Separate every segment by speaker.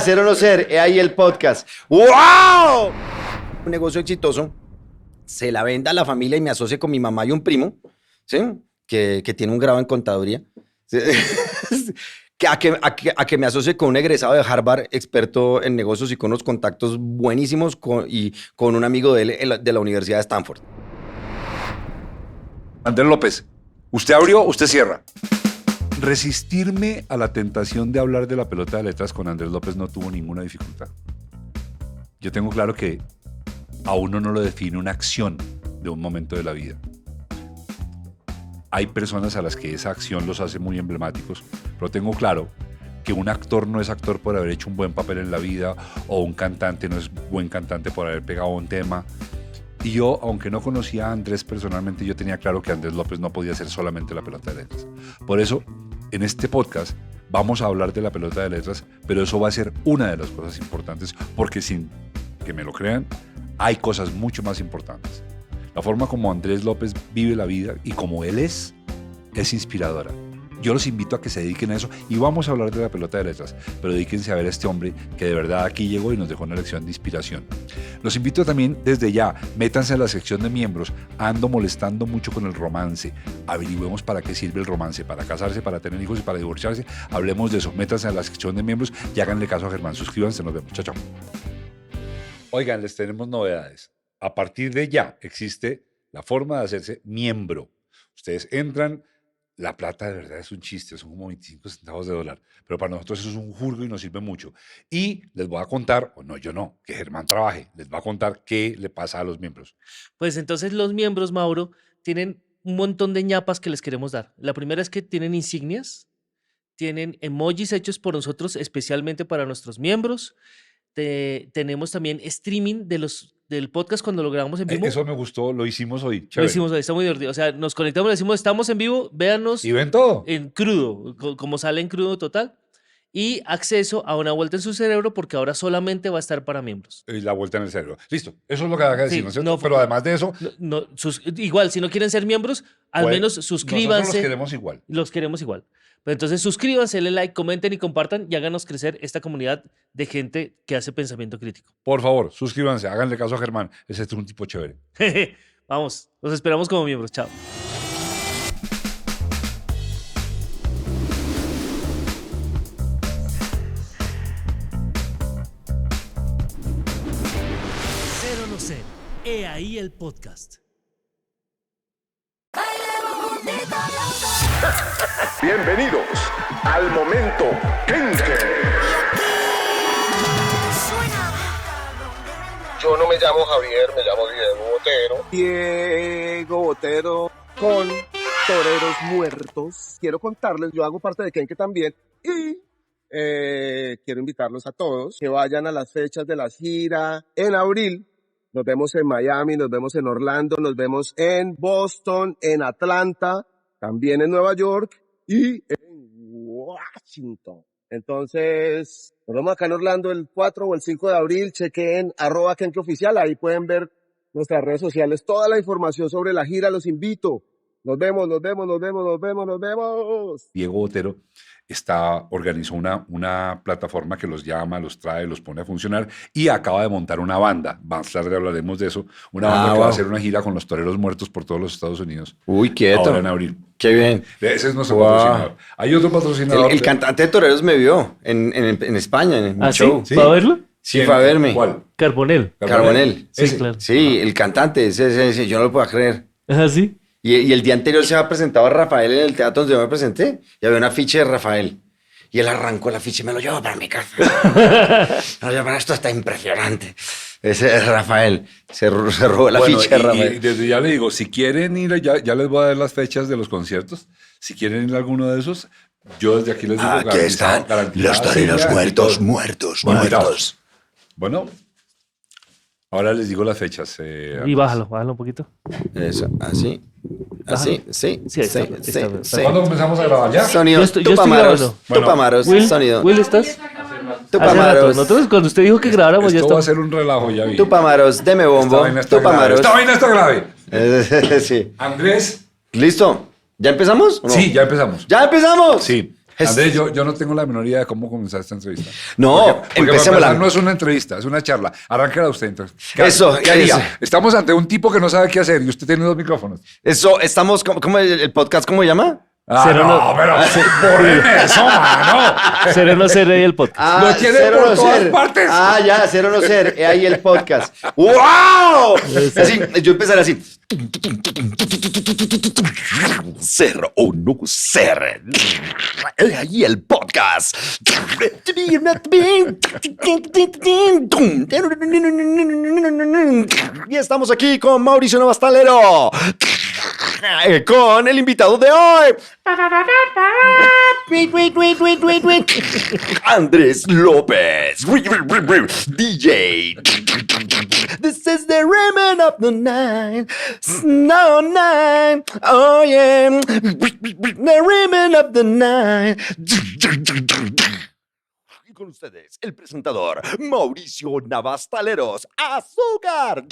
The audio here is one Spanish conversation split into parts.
Speaker 1: Ser o no ser, he ahí el podcast. ¡Wow! Un negocio exitoso, se la venda a la familia y me asocie con mi mamá y un primo, ¿sí? Que tiene un grado en contaduría. ¿Sí? A que me asocie con un egresado de Harvard, experto en negocios y con unos contactos buenísimos y con un amigo de él de la Universidad de Stanford.
Speaker 2: Andrés López, usted abrió, usted cierra. Resistirme a la tentación de hablar de la pelota de letras con Andrés López no tuvo ninguna dificultad. Yo tengo claro que a uno no lo define una acción de un momento de la vida. Hay personas a las que esa acción los hace muy emblemáticos, pero tengo claro que un actor no es actor por haber hecho un buen papel en la vida, o un cantante no es buen cantante por haber pegado un tema. Y yo, aunque no conocía a Andrés personalmente, yo tenía claro que Andrés López no podía ser solamente la pelota de letras. Por eso, en este podcast vamos a hablar de la pelota de letras, pero eso va a ser una de las cosas importantes, porque sin que me lo crean, hay cosas mucho más importantes. La forma como Andrés López vive la vida y como él es inspiradora. Yo los invito a que se dediquen a eso y vamos a hablar de la pelota de letras, pero dedíquense a ver a este hombre que de verdad aquí llegó y nos dejó una lección de inspiración. Los invito también desde ya, métanse en la sección de miembros. Ando molestando mucho con el romance. Averigüemos para qué sirve el romance, para casarse, para tener hijos y para divorciarse. Hablemos de eso, métanse en la sección de miembros y háganle caso a Germán. Suscríbanse, nos vemos. Chao, chao. Oigan, les tenemos novedades. A partir de ya existe la forma de hacerse miembro. Ustedes entran. La plata de verdad es un chiste, son como 25 centavos de dólar, pero para nosotros eso es un jurgo y nos sirve mucho. Y les voy a contar, o no, yo no, que Germán trabaje, les va a contar qué le pasa a los miembros.
Speaker 3: Pues entonces los miembros, Mauro, tienen un montón de ñapas que les queremos dar. La primera es que tienen insignias, tienen emojis hechos por nosotros especialmente para nuestros miembros. Tenemos también streaming del podcast cuando lo grabamos en vivo.
Speaker 2: Eso me gustó, lo hicimos hoy.
Speaker 3: Chévere. Lo hicimos hoy, está muy divertido. O sea, nos conectamos, le decimos, estamos en vivo, véanos.
Speaker 2: Y ven todo.
Speaker 3: En crudo, como sale en crudo total. Y acceso a una vuelta en su cerebro porque ahora solamente va a estar para miembros.
Speaker 2: Y la vuelta en el cerebro. Listo, eso es lo que hay que decir,
Speaker 3: sí,
Speaker 2: ¿no es cierto?
Speaker 3: no,
Speaker 2: pero además de eso...
Speaker 3: igual, si no quieren ser miembros, al menos suscríbanse.
Speaker 2: Nosotros los queremos igual.
Speaker 3: Los queremos igual. Pero entonces suscríbanse, denle like, comenten y compartan y háganos crecer esta comunidad de gente que hace pensamiento crítico.
Speaker 2: Por favor, suscríbanse, háganle caso a Germán. Ese es un tipo chévere.
Speaker 3: Vamos, los esperamos como miembros. Chao.
Speaker 4: Ser o no ser, he ahí el podcast.
Speaker 5: Bienvenidos al momento Kenke. Yo no me llamo Javier, me llamo Diego Botero.
Speaker 6: Diego Botero con Toreros Muertos. Quiero contarles, yo hago parte de Kenke también y quiero invitarlos a todos que vayan a las fechas de la gira en abril. Nos vemos en Miami, nos vemos en Orlando, nos vemos en Boston, en Atlanta, también en Nueva York y en Washington. Entonces, nos vemos acá en Orlando el 4 o el 5 de abril. Chequen @KenkeOficial, ahí pueden ver nuestras redes sociales, toda la información sobre la gira, los invito. Nos vemos.
Speaker 2: Diego Botero organizó una plataforma que los llama, los trae, los pone a funcionar y acaba de montar una banda. Más tarde hablaremos de eso. Una banda que va a hacer una gira con los Toreros Muertos por todos los Estados Unidos.
Speaker 1: Uy, quieto.
Speaker 2: Ahora en abril.
Speaker 1: Qué bien.
Speaker 2: Ese es nuestro patrocinador. Hay otro patrocinador.
Speaker 1: El cantante de Toreros me vio en España, en un show.
Speaker 3: ¿Sí? ¿Fue a verlo?
Speaker 1: Sí, fue a verme.
Speaker 2: ¿Cuál?
Speaker 3: Carbonell. Sí, claro.
Speaker 1: Sí, el cantante, ese, yo no lo puedo creer.
Speaker 3: ¿Ah, sí?
Speaker 1: Y el día anterior se había presentado a Rafael en el teatro donde yo me presenté y había un afiche de Rafael. Y él arrancó el afiche y me lo llevó para mi casa. Esto está impresionante. Ese es Rafael. Se robó el afiche de Rafael.
Speaker 2: Y desde ya le digo, si quieren ir, ya les voy a dar las fechas de los conciertos. Si quieren ir a alguno de esos, yo desde aquí les digo
Speaker 1: aquí están los Toreros muertos.
Speaker 2: Bueno, ahora les digo las fechas.
Speaker 3: Y bájalo un poquito.
Speaker 1: Eso, así. Sí.
Speaker 2: ¿Cuándo comenzamos a grabar ya?
Speaker 1: Sonido, Tupamaros, sonido.
Speaker 3: Will, ¿estás?
Speaker 1: Tupamaros.
Speaker 3: Nosotros cuando usted dijo que grabáramos ya
Speaker 2: Esto va a
Speaker 3: está.
Speaker 2: ser un relajo, ya vi.
Speaker 1: Tupamaros, deme bombo. Tupamaros.
Speaker 2: Esta vaina está grave.
Speaker 1: Sí.
Speaker 2: Andrés.
Speaker 1: ¿Listo? ¿Ya empezamos? ¿O no?
Speaker 2: Sí, ya empezamos.
Speaker 1: ¿Ya empezamos?
Speaker 2: Sí. Andrés, yo no tengo la menor idea de cómo comenzar esta entrevista.
Speaker 1: No,
Speaker 2: Porque
Speaker 1: empecémosla.
Speaker 2: no es una entrevista, es una charla. Arránquela usted entonces.
Speaker 1: Eso,
Speaker 2: ¿Qué haría?
Speaker 1: eso.
Speaker 2: Estamos ante un tipo que no sabe qué hacer y usted tiene 2 micrófonos.
Speaker 1: Eso, estamos, ¿cómo el podcast cómo se llama?
Speaker 3: Cero no-
Speaker 2: pero borren eso, mano.
Speaker 3: Cero no ser ahí el podcast.
Speaker 2: Lo tiene
Speaker 1: Cero
Speaker 2: por
Speaker 1: no
Speaker 2: todas
Speaker 1: ser.
Speaker 2: partes.
Speaker 1: Ah, ya, Cero no ser. He ahí el podcast. ¡Wow! Así, yo empezaré así. Ser o no ser. He ahí el podcast. Y estamos aquí con Mauricio Novastalero. Con el invitado de hoy. Andrés López. DJ. This is the rhythm of the night. No night. Oh yeah. The rhythm of the night. Y con ustedes, el presentador Mauricio Navastaleros. ¡Azúcar!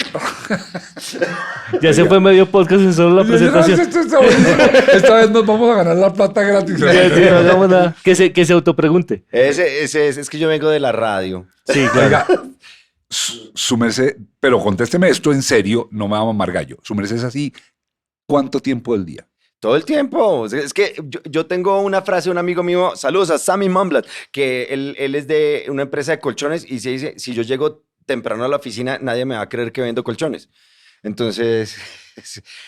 Speaker 3: Ya se fue medio podcast en solo la presentación.
Speaker 2: Esto está buenísimo. Esta vez nos vamos a ganar la plata gratis.
Speaker 3: Sí, no hagamos nada. Que se autopregunte.
Speaker 1: Ese es que yo vengo de la radio.
Speaker 3: Sí, claro.
Speaker 2: Oiga, su merced, pero contésteme esto en serio, no me va a mamar gallo. Su merced es así, ¿cuánto tiempo del día?
Speaker 1: Todo el tiempo. Es que yo tengo una frase de un amigo mío, saludos a Sammy Mumblat, que él es de una empresa de colchones y se dice, si yo llego temprano a la oficina, nadie me va a creer que vendo colchones. Entonces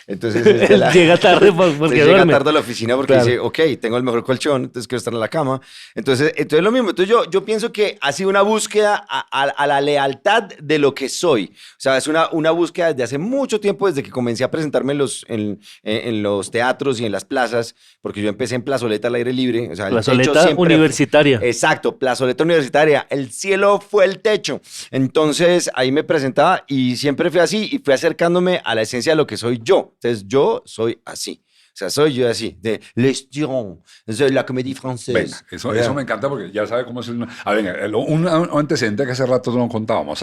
Speaker 1: es de la-
Speaker 3: Llega tarde porque
Speaker 1: Entonces llega
Speaker 3: duerme.
Speaker 1: tarde a la oficina porque
Speaker 3: Claro.
Speaker 1: dice, ok, tengo el mejor colchón, entonces quiero estar en la cama. Entonces lo mismo. Entonces yo pienso que ha sido una búsqueda a la lealtad de lo que soy. O sea, es una búsqueda desde hace mucho tiempo, desde que comencé a presentarme en los teatros y en las plazas, porque yo empecé en plazoleta al aire libre. O sea, el techo
Speaker 3: Plazoleta
Speaker 1: siempre-
Speaker 3: universitaria.
Speaker 1: Exacto, plazoleta universitaria. El cielo fue el techo. Entonces ahí me presentaba y siempre fui así y fui acercándome a la esencia de lo que soy yo. Entonces yo soy así. O sea, soy yo así, de l'estirón, de la comédie française.
Speaker 2: Venga, eso me encanta porque ya sabe cómo es el... A ver, un antecedente que hace rato no contábamos,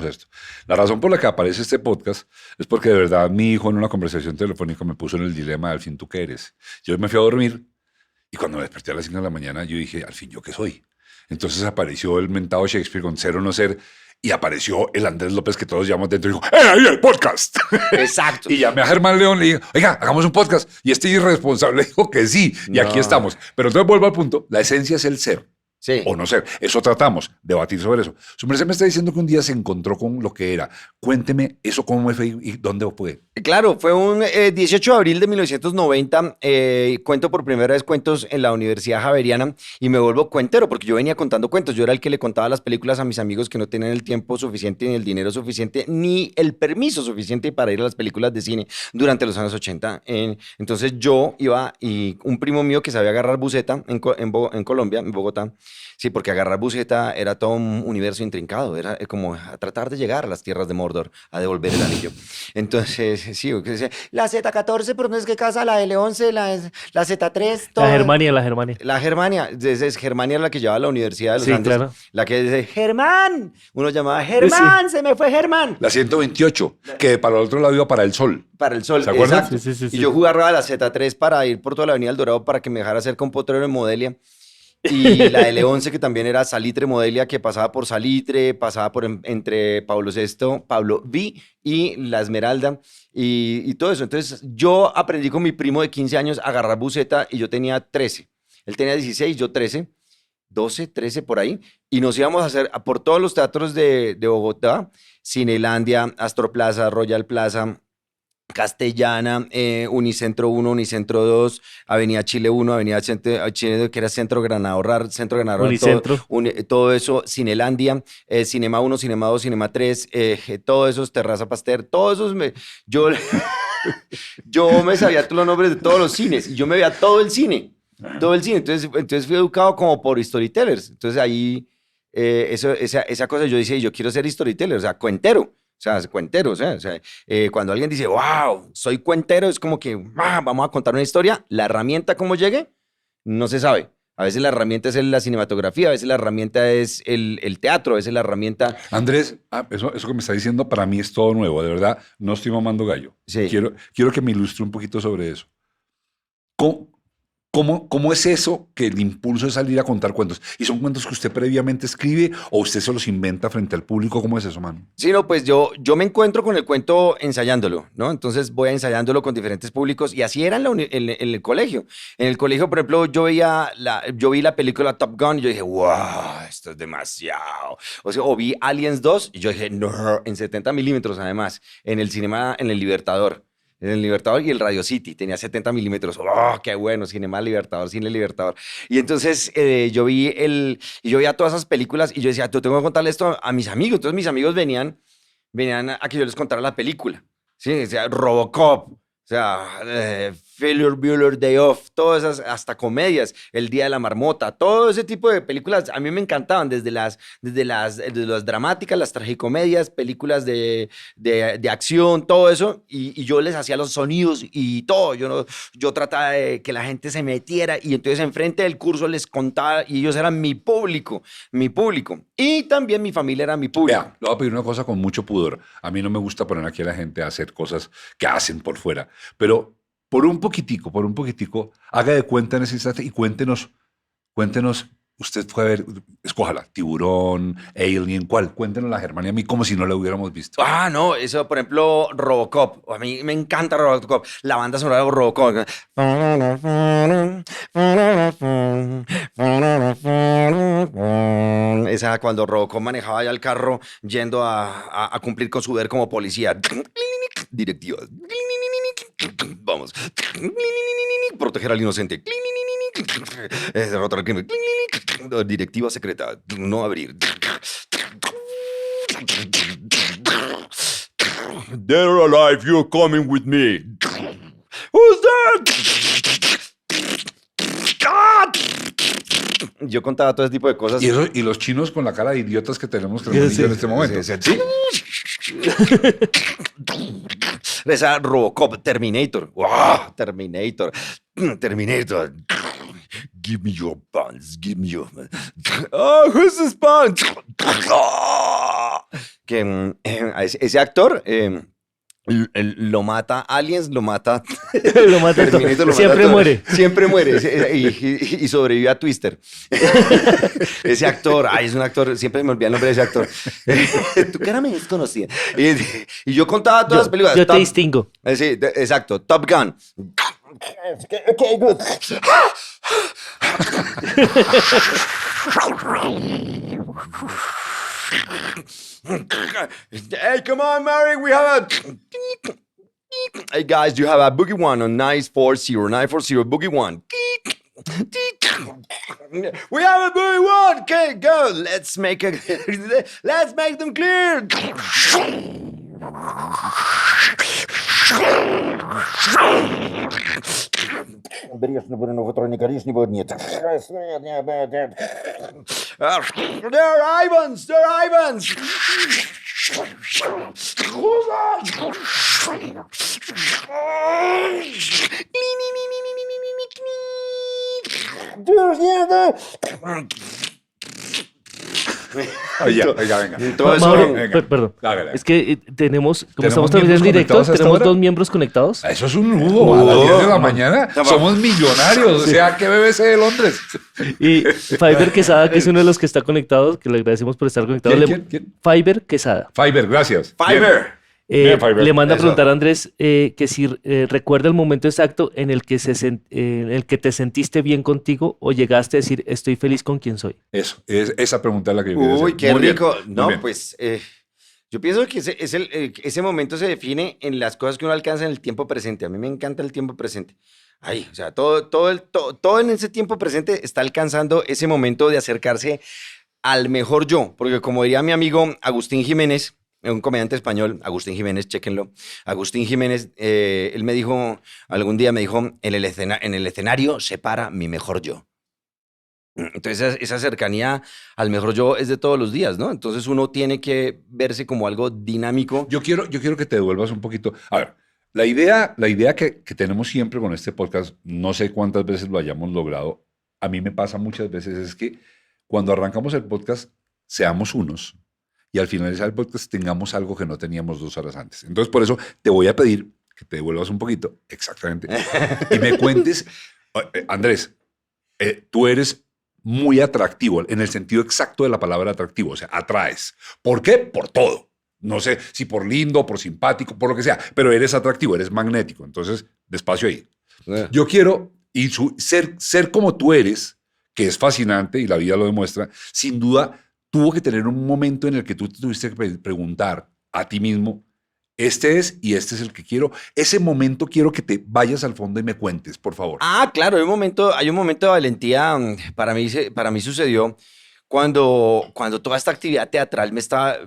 Speaker 2: esto. La razón por la que aparece este podcast es porque de verdad mi hijo en una conversación telefónica me puso en el dilema, al fin, ¿tú qué eres? Yo me fui a dormir y cuando me desperté a las 5 de la mañana yo dije, al fin, ¿yo qué soy? Entonces apareció el mentado Shakespeare con Ser o no ser y apareció el Andrés López que todos llamamos dentro y dijo, ahí el podcast!
Speaker 1: Exacto.
Speaker 2: Y llamé a Germán León, le dije, oiga, hagamos un podcast. Y este irresponsable dijo que sí, y aquí
Speaker 1: No.
Speaker 2: estamos. Pero entonces vuelvo al punto, la esencia es el ser
Speaker 1: Sí.
Speaker 2: o no ser. Eso tratamos, debatir sobre eso. Su merced me está diciendo que un día se encontró con lo que era. Cuénteme eso cómo fue y dónde fue.
Speaker 1: Claro, fue un 18 de abril de 1990, cuento por primera vez cuentos en la Universidad Javeriana y me vuelvo cuentero porque yo venía contando cuentos, yo era el que le contaba las películas a mis amigos que no tenían el tiempo suficiente, ni el dinero suficiente, ni el permiso suficiente para ir a las películas de cine durante los años 80. Entonces yo iba y un primo mío que sabía agarrar buceta en Colombia, en Bogotá, sí, porque agarrar buceta era todo un universo intrincado, era como a tratar de llegar a las tierras de Mordor, a devolver el anillo. Entonces, sí, que decía, la Z14, pero no es que casa, la L11, la Z3, todo.
Speaker 3: La Germania.
Speaker 1: La Germania, Germania era la que llevaba a la Universidad de los
Speaker 3: Sí,
Speaker 1: Andes.
Speaker 3: claro.
Speaker 1: La que dice, Germán, uno llamaba, Germán, se me fue Germán.
Speaker 2: La 128, que para el otro lado iba para el sol.
Speaker 1: Para el sol,
Speaker 2: ¿Se acuerdan?
Speaker 1: exacto.
Speaker 3: Sí.
Speaker 1: Y yo jugaba a la Z3 para ir por toda la Avenida El Dorado para que me dejara cerca un potrero en Modelia. Y la L11 que también era Salitre Modelia, que pasaba por Salitre, pasaba por entre Pablo VI, Pablo V y La Esmeralda y todo eso. Entonces yo aprendí con mi primo de 15 años a agarrar buceta y yo tenía 13. Él tenía 16, yo 13, 12, 13 por ahí. Y nos íbamos a hacer por todos los teatros de Bogotá, Cinelandia, Astroplaza, Royal Plaza, Castellana, Unicentro 1, Unicentro 2, Avenida Chile 1, Avenida Chile, que era Centro Granador,
Speaker 3: Unicentro.
Speaker 1: todo eso, Cinelandia, Cinema 1, Cinema 2, Cinema 3, todo eso, Terraza Pasteur, todos esos, yo me sabía todos los nombres de todos los cines y yo me veía todo el cine, entonces fui educado como por storytellers, entonces ahí, esa cosa yo decía, yo quiero ser storyteller, o sea, cuentero. O sea, cuentero, cuando alguien dice, wow, soy cuentero, es como que vamos a contar una historia. La herramienta, ¿cómo llegue? No se sabe. A veces la herramienta es la cinematografía, a veces la herramienta es el teatro, a veces la herramienta...
Speaker 2: Andrés, eso que me está diciendo para mí es todo nuevo, de verdad, no estoy mamando gallo.
Speaker 1: Sí.
Speaker 2: Quiero que me ilustre un poquito sobre eso. ¿Cómo es eso que el impulso de salir a contar cuentos? ¿Y son cuentos que usted previamente escribe o usted se los inventa frente al público? ¿Cómo es eso, mano?
Speaker 1: Sí, no, pues yo me encuentro con el cuento ensayándolo, ¿no? Entonces voy ensayándolo con diferentes públicos y así era en el colegio. En el colegio, por ejemplo, yo vi la película Top Gun y yo dije, wow, esto es demasiado. O sea, o vi Aliens 2 y yo dije, no, en 70 milímetros además, en el cinema, en el Libertador. En el Libertador y el Radio City tenía 70 milímetros. ¡Oh, qué bueno! Cinema Libertador, Cine Libertador. Y entonces yo veía todas esas películas y yo decía, yo tengo que contarle esto a mis amigos. Entonces mis amigos venían a que yo les contara la película. Sí, o sea, Robocop, o sea, Failure Bueller Day Off, todas esas, hasta comedias, El Día de la Marmota, todo ese tipo de películas a mí me encantaban, desde las dramáticas, las tragicomedias, películas de acción, todo eso, y yo les hacía los sonidos y todo, yo trataba de que la gente se metiera y entonces enfrente del curso les contaba y ellos eran mi público, y también mi familia era mi público.
Speaker 2: Vea, le voy a pedir una cosa con mucho pudor. A mí no me gusta poner aquí a la gente a hacer cosas que hacen por fuera, pero por un poquitico, haga de cuenta en ese instante y cuéntenos, usted fue a ver, escójala, Tiburón, Alien, ¿cuál? Cuéntenos la Germania a mí como si no la hubiéramos visto.
Speaker 1: Ah, no, eso, por ejemplo, Robocop. A mí me encanta Robocop. La banda sonora de Robocop. Esa cuando Robocop manejaba ya el carro yendo a cumplir con su deber como policía. Directivas. Vamos. Proteger al inocente. Derrotar al crimen. Directiva secreta. No abrir. Dead or alive, you're coming with me. Who's that? Yo contaba todo ese tipo de cosas.
Speaker 2: Y los chinos con la cara de idiotas que tenemos en este momento.
Speaker 1: Sí. Esa Robocop, Terminator. Wow, Terminator. Give me your buns, give me your... Oh, who's this bun? Que ese actor lo mata Aliens, lo mata...
Speaker 3: Lo mata todo.
Speaker 1: Terminator, lo
Speaker 3: Siempre
Speaker 1: mata todo.
Speaker 3: muere.
Speaker 1: Siempre muere. Y sobrevive a Twister. Ese actor, es un actor, siempre me olvida el nombre de ese actor. Tu cara me desconocía. Y yo contaba todas las películas.
Speaker 3: Yo te distingo.
Speaker 1: Sí, exacto. Top Gun. Okay, good. Hey, come on, Mary, we have a... Hey, guys, you have a boogie one on 940, boogie one. We have a boogie one. Okay, go. Let's make them clear. They're Ivans.
Speaker 2: Venga.
Speaker 1: Todo eso,
Speaker 3: Mauro,
Speaker 2: venga.
Speaker 3: perdón.
Speaker 2: Hágale.
Speaker 3: Es que tenemos, como
Speaker 2: ¿Tenemos
Speaker 3: estamos también en
Speaker 2: miembros
Speaker 3: directo,
Speaker 2: conectados a esta
Speaker 3: tenemos
Speaker 2: hora?
Speaker 3: 2 miembros conectados.
Speaker 2: Eso es un lujo. A las 10 de la mañana somos millonarios. O sea, ¿qué BBC de Londres?
Speaker 3: Y Fiverr Quesada, que es uno de los que está conectado, que le agradecemos por estar conectado.
Speaker 2: ¿Quién?
Speaker 3: Fiverr Quesada.
Speaker 2: Fiverr, gracias.
Speaker 1: Fiverr.
Speaker 2: Bien, Fiverr.
Speaker 3: Le manda a
Speaker 1: Eso.
Speaker 3: preguntar a Andrés que si recuerda el momento exacto en el que en el que te sentiste bien contigo o llegaste a decir estoy feliz con quien soy.
Speaker 2: Eso, esa pregunta es la que yo quería
Speaker 1: Uy,
Speaker 2: hacer.
Speaker 1: qué
Speaker 2: Muy bien,
Speaker 1: rico.
Speaker 2: muy
Speaker 1: No,
Speaker 2: bien.
Speaker 1: pues yo pienso que ese momento se define en las cosas que uno alcanza en el tiempo presente. A mí me encanta el tiempo presente. Ay, o sea, todo en ese tiempo presente está alcanzando ese momento de acercarse al mejor yo. Porque como diría mi amigo Agustín Jiménez, un comediante español, Agustín Jiménez, chéquenlo. Agustín Jiménez, él me dijo, algún día me dijo, en el escenario se para mi mejor yo. Entonces esa cercanía al mejor yo es de todos los días, ¿no? Entonces uno tiene que verse como algo dinámico.
Speaker 2: Yo quiero que te devuelvas un poquito. A ver, la idea que tenemos siempre con este podcast, no sé cuántas veces lo hayamos logrado, a mí me pasa muchas veces, es que cuando arrancamos el podcast, seamos unos y al finalizar el podcast tengamos algo que no teníamos 2 horas antes. Entonces, por eso te voy a pedir que te devuelvas un poquito, exactamente, y me cuentes Andrés, tú eres muy atractivo en el sentido exacto de la palabra atractivo, o sea, atraes. ¿Por qué? Por todo. No sé si por lindo, por simpático, por lo que sea, pero eres atractivo, eres magnético. Entonces, despacio ahí. Yo quiero ser como tú eres, que es fascinante y la vida lo demuestra. Sin duda, tuvo que tener un momento en el que tú te tuviste que preguntar a ti mismo, este es y este es el que quiero. Ese momento quiero que te vayas al fondo y me cuentes, por favor.
Speaker 1: Ah, claro, hay un momento de valentía. Para mí sucedió cuando toda esta actividad teatral me estaba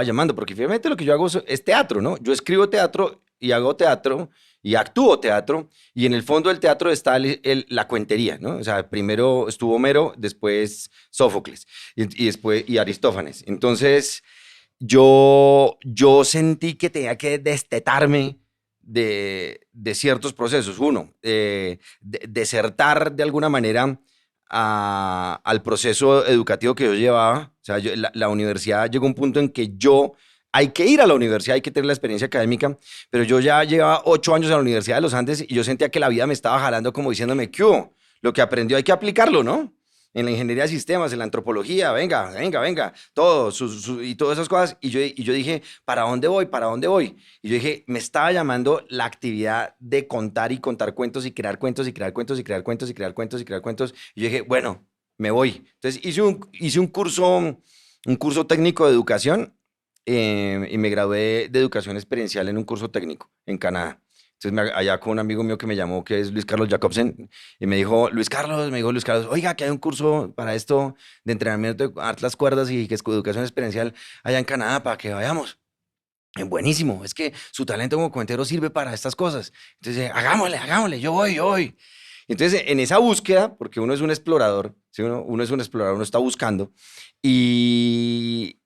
Speaker 1: llamando, porque finalmente lo que yo hago es teatro, ¿no? Yo escribo teatro y hago teatro y actúo teatro, y en el fondo del teatro está la cuentería, ¿no? O sea, primero estuvo Homero, después Sófocles y después y Aristófanes. Entonces, yo sentí que tenía que destetarme de ciertos procesos. Uno, desertar de alguna manera al proceso educativo que yo llevaba. O sea, la universidad llegó a un punto en que hay que ir a la universidad, hay que tener la experiencia académica, pero yo ya llevaba 8 años en la Universidad de los Andes y yo sentía que la vida me estaba jalando como diciéndome, ¿qué hubo? Lo que aprendió hay que aplicarlo, ¿no? En la ingeniería de sistemas, en la antropología, venga, todo, y todas esas cosas. Y yo dije, ¿para dónde voy? ¿Para dónde voy? Y yo dije, me estaba llamando la actividad de contar y contar cuentos y crear cuentos y crear cuentos y crear cuentos y crear cuentos y crear cuentos. Y yo dije, bueno, me voy. Entonces hice un curso técnico de educación y me gradué de educación experiencial en un curso técnico en Canadá. Entonces, allá con un amigo mío que me llamó, que es Luis Carlos Jacobsen, y me dijo, Luis Carlos, oiga, que hay un curso para esto de entrenamiento de las cuerdas y que es educación experiencial allá en Canadá para que vayamos. Buenísimo, es que su talento como cuentero sirve para estas cosas. Entonces, hagámosle, yo voy. Entonces, en esa búsqueda, porque uno es un explorador, ¿sí? Uno es un explorador, uno está buscando, y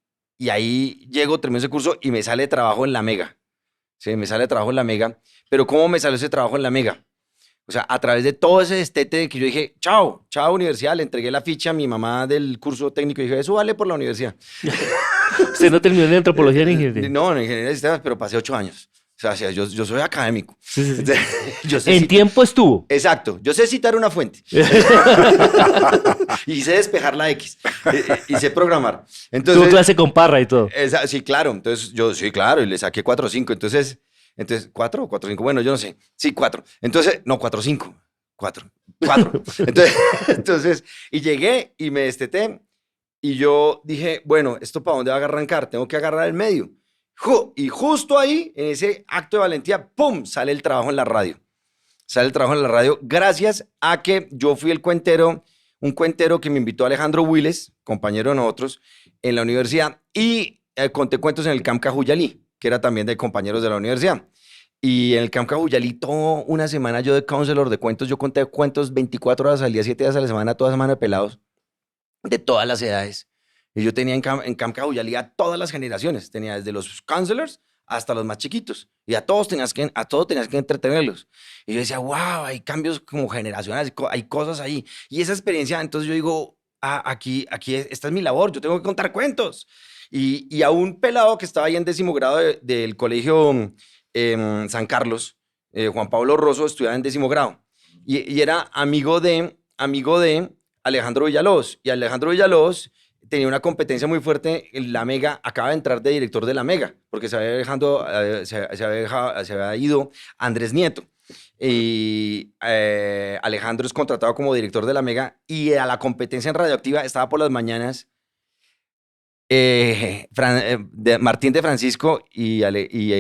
Speaker 1: ahí llego, termino ese curso y me sale trabajo en la Mega. Sí, me sale trabajo en la Mega. Pero ¿cómo me salió ese trabajo en la Mega? O sea, a través de todo ese destete que yo dije, chao universidad, le entregué la ficha a mi mamá del curso técnico y dije, eso vale por la universidad.
Speaker 3: Usted no terminó ni antropología ni ingeniería.
Speaker 1: No, en ingeniería de sistemas, pero pasé 8 años. O sea, yo soy académico.
Speaker 3: Sí.
Speaker 1: Yo sé
Speaker 3: En tiempo estuvo.
Speaker 1: Exacto. Yo sé citar una fuente. Y sé despejar la X. Y sé programar. Entonces,
Speaker 3: Tuvo clase con Parra y todo.
Speaker 1: sí, claro. Entonces, sí, claro. Y le saqué 4 o 5. Entonces, ¿4 o 4 o 5? Bueno, yo no sé. Sí, 4. Entonces, no, 4 o 5. 4. Entonces, y llegué y me desteté. Y yo dije, bueno, ¿esto para dónde va a arrancar? Tengo que agarrar el medio. Y justo ahí, en ese acto de valentía, ¡pum!, sale el trabajo en la radio. Sale el trabajo en la radio gracias a que yo fui un cuentero que me invitó Alejandro Willes, compañero de nosotros, en la universidad, y conté cuentos en el Camp Cajuyalí, que era también de compañeros de la universidad. Y en el Camp Cajuyalí, toda una semana yo de counselor de cuentos, yo conté cuentos 24 horas al día, 7 días a la semana, toda semana pelados, de todas las edades. Y yo tenía en Camp Cajuyalí a todas las generaciones. Tenía desde los counselors hasta los más chiquitos. Y a todos tenías que entretenerlos. Y yo decía, wow, hay cambios como generacionales, hay cosas ahí. Y esa experiencia, entonces yo digo, aquí, esta es mi labor, yo tengo que contar cuentos. Y a un pelado que estaba ahí en 10º grado del colegio San Carlos, Juan Pablo Rosso, estudiaba en 10º grado. Y era amigo de Alejandro Villalobos. Y Alejandro Villalobos tenía una competencia muy fuerte en la Mega, acaba de entrar de director de la Mega, porque se había ido Andrés Nieto. Y Alejandro es contratado como director de la Mega, y a la competencia en Radioactiva estaba por las mañanas Martín de Francisco y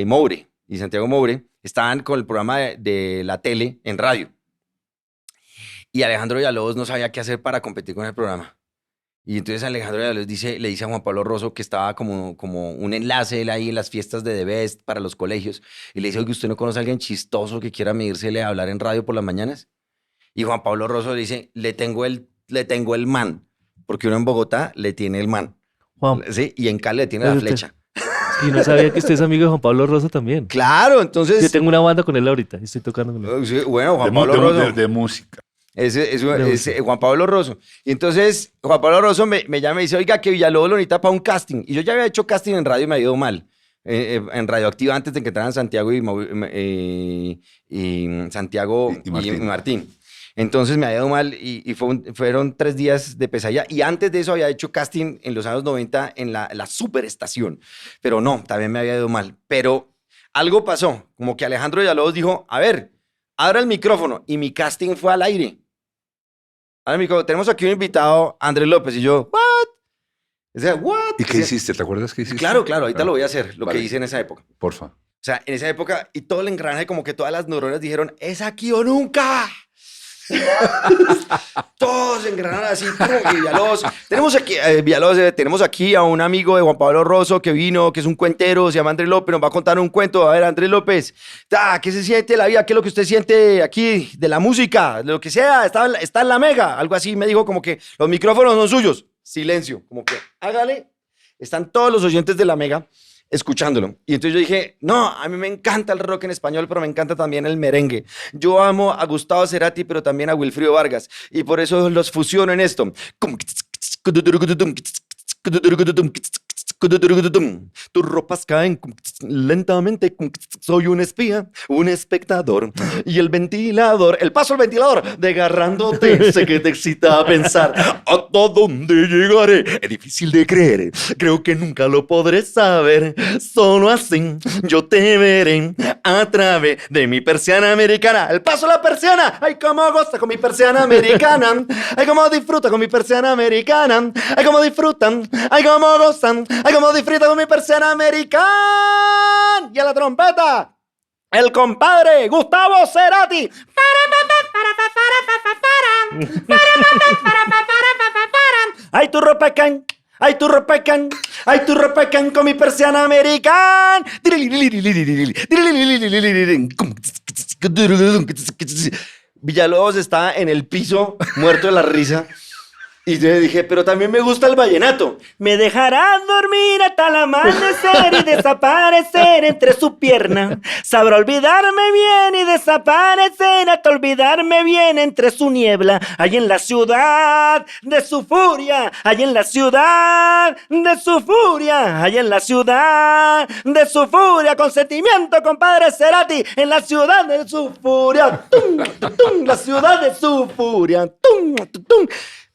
Speaker 1: Moure, y Santiago Moure, estaban con el programa de la tele en radio. Y Alejandro Villalobos no sabía qué hacer para competir con el programa. Y entonces Alejandro le dice a Juan Pablo Rosso, que estaba como un enlace él ahí en las fiestas de The Best para los colegios, y le dice, oye, ¿usted no conoce a alguien chistoso que quiera medírsele a hablar en radio por las mañanas? Y Juan Pablo Rosso le dice, le tengo el man, porque uno en Bogotá le tiene el man.
Speaker 3: Juan.
Speaker 1: Sí, y en Cali le tiene la flecha.
Speaker 3: Y no sabía que usted es amigo de Juan Pablo Rosso también.
Speaker 1: Claro, entonces...
Speaker 3: Yo tengo una banda con él ahorita y estoy tocando con él.
Speaker 1: Sí, bueno, Juan Pablo Rosso.
Speaker 2: De música.
Speaker 1: Es Juan Pablo Rosso. Y entonces Juan Pablo Rosso me llama y me dice, oiga, que Villalobos lo necesita para un casting. Y yo ya había hecho casting en radio y me ha ido mal. En Radioactiva antes de que entraran Santiago y Santiago y Martín. Entonces me había ido mal y fueron 3 días de pesadilla. Y antes de eso había hecho casting en los años 90 en la Superestación. Pero no, también me había ido mal. Pero algo pasó, como que Alejandro Villalobos dijo, a ver, abra el micrófono. Y mi casting fue al aire. Ahora, amigo, tenemos aquí un invitado, Andrés López. Y yo, ¿what? O sea, ¿what?
Speaker 2: ¿Y qué hiciste? ¿Te acuerdas qué hiciste?
Speaker 1: Claro, ahorita lo voy a hacer, lo
Speaker 2: Vale.
Speaker 1: que hice en esa época.
Speaker 2: Porfa.
Speaker 1: O sea, en esa época, y todo el engranaje, como que todas las neuronas dijeron, es aquí o nunca. Todos se engranaron así, y Villalobos. Tenemos aquí a un amigo de Juan Pablo Rosso que vino, que es un cuentero, se llama Andrés López, nos va a contar un cuento. A ver, Andrés López, ¿qué se siente la vida? ¿Qué es lo que usted siente aquí de la música? De lo que sea, está en la Mega. Algo así me dijo como que los micrófonos son suyos. Silencio, como que hágale. Están todos los oyentes de la Mega escuchándolo. Y entonces yo dije, no, a mí me encanta el rock en español, pero me encanta también el merengue. Yo amo a Gustavo Cerati, pero también a Wilfrido Vargas. Y por eso los fusiono en esto. Tus ropas caen lentamente. Soy un espía, un espectador. Y el ventilador, el paso al ventilador, desgarrándote. Sé que te excita pensar hasta dónde llegaré. Es difícil de creer. Creo que nunca lo podré saber. Solo así yo te veré a través de mi persiana americana. El paso a la persiana. Ay, cómo goza con mi persiana americana. Ay, cómo disfruta con mi persiana americana. Ay, cómo disfrutan. Ay, cómo gozan. Ay, cómo disfruta con mi persiana americana. Y a la trompeta, el compadre Gustavo Cerati. Ay, tu ropa can. Ay, tu ropa can. Ay, tu ropa can con mi persiana americana. Villalobos está en el piso, muerto de la risa. Y yo dije, pero también me gusta el vallenato. Me dejarás dormir hasta el amanecer y desaparecer entre su pierna. Sabrá olvidarme bien y desaparecer hasta olvidarme bien entre su niebla. Ahí en la ciudad de su furia, ahí en la ciudad de su furia, ahí en la ciudad de su furia, con sentimiento, compadre Cerati, en la ciudad de su furia. ¡Tum, tum! La ciudad de su furia. ¡Tum, tum!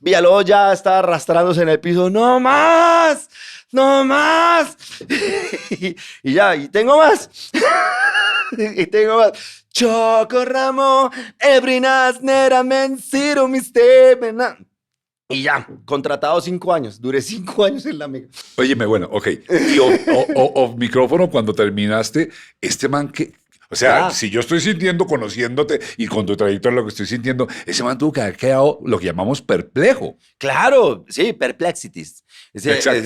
Speaker 1: Villalobos ya está arrastrándose en el piso. ¡No más! ¡No más! y ya, y tengo más. y tengo más. Choco Ramo, Ebrinas, Nera, Menciro, Mistebena. Y ya, contratado 5 años. Duré 5 años en la Mega.
Speaker 2: Óyeme, bueno, ok. Y off micrófono, cuando terminaste, este man que... O sea,
Speaker 1: Ah.
Speaker 2: si yo estoy sintiendo, conociéndote y con tu trayectoria lo que estoy sintiendo, ese man tuvo que haber quedado lo que llamamos perplejo.
Speaker 1: Claro, sí, perplexities.
Speaker 2: Exacto.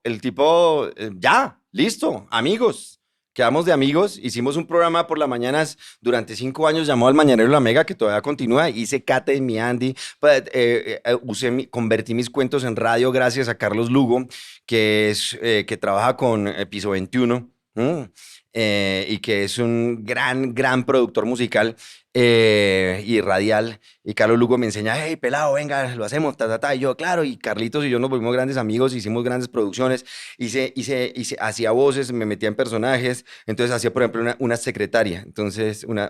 Speaker 1: El tipo, ya, listo, amigos. Quedamos de amigos, hicimos un programa por las mañanas durante 5 años llamado El Mañanero de la Mega, que todavía continúa. Hice Kate en mi Andy, convertí mis cuentos en radio gracias a Carlos Lugo, que trabaja con Piso 21. Y que es un gran productor musical y radial. Y Carlos Lugo me enseña, hey, pelado, venga, lo hacemos, Y yo, claro, y Carlitos y yo nos volvimos grandes amigos, hicimos grandes producciones, hacía voces, me metía en personajes, entonces hacía, por ejemplo, una secretaria,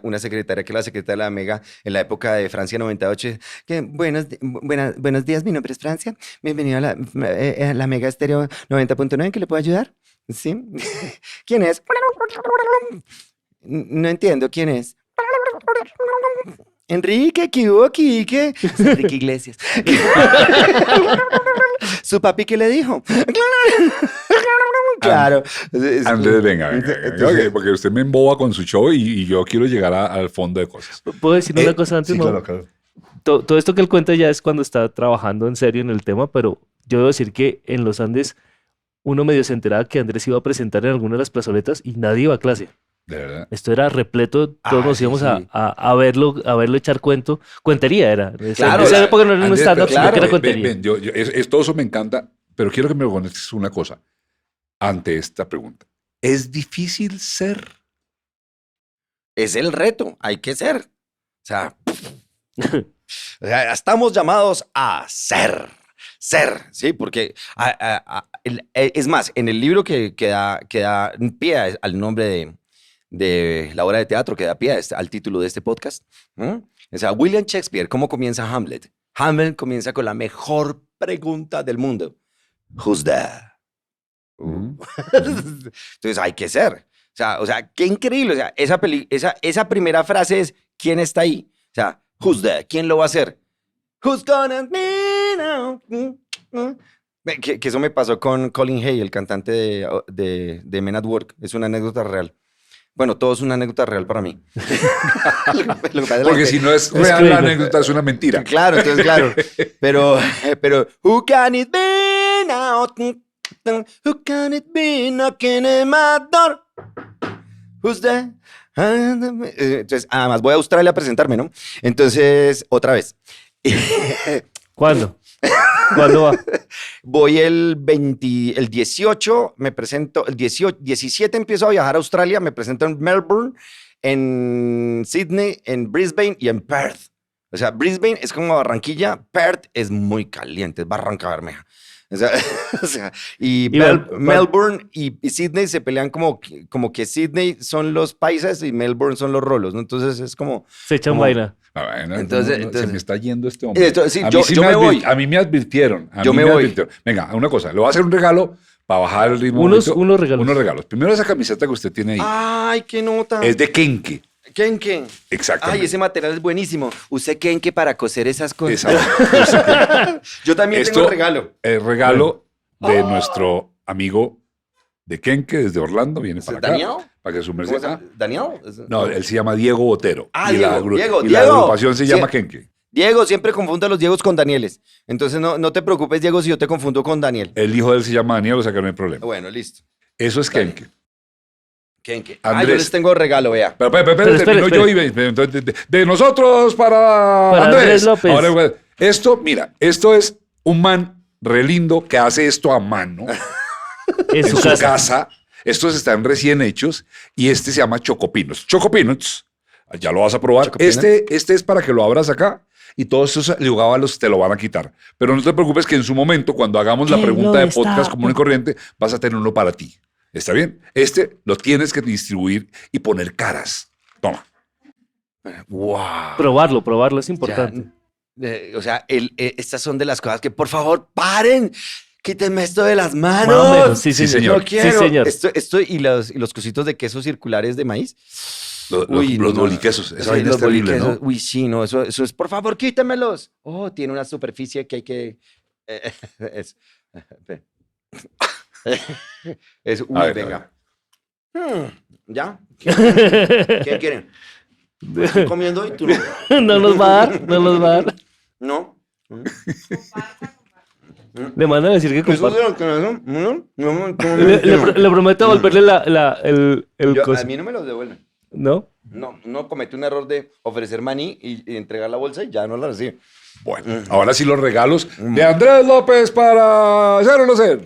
Speaker 1: una secretaria que es la secretaria de la Mega en la época de Francia 98, que buenos días, mi nombre es Francia, bienvenido a la Mega Estéreo 90.9, ¿en qué le puedo ayudar? ¿Sí? ¿Quién es? No entiendo, ¿quién es? Enrique, ¿qué hubo, Quique? Es Enrique Iglesias. ¿Su papi qué le dijo? Claro.
Speaker 2: Andrés, venga.
Speaker 1: Entonces-
Speaker 2: Ok, porque usted me emboba con su show y yo quiero llegar al fondo de cosas.
Speaker 3: ¿Puedo decir una cosa antes,
Speaker 2: Sí,
Speaker 3: Mau?
Speaker 2: claro.
Speaker 3: Todo esto que él cuenta ya es cuando está trabajando en serio en el tema, pero yo debo decir que en los Andes uno medio se enteraba que Andrés iba a presentar en alguna de las plazoletas y nadie iba a clase.
Speaker 2: De verdad.
Speaker 3: Esto era repleto, todos nos
Speaker 1: sí,
Speaker 3: íbamos
Speaker 1: sí.
Speaker 3: a verlo echar cuento. Cuentería era.
Speaker 1: Claro,
Speaker 3: En esa época no era un
Speaker 2: Andrés,
Speaker 3: stand-up,
Speaker 2: pero-
Speaker 3: sino que era
Speaker 2: ven,
Speaker 3: cuentería.
Speaker 2: ven, todo eso me encanta, pero quiero que me contestes una cosa ante esta pregunta. ¿Es difícil ser?
Speaker 1: Es el reto, hay que ser. O sea, estamos llamados a ser, ¿sí? Porque, es más, en el libro que da pie al nombre de la obra de teatro, que da pie al título de este podcast, ¿no? O sea, William Shakespeare, ¿cómo comienza Hamlet? Hamlet comienza con la mejor pregunta del mundo. Who's there? Entonces hay que ser. O sea, qué increíble. O sea, esa primera frase es ¿quién está ahí? O sea, who's there? ¿Quién lo va a hacer? Who's gonna be now? Que eso me pasó con Colin Hay, el cantante de Men at Work. Es una anécdota real. Bueno, todo es una anécdota real para mí. Lo que pasa es
Speaker 2: Porque
Speaker 1: que-
Speaker 2: si no es real la anécdota, es una mentira.
Speaker 1: Claro, entonces, claro. Pero, who can it be now? Who can it be knocking at my door? Who's there? Entonces, además voy a Australia a presentarme, ¿no? Entonces, otra vez.
Speaker 3: ¿Cuándo? ¿Cuándo va?
Speaker 1: Voy el 18, me presento, el 17 empiezo a viajar a Australia, me presento en Melbourne, en Sydney, en Brisbane y en Perth. O sea, Brisbane es como Barranquilla, Perth es muy caliente, es Barranca Bermeja. O sea, y Melbourne y Sydney se pelean como que Sydney son los paisas y Melbourne son los rolos, ¿no? Entonces es como...
Speaker 3: Se echan
Speaker 1: como-
Speaker 3: vaina.
Speaker 2: Bueno,
Speaker 1: Entonces-
Speaker 2: se me está yendo este hombre.
Speaker 1: Sí,
Speaker 2: A mí
Speaker 1: yo me voy.
Speaker 2: A mí me advirtieron.
Speaker 1: Yo me voy.
Speaker 2: Venga, una cosa. Le voy a hacer un regalo para bajar el ritmo.
Speaker 3: Unos
Speaker 2: bonito.
Speaker 3: regalos.
Speaker 2: Unos regalos. Primero, esa camiseta que usted tiene ahí
Speaker 1: ¡Ay, qué nota!
Speaker 2: es de Kenke.
Speaker 1: Kenke.
Speaker 2: Exactamente.
Speaker 1: Ay, ese material es buenísimo. Usted Kenke para coser esas cosas.
Speaker 2: Esa-
Speaker 1: Yo también
Speaker 2: Esto-
Speaker 1: tengo regalo.
Speaker 2: El regalo de nuestro amigo de Kenke desde Orlando. Viene para acá.
Speaker 1: ¿Daniel?
Speaker 2: Para que su
Speaker 1: ¿Cómo
Speaker 2: merced...
Speaker 1: se llama? ¿Daniel?
Speaker 2: No, él se llama Diego Botero.
Speaker 1: Ah,
Speaker 2: y la
Speaker 1: Diego, Diego,
Speaker 2: y la
Speaker 1: Diego.
Speaker 2: agrupación se
Speaker 1: Sí.
Speaker 2: llama Kenke.
Speaker 1: Diego, siempre confundo a los Diegos con Danieles. Entonces no te preocupes, Diego, si yo te confundo con Daniel.
Speaker 2: El hijo de él se llama Daniel, o sea que no hay problema.
Speaker 1: Bueno, listo.
Speaker 2: Eso es
Speaker 1: Dale.
Speaker 2: Kenke.
Speaker 1: Kenke.
Speaker 2: Andrés.
Speaker 1: Yo les tengo regalo, vea.
Speaker 2: Pero
Speaker 3: Espere,
Speaker 2: termino
Speaker 3: espere.
Speaker 2: yo y entonces, de nosotros para
Speaker 3: Andrés López.
Speaker 2: Ahora, esto, mira, esto es un man re lindo que hace esto a mano
Speaker 3: En
Speaker 2: en
Speaker 3: su
Speaker 2: su
Speaker 3: casa.
Speaker 2: casa. Estos están recién hechos y este se llama Chocopinos. Chocopinos, ya lo vas a probar.
Speaker 1: Chocopeanuts.
Speaker 2: Este es para que lo abras acá y todos esos liugábalos te lo van a quitar. Pero no te preocupes que en su momento, cuando hagamos la
Speaker 3: Que
Speaker 2: pregunta
Speaker 3: lo
Speaker 2: de podcast
Speaker 3: destape.
Speaker 2: común y corriente, vas a tener uno para ti. ¿Está bien? Este lo tienes que distribuir y poner caras. Toma.
Speaker 1: ¡Wow!
Speaker 3: Probarlo es importante.
Speaker 1: O sea, estas son de las cosas que, por favor, paren. Quítenme esto de las
Speaker 3: Más o menos,
Speaker 1: manos.
Speaker 3: sí,
Speaker 2: Sí,
Speaker 3: señor.
Speaker 1: No quiero.
Speaker 3: Sí, señor.
Speaker 1: Esto y los cositos de queso circulares de maíz.
Speaker 2: Los boliquesos. Esa
Speaker 1: Sí,
Speaker 2: vaina
Speaker 1: los
Speaker 2: es terrible,
Speaker 1: boliquesos.
Speaker 2: ¿no?
Speaker 1: Uy, sí, no, eso es, por favor, quítemelos. Oh, tiene una superficie que hay que... es, uy,
Speaker 2: A ver,
Speaker 1: venga. ¿Ya? ¿Qué quieren? Estoy comiendo y tú no.
Speaker 3: No nos va a dar, no nos va a dar.
Speaker 1: No.
Speaker 3: Le mandan a decir que
Speaker 1: Eso
Speaker 3: comparta.
Speaker 1: de lo que no,
Speaker 3: Le prometo devolverle el
Speaker 1: a
Speaker 3: coso.
Speaker 1: mí no me los devuelven.
Speaker 3: ¿No?
Speaker 1: No cometí un error de ofrecer maní y entregar la bolsa y ya no la recibe.
Speaker 2: Bueno, ahora sí los regalos de Andrés López para hacer o no ser.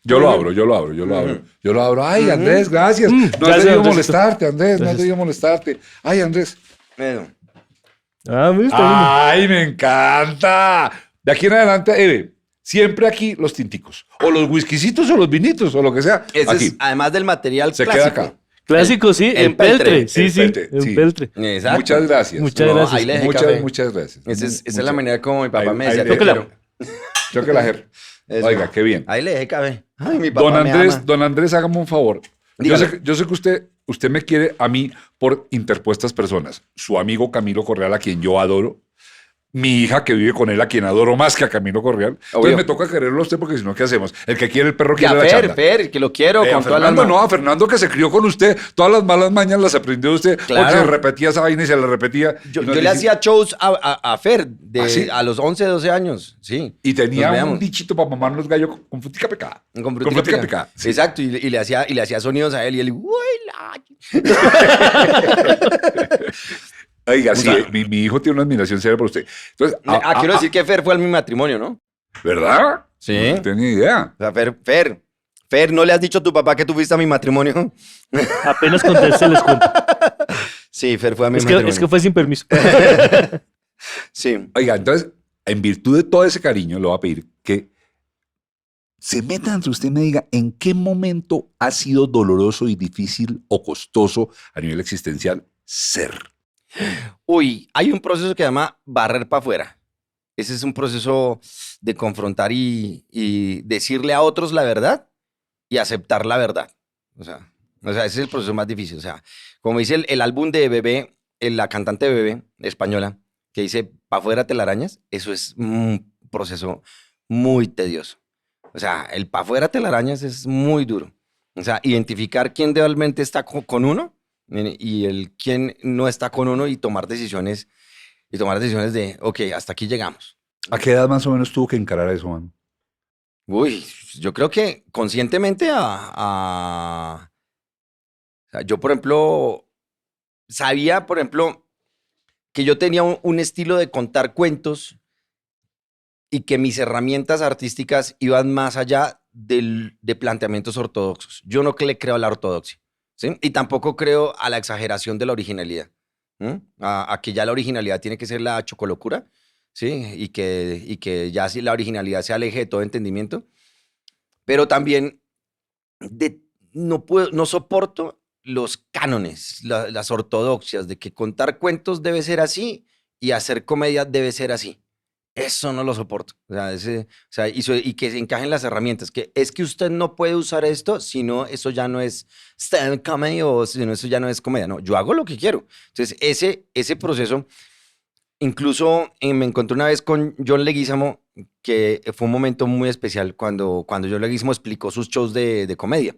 Speaker 2: Yo lo abro. Ay, Andrés, gracias. No he
Speaker 3: Gracias,
Speaker 2: debido
Speaker 3: Andresito.
Speaker 2: molestarte, Andrés. No he
Speaker 3: Gracias.
Speaker 2: debido molestarte. Ay, Andrés.
Speaker 1: Eso.
Speaker 3: Ah, mira, está bien.
Speaker 2: Ay, me encanta. De aquí en adelante, siempre aquí los tinticos. O los whiskycitos o los vinitos o lo que sea.
Speaker 1: Ese
Speaker 2: Aquí.
Speaker 1: es, además del material
Speaker 2: Se
Speaker 1: clásico.
Speaker 2: queda acá.
Speaker 3: Clásico, sí,
Speaker 1: el
Speaker 3: en peltre.
Speaker 1: peltre,
Speaker 3: Sí,
Speaker 2: el
Speaker 3: sí,
Speaker 2: peltre,
Speaker 3: en
Speaker 2: sí.
Speaker 3: peltre.
Speaker 1: Exacto.
Speaker 2: Muchas gracias.
Speaker 3: Muchas
Speaker 1: No,
Speaker 3: gracias.
Speaker 1: ahí le dejé café.
Speaker 2: Muchas gracias.
Speaker 1: Esa es
Speaker 2: Muchas-
Speaker 1: la manera como mi papá
Speaker 2: Ahí-
Speaker 1: me
Speaker 2: ahí
Speaker 1: decía.
Speaker 2: le-
Speaker 1: "Te quiero".
Speaker 2: Choque la jer.
Speaker 1: Eso.
Speaker 2: Oiga, qué bien.
Speaker 1: Ahí le dejé café. Ay, mi papá
Speaker 2: Don
Speaker 1: me
Speaker 2: Andrés,
Speaker 1: ama.
Speaker 2: don Andrés, hágame un favor.
Speaker 1: Dígale.
Speaker 2: Yo sé que usted me quiere a mí por interpuestas personas. Su amigo Camilo Correal, a quien yo adoro. Mi hija que vive con él, a quien adoro más que a Camilo Correal. Entonces
Speaker 1: Obvio.
Speaker 2: me toca quererlo a usted porque si no, ¿qué hacemos? El que quiere el perro
Speaker 1: Y
Speaker 2: quiere
Speaker 1: a
Speaker 2: la
Speaker 1: Fer,
Speaker 2: chanda.
Speaker 1: Fer, que lo quiero
Speaker 2: A
Speaker 1: con toda la
Speaker 2: Fernando
Speaker 1: alma.
Speaker 2: no, a Fernando que se crió con usted. Todas las malas mañas las aprendió usted
Speaker 1: Claro.
Speaker 2: porque se repetía esa vaina y se la repetía.
Speaker 1: Yo
Speaker 2: Y nos
Speaker 1: le
Speaker 2: dice-
Speaker 1: hacía shows a Fer
Speaker 2: ¿Ah, sí?
Speaker 1: a los 11, 12 años. Sí.
Speaker 2: Y tenía
Speaker 1: Nos
Speaker 2: un
Speaker 1: veamos.
Speaker 2: dichito para mamar los gallos con frutica picada.
Speaker 1: Con
Speaker 2: frutica
Speaker 1: frutica
Speaker 2: picada. Sí.
Speaker 1: Exacto, y le hacía sonidos a él y él, uy,
Speaker 2: Oiga, sí,
Speaker 1: sea-
Speaker 2: mi hijo tiene una admiración seria por usted. Entonces,
Speaker 1: quiero decir que Fer fue a mi matrimonio, ¿no?
Speaker 2: ¿verdad?
Speaker 1: Sí.
Speaker 2: No tenía idea.
Speaker 1: O sea, Fer, ¿no le has dicho a tu papá que tú fuiste a mi matrimonio?
Speaker 3: Apenas contesté, les cuento.
Speaker 1: Sí, Fer fue a mi
Speaker 3: Es
Speaker 1: matrimonio.
Speaker 3: que fue sin permiso.
Speaker 1: Sí.
Speaker 2: Oiga, entonces, en virtud de todo ese cariño, le voy a pedir que se meta entre usted y me diga en qué momento ha sido doloroso y difícil o costoso a nivel existencial ser.
Speaker 1: Uy, hay un proceso que se llama barrer para afuera. Ese es un proceso de confrontar y decirle a otros la verdad y aceptar la verdad. O sea, ese es el proceso más difícil. O sea, como dice el álbum de Bebé, la cantante Bebé, española, que dice, pa' afuera telarañas, eso es un proceso muy tedioso. O sea, el pa' afuera telarañas es muy duro. O sea, identificar quién realmente está con uno y el quién no está con uno y tomar decisiones de, ok, hasta aquí llegamos.
Speaker 2: ¿A qué edad más o menos tuvo que encarar eso, man?
Speaker 1: Uy, yo creo que conscientemente o sea, yo, por ejemplo, sabía, por ejemplo, que yo tenía un estilo de contar cuentos y que mis herramientas artísticas iban más allá de planteamientos ortodoxos. Yo no le creo a la ortodoxia, ¿sí? Y tampoco creo a la exageración de la originalidad. A que ya la originalidad tiene que ser la chocolocura, ¿sí? Y que ya si la originalidad se aleje de todo entendimiento. Pero también no soporto los cánones, las ortodoxias de que contar cuentos debe ser así y hacer comedia debe ser así. Eso no lo soporto. Y que se encajen las herramientas. Que es que usted no puede usar esto, si no, eso ya no es stand-up comedy o si no, eso ya no es comedia. No, yo hago lo que quiero. Entonces, ese proceso, incluso me encontré una vez con John Leguizamo, que fue un momento muy especial cuando John Leguizamo explicó sus shows de comedia.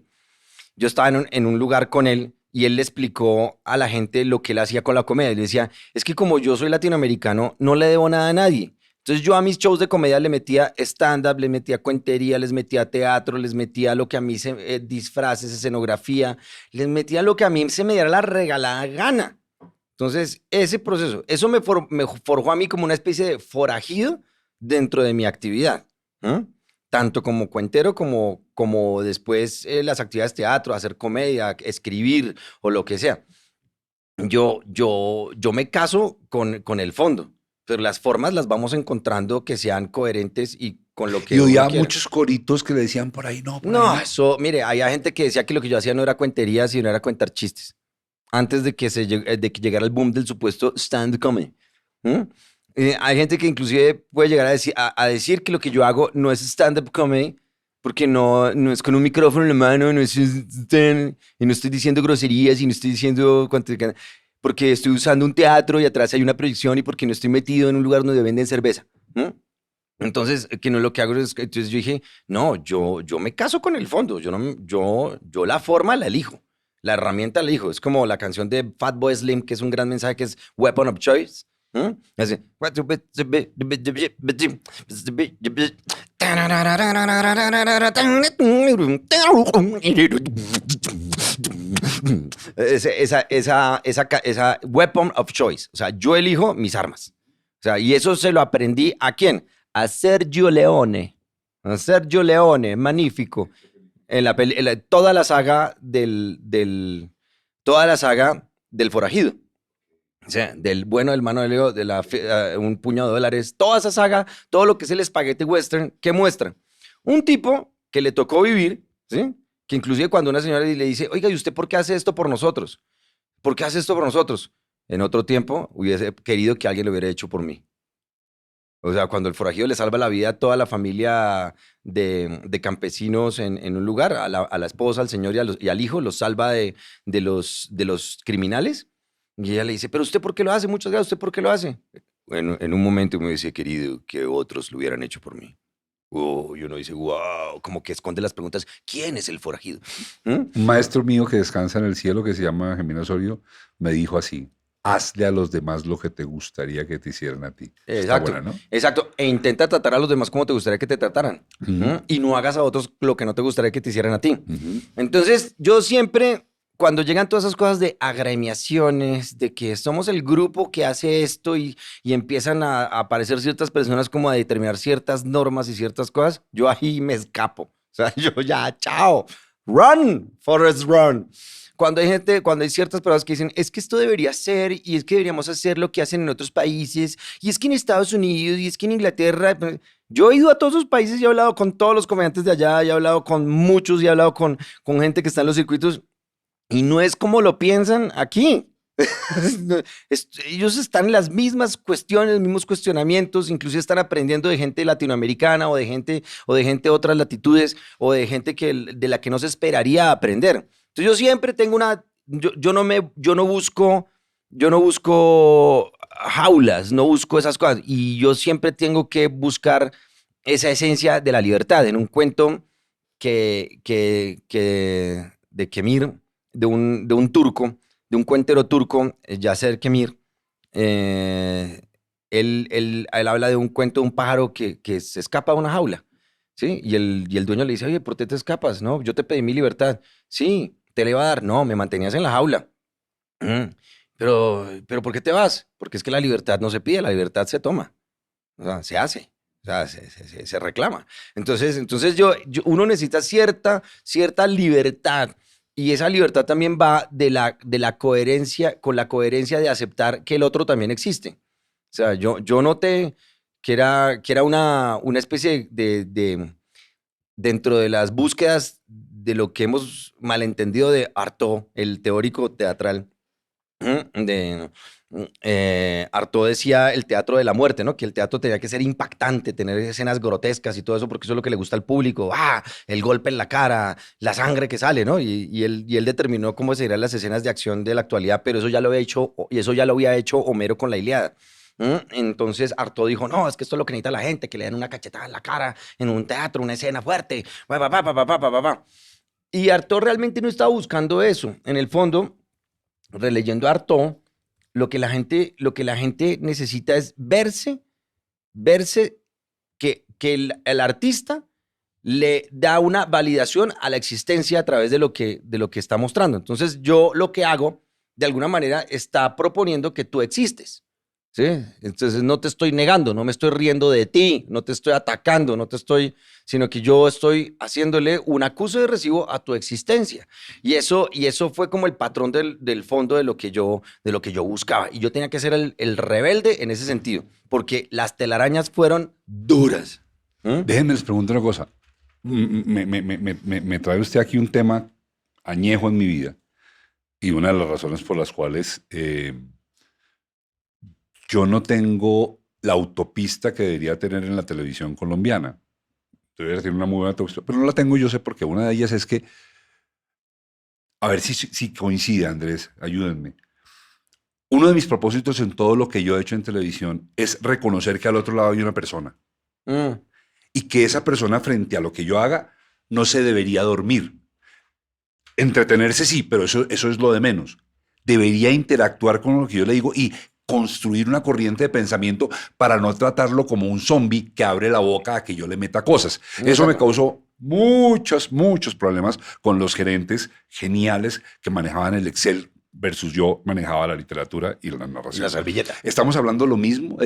Speaker 1: Yo estaba en un lugar con él y él le explicó a la gente lo que él hacía con la comedia. Y le decía, es que como yo soy latinoamericano, no le debo nada a nadie. Entonces yo a mis shows de comedia le metía stand-up, le metía cuentería, les metía teatro, les metía lo que a mí disfraces, escenografía, les metía lo que a mí se me diera la regalada gana. Entonces ese proceso, eso me forjó a mí como una especie de forajido dentro de mi actividad. Tanto como cuentero como después las actividades de teatro, hacer comedia, escribir o lo que sea. Yo me caso con el fondo, pero las formas las vamos encontrando que sean coherentes y con lo que
Speaker 2: Y
Speaker 1: uno
Speaker 2: oía
Speaker 1: quiera.
Speaker 2: muchos coritos que le decían por ahí, no, por
Speaker 1: No,
Speaker 2: ahí
Speaker 1: eso, mire, había gente que decía que lo que yo hacía no era cuentería, sino era contar chistes. Antes de que llegara el boom del supuesto stand-up comedy. Hay gente que inclusive puede llegar a decir que lo que yo hago no es stand-up comedy, porque no es con un micrófono en la mano, y no estoy diciendo groserías y no estoy diciendo porque estoy usando un teatro y atrás hay una proyección y porque no estoy metido en un lugar donde venden cerveza. Entonces, que no lo que hago es, entonces yo dije, no, yo me caso con el fondo, yo la forma la elijo, la herramienta la elijo. Es como la canción de Fatboy Slim, que es un gran mensaje, que es Weapon of Choice. Así. Esa weapon of choice. O sea, yo elijo mis armas. O sea, y eso se lo aprendí ¿a quién? A Sergio Leone. A Sergio Leone, magnífico. Toda la saga toda la saga del forajido. O sea, del bueno, del malo de Leo, un puñado de dólares, toda esa saga, todo lo que es el espagueti western, ¿qué muestra? Un tipo que le tocó vivir, ¿sí? Que inclusive cuando una señora le dice, oiga, ¿y usted por qué hace esto por nosotros? ¿Por qué hace esto por nosotros? En otro tiempo hubiese querido que alguien lo hubiera hecho por mí. O sea, cuando el forajido le salva la vida a toda la familia de campesinos en un lugar, a la esposa, al señor y al hijo, los salva de los criminales. Y ella le dice, pero ¿usted por qué lo hace? Muchas gracias, ¿usted por qué lo hace? Bueno, en un momento me dice, querido, que otros lo hubieran hecho por mí. Y uno dice, wow, como que esconde las preguntas, ¿quién es el forajido?
Speaker 2: Un maestro mío que descansa en el cielo, que se llama Gemino Osorio, me dijo así, hazle a los demás lo que te gustaría que te hicieran a ti.
Speaker 1: Exacto,
Speaker 2: Está buena, ¿no?
Speaker 1: exacto. E intenta tratar a los demás como te gustaría que te trataran. Y no hagas a otros lo que no te gustaría que te hicieran a ti. Entonces, yo siempre, cuando llegan todas esas cosas de agremiaciones, de que somos el grupo que hace esto y empiezan a aparecer ciertas personas como a determinar ciertas normas y ciertas cosas, yo ahí me escapo. O sea, yo ya, chao. Run, Forrest, run. Cuando hay ciertas personas que dicen, es que esto debería ser, y es que deberíamos hacer lo que hacen en otros países, y es que en Estados Unidos, y es que en Inglaterra, Yo he ido a todos esos países y he hablado con todos los comediantes de allá, y he hablado con muchos, y he hablado con gente que está en los circuitos, y no es como lo piensan aquí. No, ellos están en las mismas cuestiones, los mismos cuestionamientos, incluso están aprendiendo de gente latinoamericana o de gente de otras latitudes o de gente de la que no se esperaría aprender. Entonces yo siempre tengo yo no busco jaulas, no busco esas cosas y yo siempre tengo que buscar esa esencia de la libertad en un cuento de Kemir, de un turco, de un cuentero turco, Yasser Kemir. eh, él habla de un cuento de un pájaro que se escapa de una jaula, ¿sí? Y el dueño le dice, oye, ¿por qué te escapas? No, yo te pedí mi libertad. Sí, te la iba a dar. No, me mantenías en la jaula. "Mm, pero ¿por qué te vas? Porque es que la libertad no se pide, la libertad se toma. O sea, se hace. O sea, se reclama. Entonces uno necesita cierta libertad. Y esa libertad también va de la coherencia, con la coherencia de aceptar que el otro también existe. O sea, yo noté que era una especie dentro de las búsquedas de lo que hemos malentendido de Artaud, el teórico teatral, de, Artaud decía el teatro de la muerte, ¿no? Que el teatro tenía que ser impactante, tener escenas grotescas y todo eso, porque eso es lo que le gusta al público. ¡Ah! El golpe en la cara, la sangre que sale, ¿no? Y él determinó cómo serían las escenas de acción de la actualidad, pero eso ya lo había hecho, y eso ya lo había hecho Homero con la Ilíada. Entonces Artaud dijo, no, es que esto es lo que necesita la gente, que le den una cachetada en la cara en un teatro, una escena fuerte. Pa, pa, pa, pa, pa, pa, pa, pa. Y Artaud realmente no estaba buscando eso. En el fondo, releyendo a Artaud, lo que la gente necesita es verse que el artista le da una validación a la existencia a través de lo que está mostrando. Entonces, yo lo que hago, de alguna manera, está proponiendo que tú existes. ¿Sí? Entonces no te estoy negando, no me estoy riendo de ti, no te estoy atacando, sino que yo estoy haciéndole un acuse de recibo a tu existencia. Y eso fue como el patrón del fondo de lo que yo buscaba. Y yo tenía que ser el rebelde en ese sentido, porque las telarañas fueron duras.
Speaker 2: Déjenme les pregunto una cosa. Me trae usted aquí un tema añejo en mi vida y una de las razones por las cuales yo no tengo la autopista que debería tener en la televisión colombiana. Debería tener una muy buena autopista, pero no la tengo, yo sé porque una de ellas es que, a ver si coincide, Andrés, ayúdenme. Uno de mis propósitos en todo lo que yo he hecho en televisión es reconocer que al otro lado hay una persona
Speaker 1: Mm.
Speaker 2: y que esa persona frente a lo que yo haga no se debería dormir. Entretenerse sí, pero eso es lo de menos. Debería interactuar con lo que yo le digo y construir una corriente de pensamiento para no tratarlo como un zombie que abre la boca a que yo le meta cosas. Eso me causó muchos problemas con los gerentes geniales que manejaban el Excel versus yo manejaba la literatura y la narración.
Speaker 1: La servilleta.
Speaker 2: Estamos hablando lo mismo.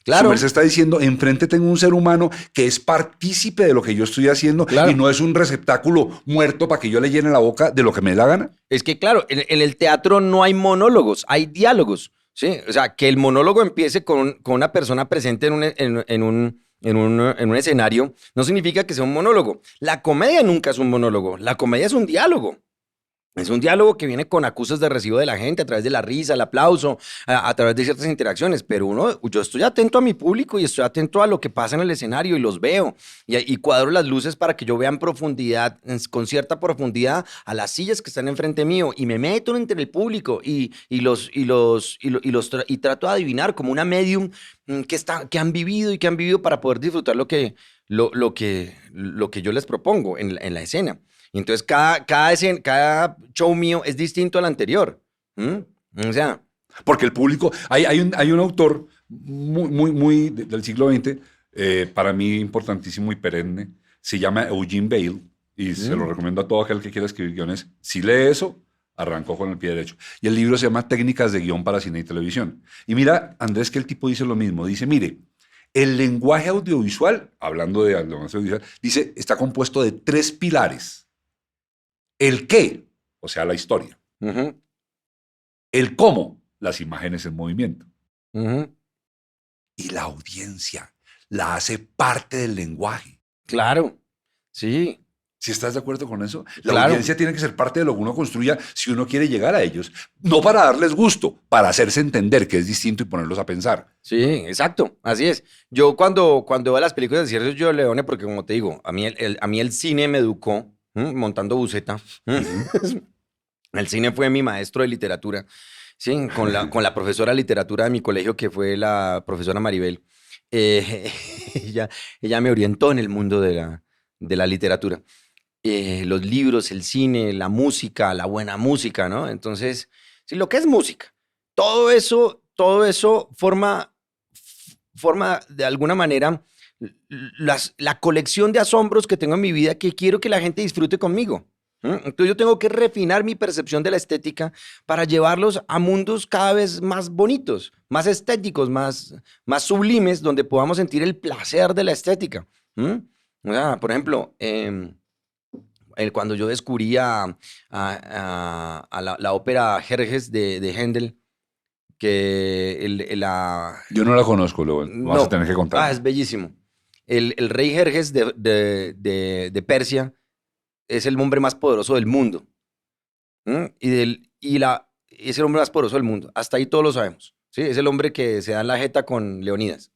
Speaker 1: Claro.
Speaker 2: Su merced está diciendo, enfrente tengo un ser humano que es partícipe de lo que yo estoy haciendo
Speaker 1: Claro.
Speaker 2: y no es un receptáculo muerto para que yo le llene la boca de lo que me da la gana.
Speaker 1: Es que, claro, en el teatro no hay monólogos, hay diálogos, ¿sí? O sea, que el monólogo empiece con una persona presente en un escenario no significa que sea un monólogo. La comedia nunca es un monólogo, la comedia es un diálogo. Es un diálogo que viene con acusos de recibo de la gente a través de la risa, el aplauso, a través de ciertas interacciones. Pero yo estoy atento a mi público y estoy atento a lo que pasa en el escenario y los veo. Y cuadro las luces para que yo vea en profundidad, con cierta profundidad, a las sillas que están enfrente mío y me meto entre el público y trato de adivinar como una medium que han vivido para poder disfrutar lo que yo les propongo en la escena. Y entonces cada show mío es distinto al anterior. O sea,
Speaker 2: Porque el público, hay un autor muy del siglo XX, para mí importantísimo y perenne, se llama Eugene Bale, y se lo recomiendo a todo aquel que quiera escribir guiones. Si lee eso, arrancó con el pie derecho. Y el libro se llama Técnicas de guión para cine y televisión. Y mira, Andrés, que el tipo dice lo mismo. Dice, mire, el lenguaje audiovisual, hablando de audiovisual, dice, está compuesto de 3 pilares. El qué, o sea, la historia.
Speaker 1: ujú,
Speaker 2: El cómo, las imágenes en movimiento.
Speaker 1: ujú.
Speaker 2: Y la audiencia, la hace parte del lenguaje.
Speaker 1: Claro, sí,
Speaker 2: ¿Sí estás de acuerdo con eso? La
Speaker 1: claro.
Speaker 2: audiencia tiene que ser parte de lo que uno construya si uno quiere llegar a ellos. No para darles gusto, para hacerse entender que es distinto y ponerlos a pensar.
Speaker 1: Sí, exacto, así es. Yo cuando veo las películas de Sergio Gio Leone, porque como te digo, a mí el cine me educó montando buceta. El cine fue mi maestro de literatura, sí, con la profesora de literatura de mi colegio, que fue la profesora Maribel. Eh, ella me orientó en el mundo de la literatura. Los libros, el cine, la música, la buena música, ¿no? Entonces, sí, lo que es música, todo eso forma de alguna manera la colección de asombros que tengo en mi vida que quiero que la gente disfrute conmigo. Entonces yo tengo que refinar mi percepción de la estética para llevarlos a mundos cada vez más bonitos, más estéticos, más sublimes, donde podamos sentir el placer de la estética. O sea, por ejemplo, cuando yo descubrí a la ópera Jerjes de Händel, que
Speaker 2: Yo no la conozco, lo vas a
Speaker 1: no,
Speaker 2: tener que contar.
Speaker 1: es bellísimo. El rey Jerjes de Persia es el hombre más poderoso del mundo. Es el hombre más poderoso del mundo. Hasta ahí todos lo sabemos. ¿Sí? Es el hombre que se da en la jeta con Leonidas.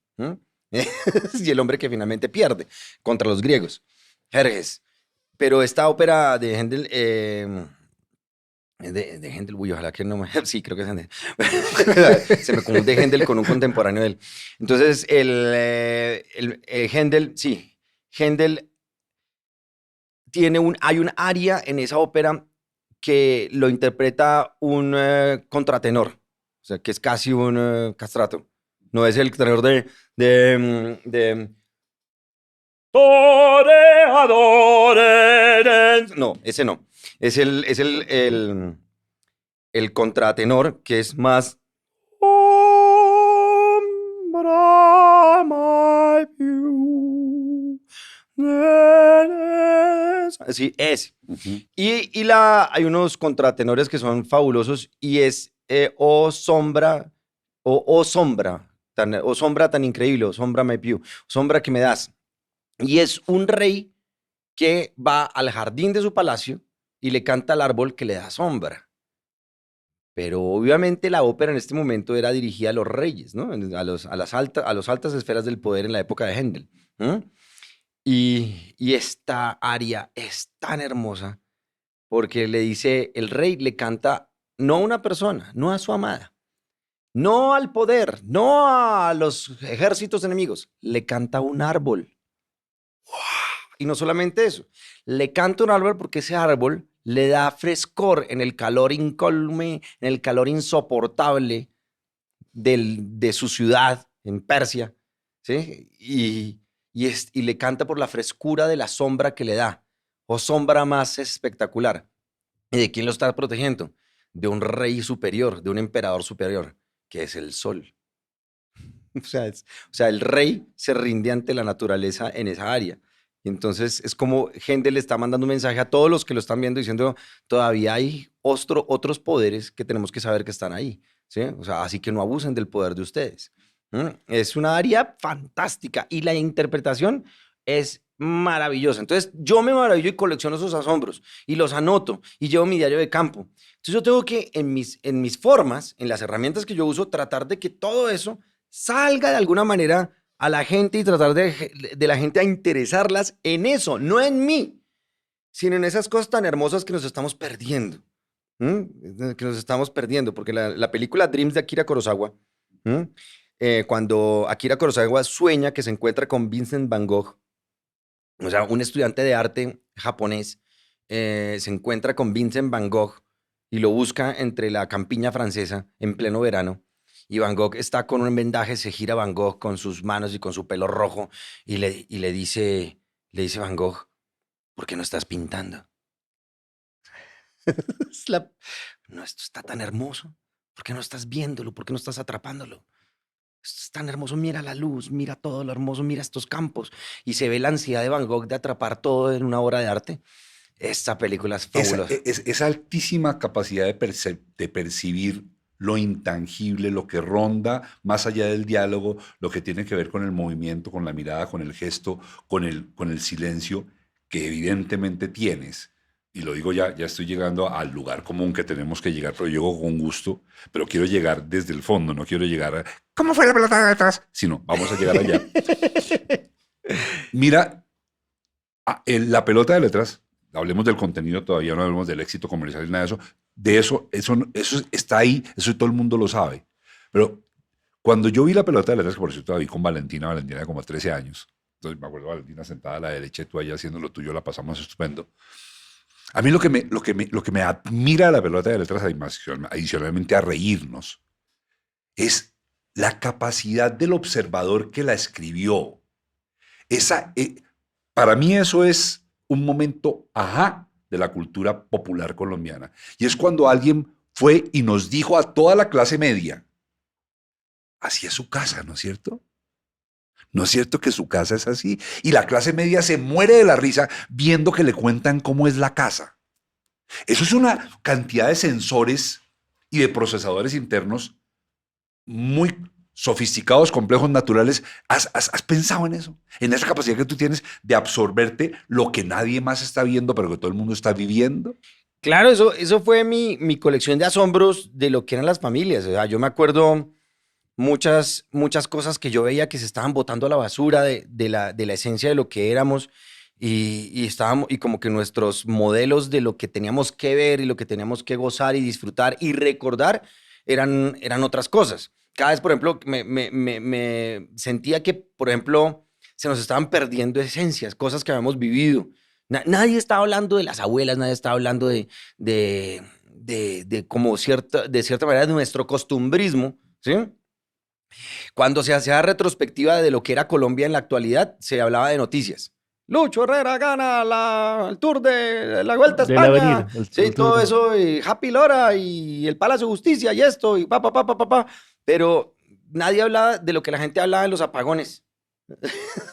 Speaker 1: Y el hombre que finalmente pierde contra los griegos. Jerjes. Pero esta ópera de Händel, de Händel, uy, ojalá que no me... Sí, creo que es Händel. Se me confunde Händel con un contemporáneo de él. Entonces, Händel, sí, Händel hay un aria en esa ópera que lo interpreta un contratenor, o sea, que es casi un castrato. No es el tenor de no, ese no. Es el contratenor que es más. Sí, ese. Hay unos contratenores que son fabulosos y es sombra, sombra tan increíble, sombra my view, sombra que me das. Y es un rey que va al jardín de su palacio y le canta al árbol que le da sombra. Pero obviamente la ópera en este momento era dirigida a los reyes, ¿no? A las altas esferas del poder en la época de Händel. Y esta aria es tan hermosa porque el rey le canta no a una persona, no a su amada, no al poder, no a los ejércitos enemigos, le canta a un árbol. Y no solamente eso, le canta un árbol porque ese árbol le da frescor en el calor incólume, en el calor insoportable de su ciudad, en Persia, ¿sí? Y le canta por la frescura de la sombra que le da, o sombra más espectacular. ¿Y de quién lo está protegiendo? De un rey superior, de un emperador superior, que es el sol. O sea, el rey se rinde ante la naturaleza en esa área. Y entonces es como Händel le está mandando un mensaje a todos los que lo están viendo diciendo, todavía hay otros poderes que tenemos que saber que están ahí. ¿Sí? O sea, así que no abusen del poder de ustedes. Es una área fantástica y la interpretación es maravillosa. Entonces yo me maravillo y colecciono esos asombros y los anoto y llevo mi diario de campo. Entonces yo tengo que en mis formas, en las herramientas que yo uso, tratar de que todo eso salga de alguna manera a la gente y tratar de la gente a interesarlas en eso, no en mí, sino en esas cosas tan hermosas que nos estamos perdiendo. Que nos estamos perdiendo, porque la película Dreams de Akira Kurosawa, cuando Akira Kurosawa sueña que se encuentra con Vincent Van Gogh, o sea, un estudiante de arte japonés, se encuentra con Vincent Van Gogh y lo busca entre la campiña francesa en pleno verano. Y Van Gogh está con un vendaje, se gira Van Gogh con sus manos y con su pelo rojo y le dice Van Gogh, ¿por qué no estás pintando? No, esto está tan hermoso. ¿Por qué no estás viéndolo? ¿Por qué no estás atrapándolo? Esto es tan hermoso. Mira la luz, mira todo lo hermoso, mira estos campos. Y se ve la ansiedad de Van Gogh de atrapar todo en una obra de arte. Esta película es fabulosa.
Speaker 2: Esa altísima capacidad de percibir lo intangible, lo que ronda más allá del diálogo, lo que tiene que ver con el movimiento, con la mirada, con el gesto, con el silencio que evidentemente tienes. Y lo digo ya estoy llegando al lugar común que tenemos que llegar, pero llego con gusto, pero quiero llegar desde el fondo, no quiero llegar a, ¿cómo fue la pelota de atrás? Sino, vamos a llegar allá. Mira, la pelota de letras, hablemos del contenido, todavía no hablemos del éxito comercial y nada de eso. Eso está ahí, eso todo el mundo lo sabe. Pero cuando yo vi la pelota de letras, que por cierto la vi con Valentina de como 13 años, entonces me acuerdo Valentina sentada a la derecha y tú allá haciendo lo tuyo, la pasamos estupendo. A mí lo que me admira de la pelota de letras, adicionalmente a reírnos, es la capacidad del observador que la escribió. Para mí eso es un momento ajá de la cultura popular colombiana. Y es cuando alguien fue y nos dijo a toda la clase media, así es su casa, ¿no es cierto? ¿No es cierto que su casa es así? Y la clase media se muere de la risa viendo que le cuentan cómo es la casa. Eso es una cantidad de sensores y de procesadores internos muy sofisticados, complejos, naturales. ¿Has pensado en eso? En esa capacidad que tú tienes de absorberte lo que nadie más está viendo, pero que todo el mundo está viviendo.
Speaker 1: Claro, eso fue mi colección de asombros de lo que eran las familias. O sea, yo me acuerdo muchas cosas que yo veía que se estaban botando a la basura de la esencia de lo que éramos y estábamos, y como que nuestros modelos de lo que teníamos que ver y lo que teníamos que gozar y disfrutar y recordar eran otras cosas. Cada vez, por ejemplo, me sentía que, por ejemplo, se nos estaban perdiendo esencias, cosas que habíamos vivido. Nadie estaba hablando de las abuelas, nadie estaba hablando de como de cierta manera de nuestro costumbrismo, ¿sí? Cuando se hacía retrospectiva de lo que era Colombia en la actualidad, se hablaba de noticias. Lucho Herrera gana el Tour de la Vuelta a España.
Speaker 3: Avenida,
Speaker 1: Sí, todo eso, y Happy Lora y el Palacio de Justicia y esto, y pa. Pero nadie hablaba de lo que la gente hablaba en los apagones.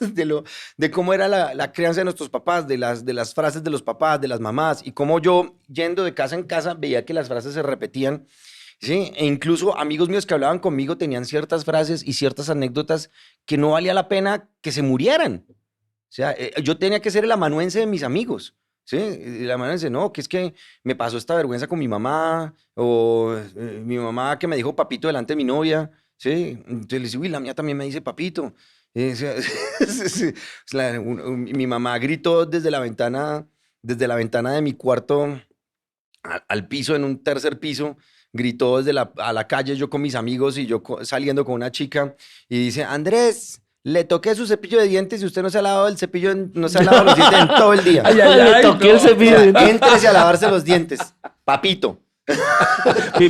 Speaker 1: de cómo era la crianza de nuestros papás, de las frases de los papás, de las mamás, y cómo yo, yendo de casa en casa, veía que las frases se repetían. Sí, e incluso amigos míos que hablaban conmigo tenían ciertas frases y ciertas anécdotas que no valía la pena que se murieran. O sea, yo tenía que ser el amanuense de mis amigos. Sí, el amanuense, no, que es que me pasó esta vergüenza con mi mamá, o mi mamá que me dijo papito delante de mi novia. Sí, entonces le dice, uy, la mía también me dice papito. O sea, mi mamá gritó desde la ventana de mi cuarto al piso, en un tercer piso. Gritó a la calle, yo con mis amigos y yo saliendo con una chica, y dice, Andrés, le toqué su cepillo de dientes y usted no se ha lavado el cepillo, no se ha lavado los dientes en todo el día.
Speaker 3: Le toqué el cepillo de dientes.
Speaker 1: Éntrese a lavarse los dientes, papito.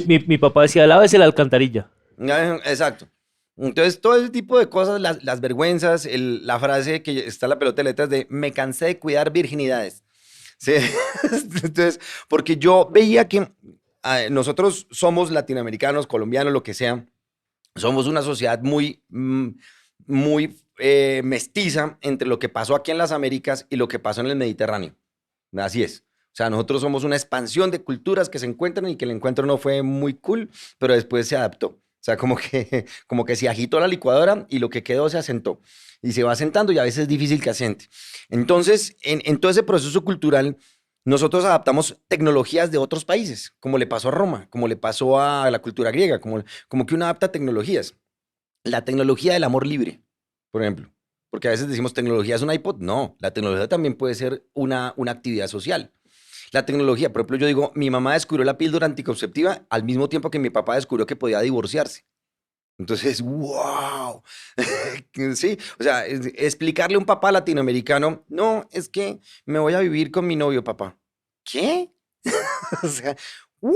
Speaker 3: Mi papá decía, lávese la alcantarilla.
Speaker 1: Exacto. Entonces, todo ese tipo de cosas, las vergüenzas, la frase que está en la pelota de letras de me cansé de cuidar virginidades. Sí. Entonces, porque yo veía que nosotros somos latinoamericanos, colombianos, lo que sea, somos una sociedad muy mestiza entre lo que pasó aquí en las Américas y lo que pasó en el Mediterráneo. Así es. O sea, nosotros somos una expansión de culturas que se encuentran y que el encuentro no fue muy cool, pero después se adaptó. O sea, como que se agitó la licuadora y lo que quedó se asentó. Y se va asentando y a veces es difícil que asiente. Entonces, en todo ese proceso cultural, nosotros adaptamos tecnologías de otros países, como le pasó a Roma, como le pasó a la cultura griega, como que uno adapta tecnologías. La tecnología del amor libre, por ejemplo. Porque a veces decimos, ¿tecnología es un iPod? No, la tecnología también puede ser una actividad social. La tecnología, por ejemplo, yo digo, mi mamá descubrió la píldora anticonceptiva al mismo tiempo que mi papá descubrió que podía divorciarse. Entonces, wow. Sí, o sea, explicarle a un papá latinoamericano, no, es que me voy a vivir con mi novio, papá. ¿Qué? O sea, what?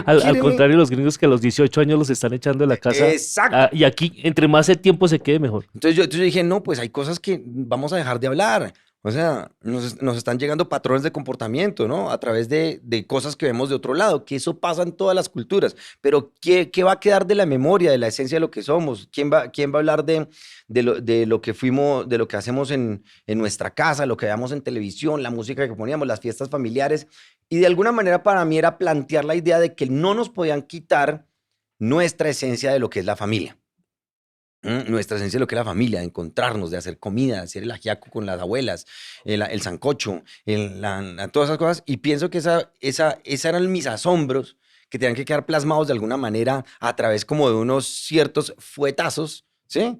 Speaker 3: Al contrario, los gringos que a los 18 años los están echando de la casa.
Speaker 1: Exacto.
Speaker 3: Y aquí, entre más el tiempo se quede, mejor.
Speaker 1: Entonces yo dije, no, pues hay cosas que vamos a dejar de hablar. O sea, nos están llegando patrones de comportamiento, ¿no? A través de cosas que vemos de otro lado, que eso pasa en todas las culturas. Pero ¿qué va a quedar de la memoria, de la esencia de lo que somos? ¿Quién va a hablar de lo que fuimos, de lo que hacemos en nuestra casa, lo que veamos en televisión, la música que poníamos, las fiestas familiares? Y de alguna manera para mí era plantear la idea de que no nos podían quitar nuestra esencia de lo que es la familia. Nuestra esencia de lo que es la familia, de encontrarnos, de hacer comida, de hacer el ajiaco con las abuelas, el sancocho, todas esas cosas. Y pienso que esa eran mis asombros que tenían que quedar plasmados de alguna manera a través como de unos ciertos fuetazos, ¿sí?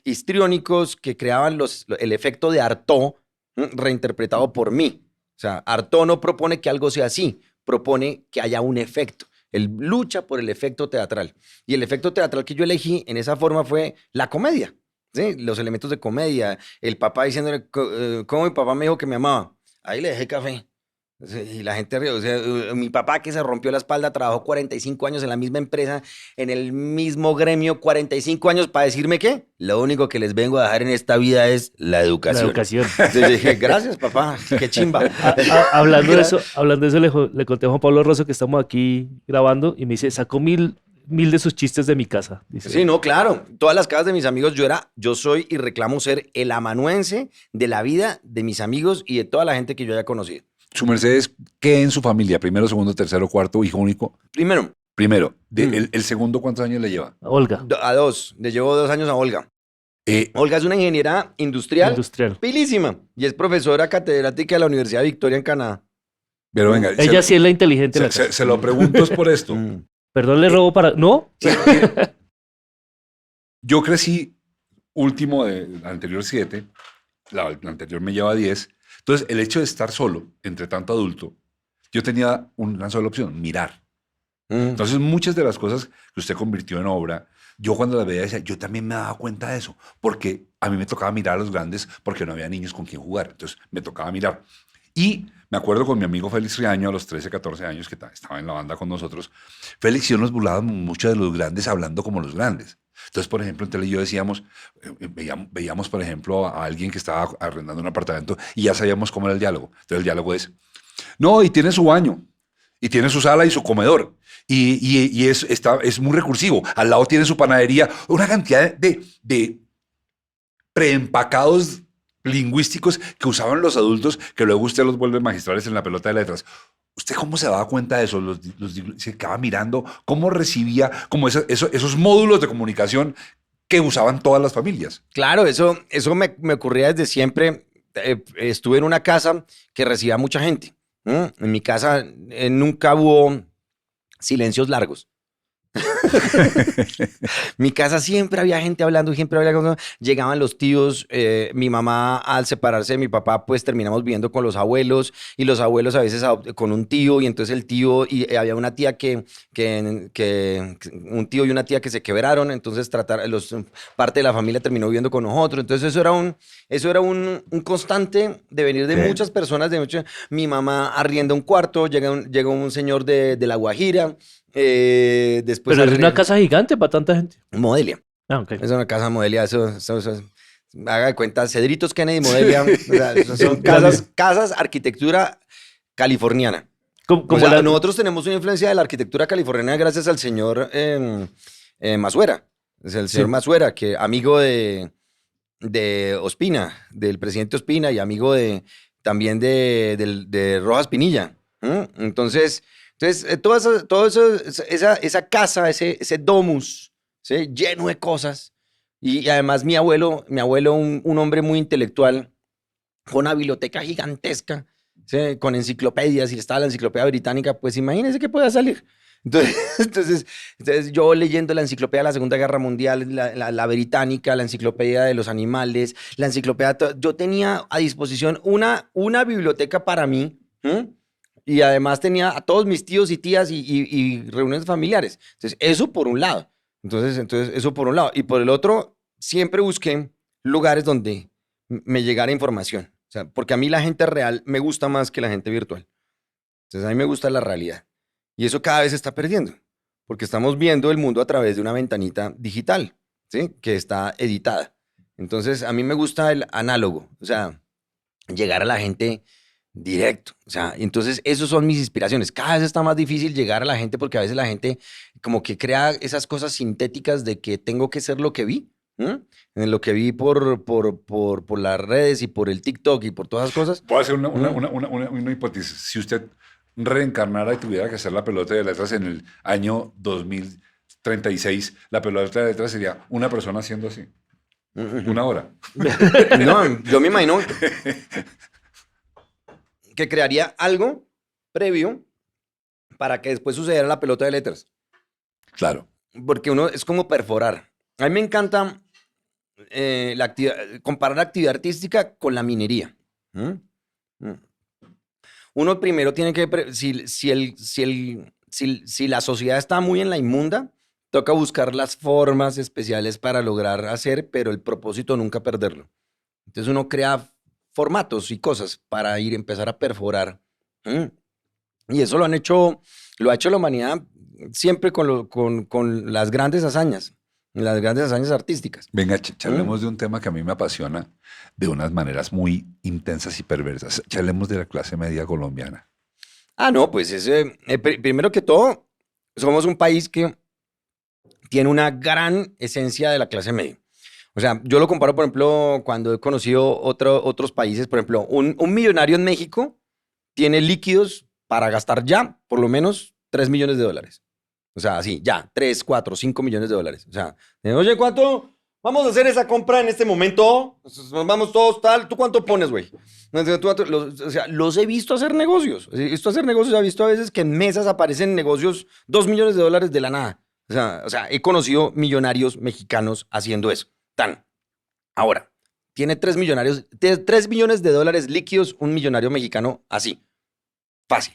Speaker 1: Histriónicos que creaban el efecto de Artaud, reinterpretado por mí. O sea, Artaud no propone que algo sea así, propone que haya un efecto. Él lucha por el efecto teatral. Y el efecto teatral que yo elegí en esa forma fue la comedia, ¿sí? Los elementos de comedia. El papá diciéndole, ¿cómo mi papá me dijo que me amaba? Ahí le dejé café. Sí, y la gente ríe. O sea, mi papá que se rompió la espalda, trabajó 45 años en la misma empresa, en el mismo gremio, 45 años para decirme que lo único que les vengo a dejar en esta vida es la educación.
Speaker 3: La educación.
Speaker 1: Entonces dije, gracias papá, qué chimba.
Speaker 3: Hablando de eso, le conté a Juan Pablo Rosso que estamos aquí grabando y me dice, sacó mil de sus chistes de mi casa. Dice.
Speaker 1: Sí, no, claro. Todas las casas de mis amigos, yo soy y reclamo ser el amanuense de la vida de mis amigos y de toda la gente que yo haya conocido.
Speaker 2: Su merced es, ¿qué en su familia? ¿Primero, segundo, tercero, cuarto, hijo único?
Speaker 1: Primero,
Speaker 2: Primero. El segundo, ¿cuántos años le lleva?
Speaker 3: Olga,
Speaker 1: a dos. Le llevo 2 años a Olga. Olga es una ingeniera industrial, pilísima, y es profesora catedrática de la Universidad de Victoria en Canadá.
Speaker 2: Pero venga.
Speaker 3: ella sí es la inteligente. de la casa.
Speaker 2: Se lo pregunto es por esto.
Speaker 3: Perdón, le robo para... ¿No?
Speaker 2: Yo crecí último del anterior 7, la anterior me lleva 10. Entonces, el hecho de estar solo, entre tanto adulto, yo tenía una sola opción, mirar. Entonces, muchas de las cosas que usted convirtió en obra, yo cuando las veía decía, yo también me daba cuenta de eso, porque a mí me tocaba mirar a los grandes porque no había niños con quien jugar. Entonces, me tocaba mirar. Y me acuerdo con mi amigo Félix Riaño, a los 13, 14 años, que estaba en la banda con nosotros. Félix y yo nos burlábamos mucho de los grandes hablando como los grandes. Entonces, por ejemplo, entre él y yo decíamos, veíamos, por ejemplo, a alguien que estaba arrendando un apartamento y ya sabíamos cómo era el diálogo. Entonces, el diálogo es, no, y tiene su baño, y tiene su sala y su comedor, y es muy recursivo. Al lado tiene su panadería, una cantidad de preempacados lingüísticos que usaban los adultos, que luego usted los vuelve magistrales en la pelota de letras. ¿Usted cómo se daba cuenta de eso? Se quedaba mirando cómo recibía como esos módulos de comunicación que usaban todas las familias.
Speaker 1: Claro, eso me ocurría desde siempre. Estuve en una casa que recibía mucha gente. En mi casa nunca hubo silencios largos. Mi casa siempre había gente hablando, llegaban los tíos, mi mamá al separarse de mi papá pues terminamos viviendo con los abuelos y los abuelos a veces con un tío y entonces el tío y había una tía que un tío y una tía que se quebraron, entonces parte de la familia terminó viviendo con nosotros, entonces eso era un constante de venir de muchas personas, mi mamá arrienda un cuarto, llega un señor de La Guajira. Después
Speaker 3: Pero es una casa gigante para tanta gente.
Speaker 1: Modelia.
Speaker 3: Ah, ok.
Speaker 1: Es una casa Modelia. Eso, haga de cuenta, Cedritos Kennedy, Modelia. O sea, son casas, arquitectura californiana. Nosotros tenemos una influencia de la arquitectura californiana gracias al señor Masuera. Es el señor Masuera, que amigo de Ospina, del presidente Ospina y amigo también de Rojas Pinilla. Entonces, todo eso, esa casa, ese domus, ¿sí? Lleno de cosas. Y además mi abuelo, un hombre muy intelectual, con una biblioteca gigantesca, ¿sí? Con enciclopedias, y estaba la enciclopedia británica, pues imagínense que pueda salir. Entonces yo leyendo la enciclopedia de la Segunda Guerra Mundial, la británica, la enciclopedia de los animales, la enciclopedia, yo tenía a disposición una biblioteca para mí, y además tenía a todos mis tíos y tías y reuniones familiares. Entonces, eso por un lado. Entonces, eso por un lado. Y por el otro, siempre busqué lugares donde me llegara información. O sea, porque a mí la gente real me gusta más que la gente virtual. Entonces, a mí me gusta la realidad. Y eso cada vez se está perdiendo. Porque estamos viendo el mundo a través de una ventanita digital, ¿sí? Que está editada. Entonces, a mí me gusta el análogo. O sea, llegar a la gente directo. O sea, entonces esas son mis inspiraciones. Cada vez está más difícil llegar a la gente porque a veces la gente como que crea esas cosas sintéticas de que tengo que ser lo que vi. En lo que vi por las redes y por el TikTok y por todas esas cosas.
Speaker 2: Puedo hacer una hipótesis. Si usted reencarnara y tuviera que hacer la pelota de letras en el año 2000, 36, la pelota de letras sería una persona haciendo así. Una hora.
Speaker 1: No, yo me imagino que crearía algo previo para que después sucediera la pelota de letras.
Speaker 2: Claro.
Speaker 1: Porque uno es como perforar. A mí me encanta comparar la actividad artística con la minería. ¿Mm? Mm. Uno primero tiene que, si la sociedad está muy en la inmunda, toca buscar las formas especiales para lograr hacer, pero el propósito nunca perderlo. Entonces uno crea formatos y cosas para empezar a perforar. Y eso lo ha hecho la humanidad siempre con las grandes hazañas artísticas.
Speaker 2: Venga, charlemos de un tema que a mí me apasiona de unas maneras muy intensas y perversas. Charlemos de la clase media colombiana.
Speaker 1: No, pues primero que todo, somos un país que tiene una gran esencia de la clase media. O sea, yo lo comparo, por ejemplo, cuando he conocido otros países, por ejemplo, un millonario en México tiene líquidos para gastar ya por lo menos $3 millones. O sea, así, ya, 3, 4, 5 millones de dólares. O sea, oye, ¿cuánto? Vamos a hacer esa compra en este momento. Nos vamos todos, tal. ¿Tú cuánto pones, güey? O sea, los he visto hacer negocios. He visto a veces que en mesas aparecen negocios, $2 millones de la nada. O sea, he conocido millonarios mexicanos haciendo eso. Ahora, tiene 3 millones de dólares líquidos un millonario mexicano así. Fácil.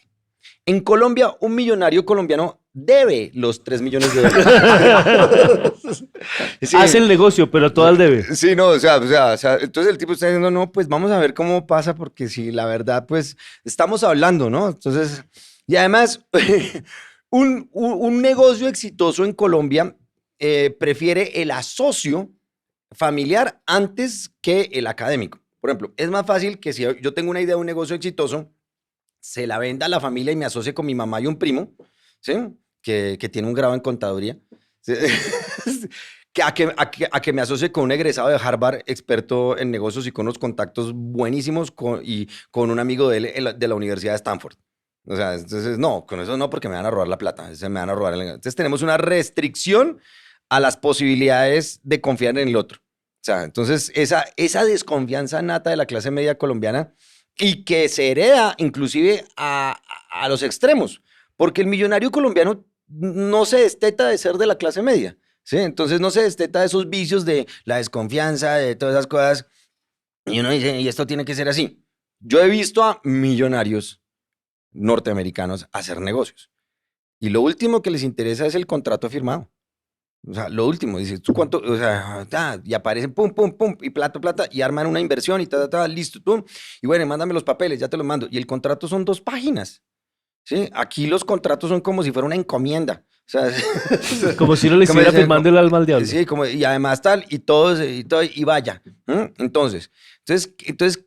Speaker 1: En Colombia, un millonario colombiano debe los 3 millones de dólares. Sí.
Speaker 3: Hace el negocio, pero todo al debe.
Speaker 1: Sí, no, o sea, entonces el tipo está diciendo, no, pues vamos a ver cómo pasa, porque si la verdad, pues estamos hablando, ¿no? Entonces, y además, un negocio exitoso en Colombia prefiere el asocio familiar antes que el académico. Por ejemplo, es más fácil que si yo tengo una idea de un negocio exitoso, se la venda a la familia y me asocie con mi mamá y un primo, ¿sí? Que tiene un grado en contaduría, ¿sí? a que me asocie con un egresado de Harvard, experto en negocios y con unos contactos buenísimos y con un amigo de él de la Universidad de Stanford. O sea, entonces no, con eso no, porque me van a robar la plata, me van a robar Entonces tenemos una restricción a las posibilidades de confiar en el otro. O sea, entonces esa desconfianza nata de la clase media colombiana y que se hereda inclusive a los extremos, porque el millonario colombiano no se desteta de ser de la clase media, ¿sí? Entonces no se desteta de esos vicios de la desconfianza, de todas esas cosas, y uno dice, y esto tiene que ser así. Yo he visto a millonarios norteamericanos hacer negocios, y lo último que les interesa es el contrato firmado. O sea, lo último, dices, ¿tú cuánto? O sea, y aparecen, pum, pum, pum, y plata, y arman una inversión y listo, tú. Y bueno, mándame los papeles, ya te los mando. Y el contrato son 2 páginas, ¿sí? Aquí los contratos son como si fuera una encomienda. O sea,
Speaker 3: como si uno le estuviera firmando el alma al diablo.
Speaker 1: Sí, y además tal, y todo, y vaya. Entonces,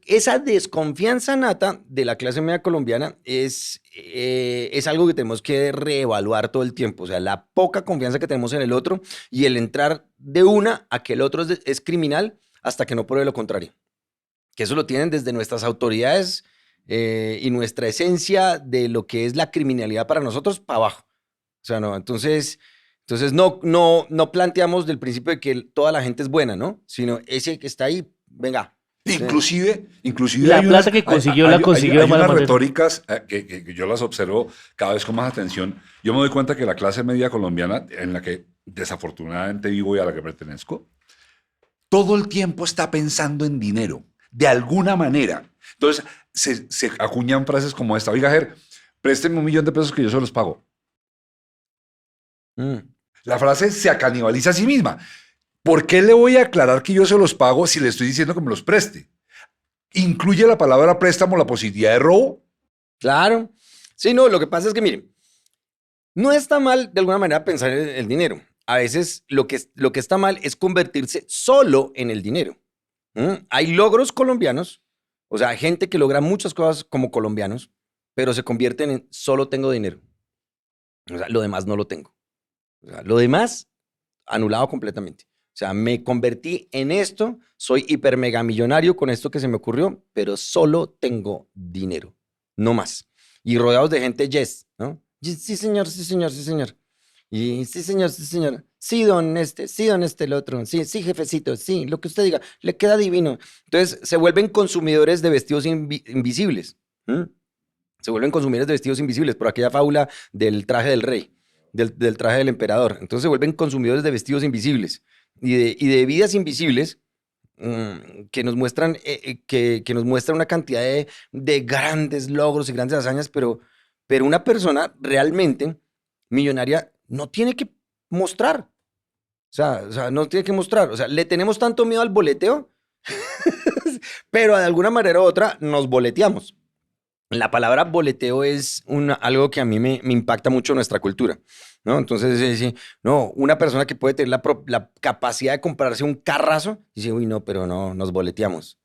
Speaker 1: esa desconfianza nata de la clase media colombiana es algo que tenemos que reevaluar todo el tiempo. O sea, la poca confianza que tenemos en el otro y el entrar de una a que el otro es criminal hasta que no pruebe lo contrario. Que eso lo tienen desde nuestras autoridades y nuestra esencia de lo que es la criminalidad para nosotros para abajo. O sea, no, entonces no planteamos del principio de que toda la gente es buena, ¿no? Sino ese que está ahí, venga.
Speaker 2: Inclusive
Speaker 3: la plata que consiguió la consiguió de mala
Speaker 2: unas
Speaker 3: manera.
Speaker 2: retóricas que yo las observo cada vez con más atención. Yo me doy cuenta que la clase media colombiana, en la que desafortunadamente vivo y a la que pertenezco, todo el tiempo está pensando en dinero, de alguna manera. Entonces se acuñan frases como esta: oiga, Ger, présteme $1 millón que yo se los pago. La frase se canibaliza a sí misma. ¿Por qué le voy a aclarar que yo se los pago si le estoy diciendo que me los preste? ¿Incluye la palabra préstamo la posibilidad de robo?
Speaker 1: Claro. Sí, no, lo que pasa es que, miren, no está mal de alguna manera pensar en el dinero. A veces lo que está mal es convertirse solo en el dinero. Hay logros colombianos, o sea, gente que logra muchas cosas como colombianos, pero se convierten en solo tengo dinero. O sea, lo demás no lo tengo. O sea, lo demás anulado completamente. O sea, me convertí en esto, soy hiper mega millonario con esto que se me ocurrió, pero solo tengo dinero, no más. Y rodeados de gente yes, ¿no? Sí, señor, sí, señor, sí, señor. Y sí, señor, sí, señor. Sí, don este, el otro. Sí, sí, jefecito, sí, lo que usted diga, le queda divino. Entonces se vuelven consumidores de vestidos invisibles. ¿Mm? Se vuelven consumidores de vestidos invisibles por aquella fábula del traje del rey, del traje del emperador. Entonces se vuelven consumidores de vestidos invisibles y de vidas invisibles que nos muestran, que nos muestran una cantidad de grandes logros y grandes hazañas, pero una persona realmente millonaria no tiene que mostrar. O sea, no tiene que mostrar. O sea, le tenemos tanto miedo al boleteo, pero de alguna manera u otra nos boleteamos. La palabra boleteo es algo que a mí me impacta mucho en nuestra cultura, ¿no? Entonces, sí, no, una persona que puede tener la capacidad de comprarse un carrazo, dice, uy, no, pero no, nos boleteamos.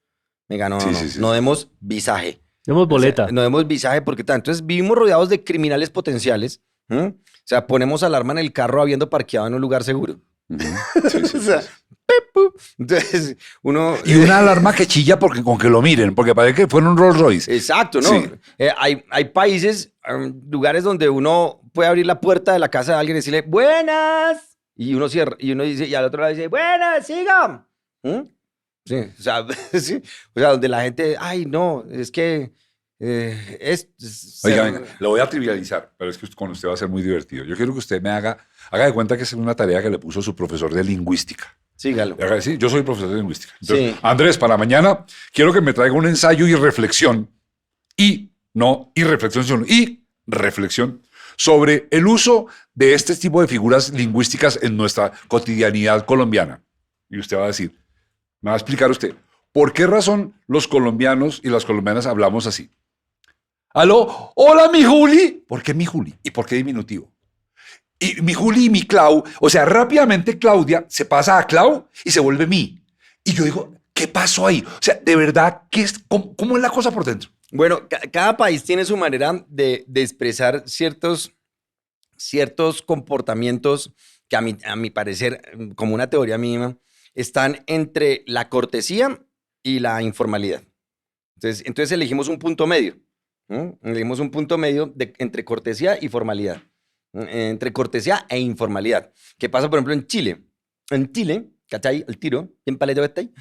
Speaker 1: Venga, no, no,
Speaker 2: Sí,
Speaker 1: no,
Speaker 2: sí, sí,
Speaker 1: no
Speaker 2: sí.
Speaker 1: demos visaje.
Speaker 3: Demos
Speaker 1: O sea,
Speaker 3: boleta.
Speaker 1: no demos visaje porque tal. Entonces, vivimos rodeados de criminales potenciales. O sea, ponemos alarma en el carro habiendo parqueado en un lugar seguro.
Speaker 2: Ujú. Sí, sí,
Speaker 1: O sea,
Speaker 2: sí, sí.
Speaker 1: entonces, uno...
Speaker 2: Y una alarma que chilla porque, con que lo miren, porque parece que fuera un Rolls Royce.
Speaker 1: Exacto, ¿no?
Speaker 2: Sí.
Speaker 1: Hay países, lugares donde uno puede abrir la puerta de la casa de alguien y decirle, buenas. Y uno cierra, y uno dice, y al otro lado dice, buenas, sigan. Sí, o sea, sí, o sea, donde la gente, ay, no, es que
Speaker 2: Oiga, venga, lo voy a trivializar, pero es que con usted va a ser muy divertido. Yo quiero que usted me haga de cuenta que es una tarea que le puso su profesor de lingüística.
Speaker 1: Sígalo.
Speaker 2: Sí, yo soy profesor de lingüística. Entonces,
Speaker 1: Sí.
Speaker 2: Andrés, para mañana quiero que me traiga un ensayo y reflexión. Y reflexión sobre el uso de este tipo de figuras lingüísticas en nuestra cotidianidad colombiana. Y usted va a decir, me va a explicar usted, ¿por qué razón los colombianos y las colombianas hablamos así? Aló, hola mi Juli. ¿Por qué mi Juli? ¿Y por qué diminutivo? Y mi Juli y mi Clau, o sea, rápidamente Claudia se pasa a Clau y se vuelve mi. Y yo digo, ¿qué pasó ahí? O sea, de verdad, ¿cómo es la cosa por dentro?
Speaker 1: Bueno, cada país tiene su manera de expresar ciertos comportamientos que a mi parecer, como una teoría mínima, están entre la cortesía y la informalidad. Entonces elegimos un punto medio. ¿No? Elegimos un punto medio entre cortesía y formalidad. Entre cortesía e informalidad. ¿Qué pasa, por ejemplo, en Chile? En Chile, ¿cachai? El tiro, bien paleto que está ahí.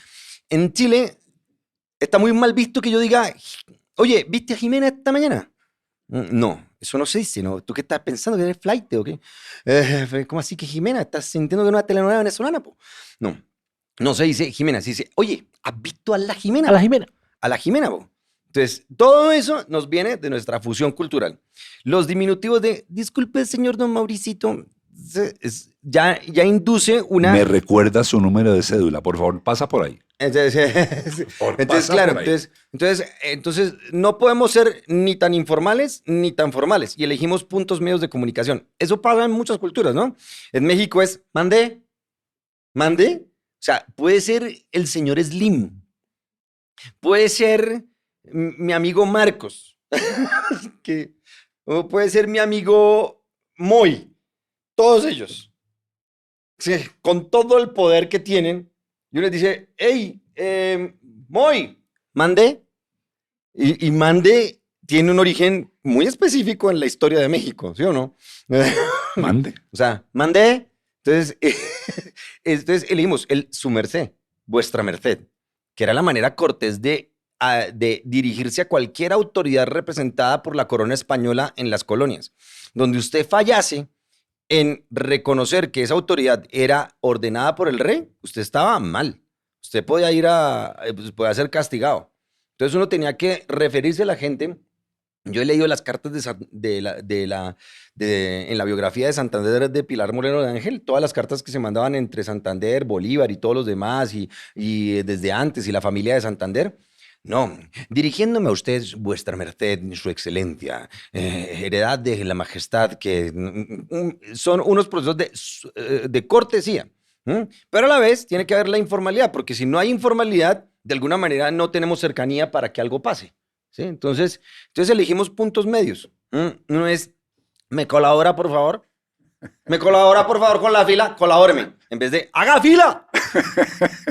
Speaker 1: En Chile está muy mal visto que yo diga, oye, ¿viste a Jimena esta mañana? No, eso no se dice, ¿no? ¿Tú qué estás pensando? ¿Que eres flight o qué? ¿Cómo así que Jimena? ¿Estás sintiendo que es una telenovela venezolana, po? No, no se dice Jimena, se dice, oye, ¿has visto a la Jimena?
Speaker 3: A la Jimena.
Speaker 1: A la Jimena, po. Entonces, todo eso nos viene de nuestra fusión cultural. Los diminutivos de, disculpe, señor don Mauricito, ya induce una...
Speaker 2: Me recuerda su número de cédula, por favor, pasa por ahí.
Speaker 1: Entonces,
Speaker 2: Por
Speaker 1: entonces
Speaker 2: pasa
Speaker 1: claro,
Speaker 2: por ahí.
Speaker 1: entonces no podemos ser ni tan informales ni tan formales y elegimos puntos medios de comunicación. Eso pasa en muchas culturas, ¿no? En México es mande. O sea, puede ser el señor Slim, puede ser mi amigo Marcos, o puede ser mi amigo Moy, todos ellos, sí, con todo el poder que tienen. Y uno les dice, hey, Moy, mande. Y mande tiene un origen muy específico en la historia de México, ¿sí o no?
Speaker 2: Mande.
Speaker 1: O sea, mande. Entonces, entonces elegimos el su merced, vuestra merced, que era la manera cortés de dirigirse a cualquier autoridad representada por la corona española en las colonias. Donde usted fallase en reconocer que esa autoridad era ordenada por el rey, usted estaba mal. Usted podía podía ser castigado. Entonces uno tenía que referirse a la gente. Yo he leído las cartas en la biografía de Santander de Pilar Moreno de Ángel, todas las cartas que se mandaban entre Santander, Bolívar y todos los demás, y desde antes, y la familia de Santander. No, dirigiéndome a usted, vuestra merced, su excelencia, heredad de la majestad, que son unos procesos de cortesía. Pero a la vez tiene que haber la informalidad, porque si no hay informalidad, de alguna manera no tenemos cercanía para que algo pase. ¿Sí? Entonces elegimos puntos medios. Uno es, ¿me colabora, por favor? ¿Me colabora, por favor, con la fila? Colabóreme. En vez de, ¡haga fila!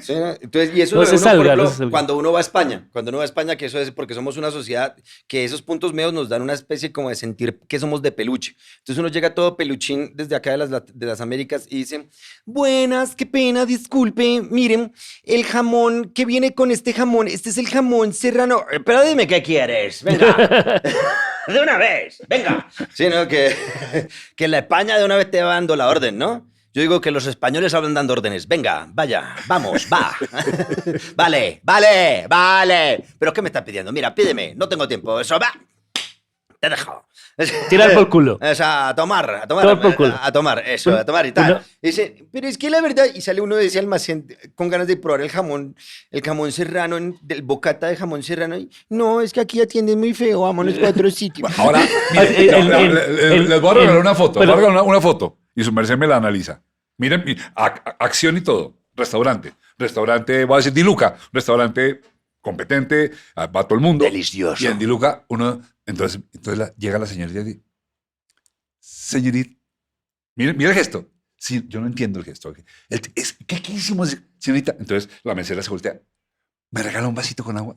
Speaker 1: Sí, entonces, y eso
Speaker 3: No
Speaker 1: lo ve
Speaker 3: se
Speaker 1: uno,
Speaker 3: salga,
Speaker 1: por ejemplo,
Speaker 3: no se salga.
Speaker 1: cuando uno va a España. Cuando uno va a España, que eso es porque somos una sociedad que esos puntos medios nos dan una especie como de sentir que somos de peluche. Entonces uno llega todo peluchín desde acá de las Américas y dice, buenas, qué pena, disculpe, miren, el jamón que viene con este jamón, este es el jamón serrano. Pero dime qué quieres, venga. De una vez, venga. Sí, ¿no? Que la España de una vez te va dando la orden, ¿no? Yo digo que los españoles hablan dando órdenes. Venga, vaya, vamos, va. Vale, vale, vale. ¿Pero qué me estás pidiendo? Mira, pídeme, no tengo tiempo. Eso, va. Te dejo.
Speaker 3: Tirar por culo.
Speaker 1: O sea, a tomar,
Speaker 3: Tomar por culo.
Speaker 1: a tomar, eso, a tomar y tal.
Speaker 3: Una-
Speaker 1: Y dice, pero es que la verdad, y sale uno de ese almacén con ganas de probar el jamón serrano, del bocata de jamón serrano. Y, no, es que aquí atienden muy feo, vámonos para otro sitio.
Speaker 2: Ahora, mire, les voy a regalar una foto. Les voy a
Speaker 3: pero-
Speaker 2: regalar una foto y su merced me la analiza. Miren, acción y todo. Restaurante. Restaurante, voy a decir Diluca. Restaurante competente, va todo el mundo.
Speaker 1: Delicioso.
Speaker 2: Y en Diluca, entonces llega la señorita y dice, señorita, mire el gesto. Sí, yo no entiendo el gesto. ¿Qué hicimos, señorita? Entonces la mesera se voltea. ¿Me regala un vasito con agua?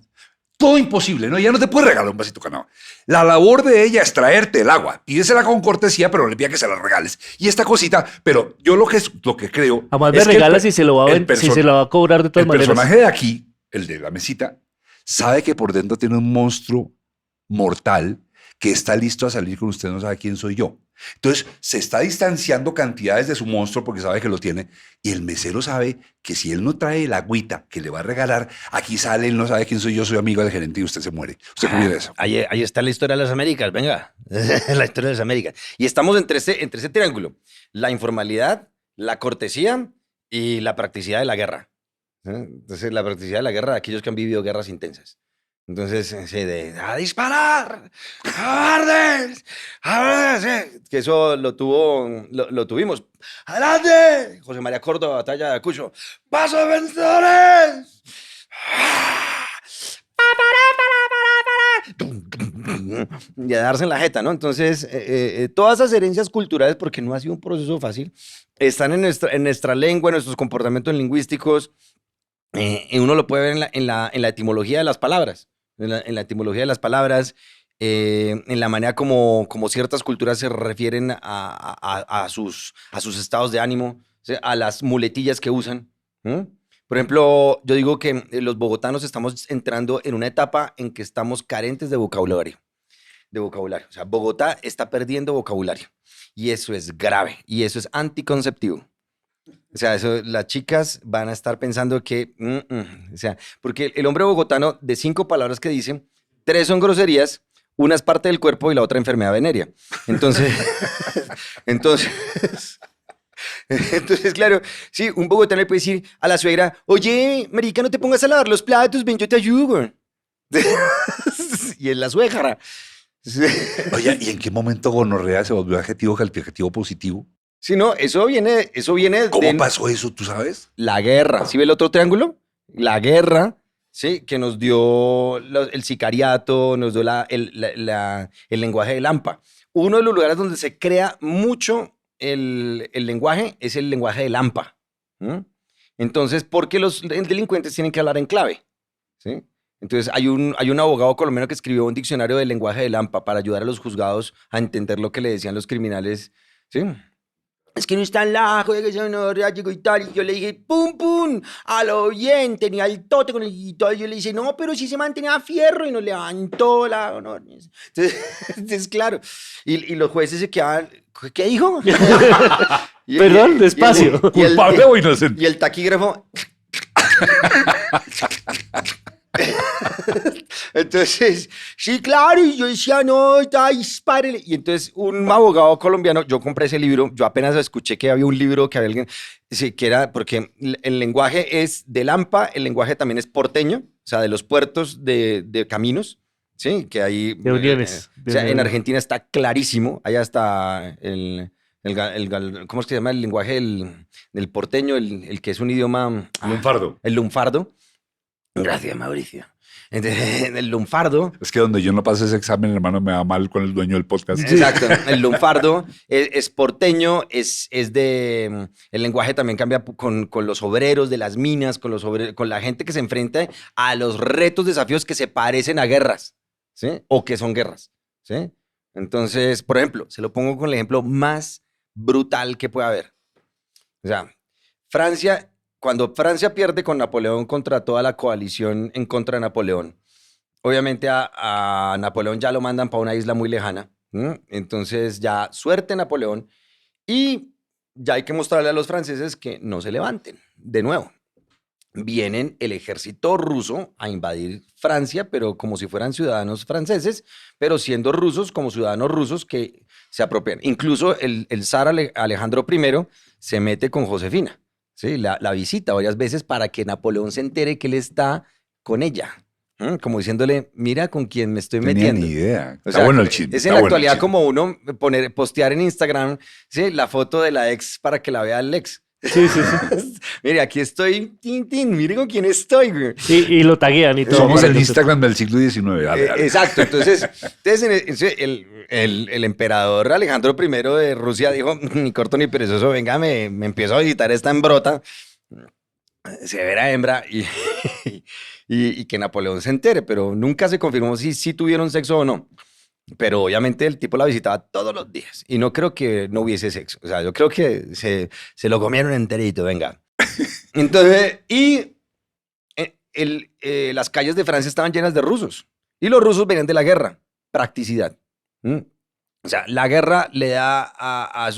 Speaker 2: Todo imposible, ¿no? Ya no te puede regalar un vasito con agua. La labor de ella es traerte el agua. Pídesela con cortesía, pero le pida que se la regales. Y esta cosita, pero yo lo que creo...
Speaker 3: Jamás me
Speaker 2: es que
Speaker 3: regala si se lo va a
Speaker 2: el
Speaker 3: si se lo va a cobrar de todas
Speaker 2: el
Speaker 3: maneras.
Speaker 2: personaje de aquí, el de la mesita, sabe que por dentro tiene un monstruo mortal que está listo a salir con usted, no sabe quién soy yo. Entonces se está distanciando cantidades de su monstruo porque sabe que lo tiene y el mesero sabe que si él no trae el agüita que le va a regalar, aquí sale, él no sabe quién soy yo, soy amigo del gerente y usted se muere. ¿Usted cómo viene eso?
Speaker 1: Ahí está la historia de las Américas, venga. La historia de las Américas. Y estamos entre ese triángulo. La informalidad, la cortesía y la practicidad de la guerra. Entonces, la practicidad de la guerra de aquellos que han vivido guerras intensas. Entonces, a disparar, ¡cobardes! Que eso lo tuvimos. ¡Adelante! José María Córdoba, batalla de Ayacucho. ¡Paso de vencedores! Y a darse en la jeta, ¿no? Entonces, todas esas herencias culturales, porque no ha sido un proceso fácil, están en nuestra lengua, en nuestros comportamientos lingüísticos. Y uno lo puede ver en la etimología de las palabras. En la etimología de las palabras, en la manera como ciertas culturas se refieren a sus estados de ánimo, ¿sí? A las muletillas que usan. Por ejemplo, yo digo que los bogotanos estamos entrando en una etapa en que estamos carentes de vocabulario. O sea, Bogotá está perdiendo vocabulario. Y eso es grave. Y eso es anticonceptivo. O sea, las chicas van a estar pensando que, o sea, porque el hombre bogotano, de 5 palabras que dice, 3 son groserías, una es parte del cuerpo y la otra enfermedad venérea. Entonces, entonces, claro, sí, un bogotano le puede decir a la suegra, oye, marica, no te pongas a lavar los platos, ven, yo te ayudo. Y es la suegra.
Speaker 2: Oye, ¿y en qué momento gonorrea se volvió adjetivo calificativo positivo?
Speaker 1: Sí, no, eso viene
Speaker 2: ¿Cómo
Speaker 1: de
Speaker 2: pasó eso, tú sabes?
Speaker 1: la guerra. ¿Sí ve el otro triángulo? La guerra, sí, que nos dio el sicariato, nos dio el lenguaje del AMPA. Uno de los lugares donde se crea mucho el lenguaje es el lenguaje del AMPA. Entonces, ¿por qué los delincuentes tienen que hablar en clave? ¿Sí? Entonces, hay un abogado colombiano que escribió un diccionario del lenguaje del AMPA para ayudar a los juzgados a entender lo que le decían los criminales, ¿sí? Es que no está en la joder, que yo no llegó y tal. Y yo le dije, pum, pum, a lo bien, tenía el tote con el y todo. Y yo le dije, no, pero sí se mantenía fierro y nos levantó la honor. Entonces, claro. Y los jueces se quedaban, ¿qué dijo?
Speaker 3: Perdón, despacio.
Speaker 2: ¿Culpable o inocente?
Speaker 1: Y el taquígrafo. Entonces, sí, claro, y yo decía, no, dispárele. Y entonces un abogado colombiano, yo compré ese libro, yo apenas escuché que había un libro que había alguien, sí, que era, porque el lenguaje es del AMPA, el lenguaje también es porteño, o sea, de los puertos de caminos, ¿sí? Que hay...
Speaker 3: De uniones.
Speaker 1: O sea, en Argentina está clarísimo, allá está ¿cómo es que se llama el lenguaje del porteño, el que es un idioma...
Speaker 2: Lunfardo.
Speaker 1: El lunfardo. Gracias, Mauricio. Entonces, el lunfardo.
Speaker 2: Es que donde yo no pase ese examen, hermano, me va mal con el dueño del podcast.
Speaker 1: Exacto. El lunfardo es porteño, es de... El lenguaje también cambia con los obreros de las minas, con la gente que se enfrenta a los retos, desafíos que se parecen a guerras, ¿sí? O que son guerras, ¿sí? Entonces, por ejemplo, se lo pongo con el ejemplo más brutal que pueda haber. O sea, cuando Francia pierde con Napoleón contra toda la coalición en contra de Napoleón, obviamente a Napoleón ya lo mandan para una isla muy lejana. Entonces ya suerte Napoleón y ya hay que mostrarle a los franceses que no se levanten. De nuevo, vienen el ejército ruso a invadir Francia, pero como si fueran ciudadanos franceses, pero siendo rusos como ciudadanos rusos que se apropian. Incluso el zar Alejandro I se mete con Josefina, ¿sí? La visita varias veces para que Napoleón se entere que él está con ella. Como diciéndole, mira con quién me estoy
Speaker 2: Tenía
Speaker 1: metiendo.
Speaker 2: ni idea.
Speaker 1: O
Speaker 2: Está
Speaker 1: sea,
Speaker 2: bueno el chisme.
Speaker 1: es en la actualidad como uno postear en Instagram, ¿sí? La foto de la ex para que la vea el ex.
Speaker 3: Sí, sí, sí.
Speaker 1: Mire, aquí estoy, mire con quién estoy, güey.
Speaker 3: Y lo taguean y todo.
Speaker 2: Somos
Speaker 3: para
Speaker 2: el
Speaker 3: que
Speaker 2: Instagram del siglo XIX. Dale, dale.
Speaker 1: Exacto, entonces el emperador Alejandro I de Rusia dijo, ni corto ni perezoso, venga, me empiezo a visitar esta hembrota, severa hembra, y que Napoleón se entere, pero nunca se confirmó si tuvieron sexo o no. Pero obviamente el tipo la visitaba todos los días y no creo que no hubiese sexo. O sea, yo creo que se lo comieron enterito, venga. Entonces, las calles de Francia estaban llenas de rusos y los rusos venían de la guerra. Practicidad. O sea, la guerra le da a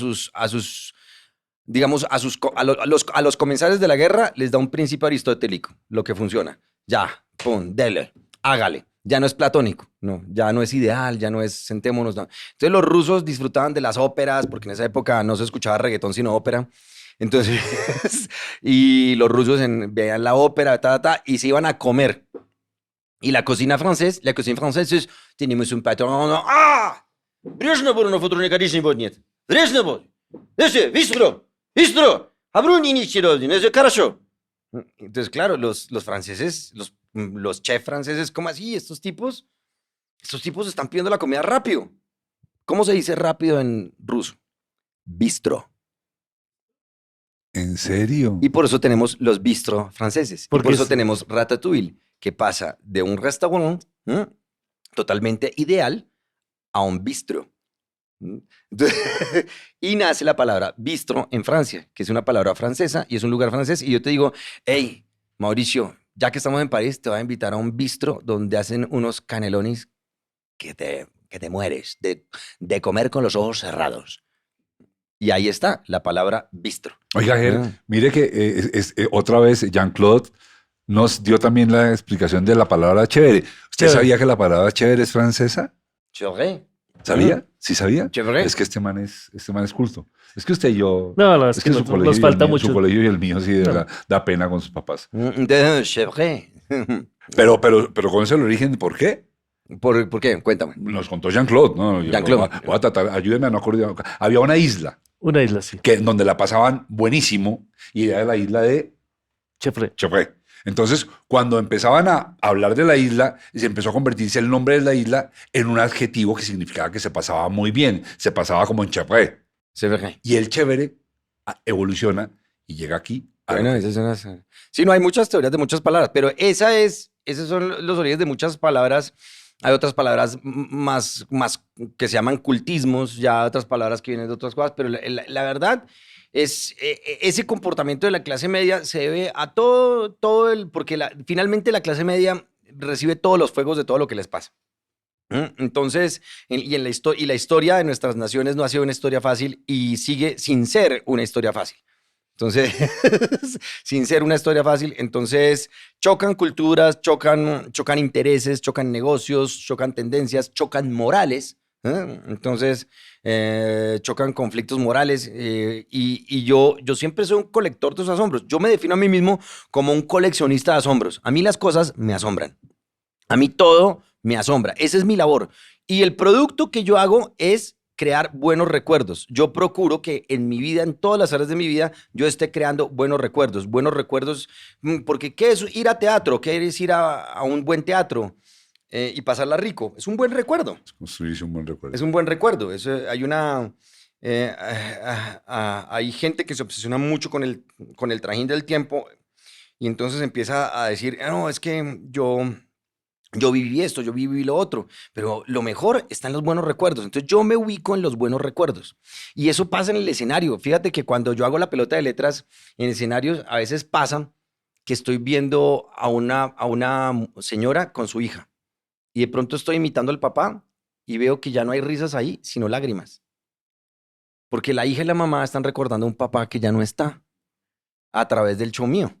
Speaker 1: los comensales de la guerra les da un principio aristotélico, lo que funciona. Ya, pum, dele, hágale. Ya no es platónico, no, ya no es ideal, ya no es sentémonos, no. Entonces los rusos disfrutaban de las óperas, porque en esa época no se escuchaba reggaetón sino ópera. Entonces, y los rusos veían la ópera, y se iban a comer. Y la cocina francesa es, tenemos un patrón, Брежнев на футурне коричневый будет. Брежнев. Ese, Vistro. Абруни ничего, es хорошо. Entonces, claro, los franceses, los chefs franceses, ¿cómo así? Estos tipos están pidiendo la comida rápido. ¿Cómo se dice rápido en ruso? Bistro.
Speaker 2: ¿En serio?
Speaker 1: Y por eso tenemos los bistro franceses. Por eso tenemos Ratatouille, que pasa de un restaurante totalmente ideal a un bistro. Y nace la palabra bistro en Francia, que es una palabra francesa y es un lugar francés. Y yo te digo, hey, Mauricio, ya que estamos en París, te voy a invitar a un bistro donde hacen unos canelones que te mueres de comer con los ojos cerrados. Y ahí está la palabra bistro.
Speaker 2: Oiga, Ger, mire que otra vez Jean-Claude nos dio también la explicación de la palabra chévere. ¿Usted
Speaker 3: Chévere.
Speaker 2: sabía que la palabra chévere es francesa?
Speaker 1: Chévere.
Speaker 2: ¿Sabía? ¿Sí sabía?
Speaker 1: Chévere.
Speaker 2: Es que este man es culto. Es que usted y yo...
Speaker 3: No, es que
Speaker 2: su colegio
Speaker 3: nos
Speaker 2: y el
Speaker 3: falta
Speaker 2: mío-
Speaker 3: mucho.
Speaker 2: Su colegio y el mío sí de
Speaker 3: No.
Speaker 2: verdad da pena con sus papás.
Speaker 1: Chévere.
Speaker 2: Pero ¿conoce el origen? ¿Por qué?
Speaker 1: ¿Por qué? Cuéntame.
Speaker 2: Nos contó Jean-Claude, ¿no?
Speaker 1: Jean-Claude.
Speaker 2: Voy a tratar, ayúdeme a no acordar. Había una isla
Speaker 3: Una isla, sí.
Speaker 2: donde la pasaban buenísimo y era la isla de
Speaker 3: Chefre.
Speaker 2: Chefre. Entonces, cuando empezaban a hablar de la isla, se empezó a convertirse el nombre de la isla en un adjetivo que significaba que se pasaba muy bien, se pasaba como en Chefre.
Speaker 1: Chévere.
Speaker 2: Y el chévere evoluciona y llega aquí.
Speaker 1: Bueno, esas son las... Sí, no, hay muchas teorías de muchas palabras, pero esos son los orígenes de muchas palabras. Hay otras palabras más que se llaman cultismos, ya otras palabras que vienen de otras cosas, pero la verdad es ese comportamiento de la clase media se debe a porque finalmente la clase media recibe todos los fuegos de todo lo que les pasa. Entonces, la historia de nuestras naciones no ha sido una historia fácil y sigue sin ser una historia fácil. Entonces, sin ser una historia fácil, entonces chocan culturas, chocan intereses, chocan negocios, chocan tendencias, chocan morales. Entonces, chocan conflictos morales y yo siempre soy un colector de esos asombros. Yo me defino a mí mismo como un coleccionista de asombros. A mí las cosas me asombran. A mí todo me asombra. Esa es mi labor. Y el producto que yo hago es crear buenos recuerdos. Yo procuro que en mi vida, en todas las áreas de mi vida, yo esté creando buenos recuerdos. Buenos recuerdos, porque ¿qué es ir a teatro? ¿Qué es ir a un buen teatro y pasarla rico? Es un buen recuerdo.
Speaker 2: Construirse un buen recuerdo.
Speaker 1: Es un buen recuerdo. Hay gente que se obsesiona mucho con el trajín del tiempo y entonces empieza a decir, no, es que yo viví esto, yo viví lo otro, pero lo mejor está en los buenos recuerdos. Entonces yo me ubico en los buenos recuerdos. Y eso pasa en el escenario. Fíjate que cuando yo hago la pelota de letras en escenarios, a veces pasa que estoy viendo a una señora con su hija y de pronto estoy imitando al papá y veo que ya no hay risas ahí, sino lágrimas. Porque la hija y la mamá están recordando a un papá que ya no está a través del show mío.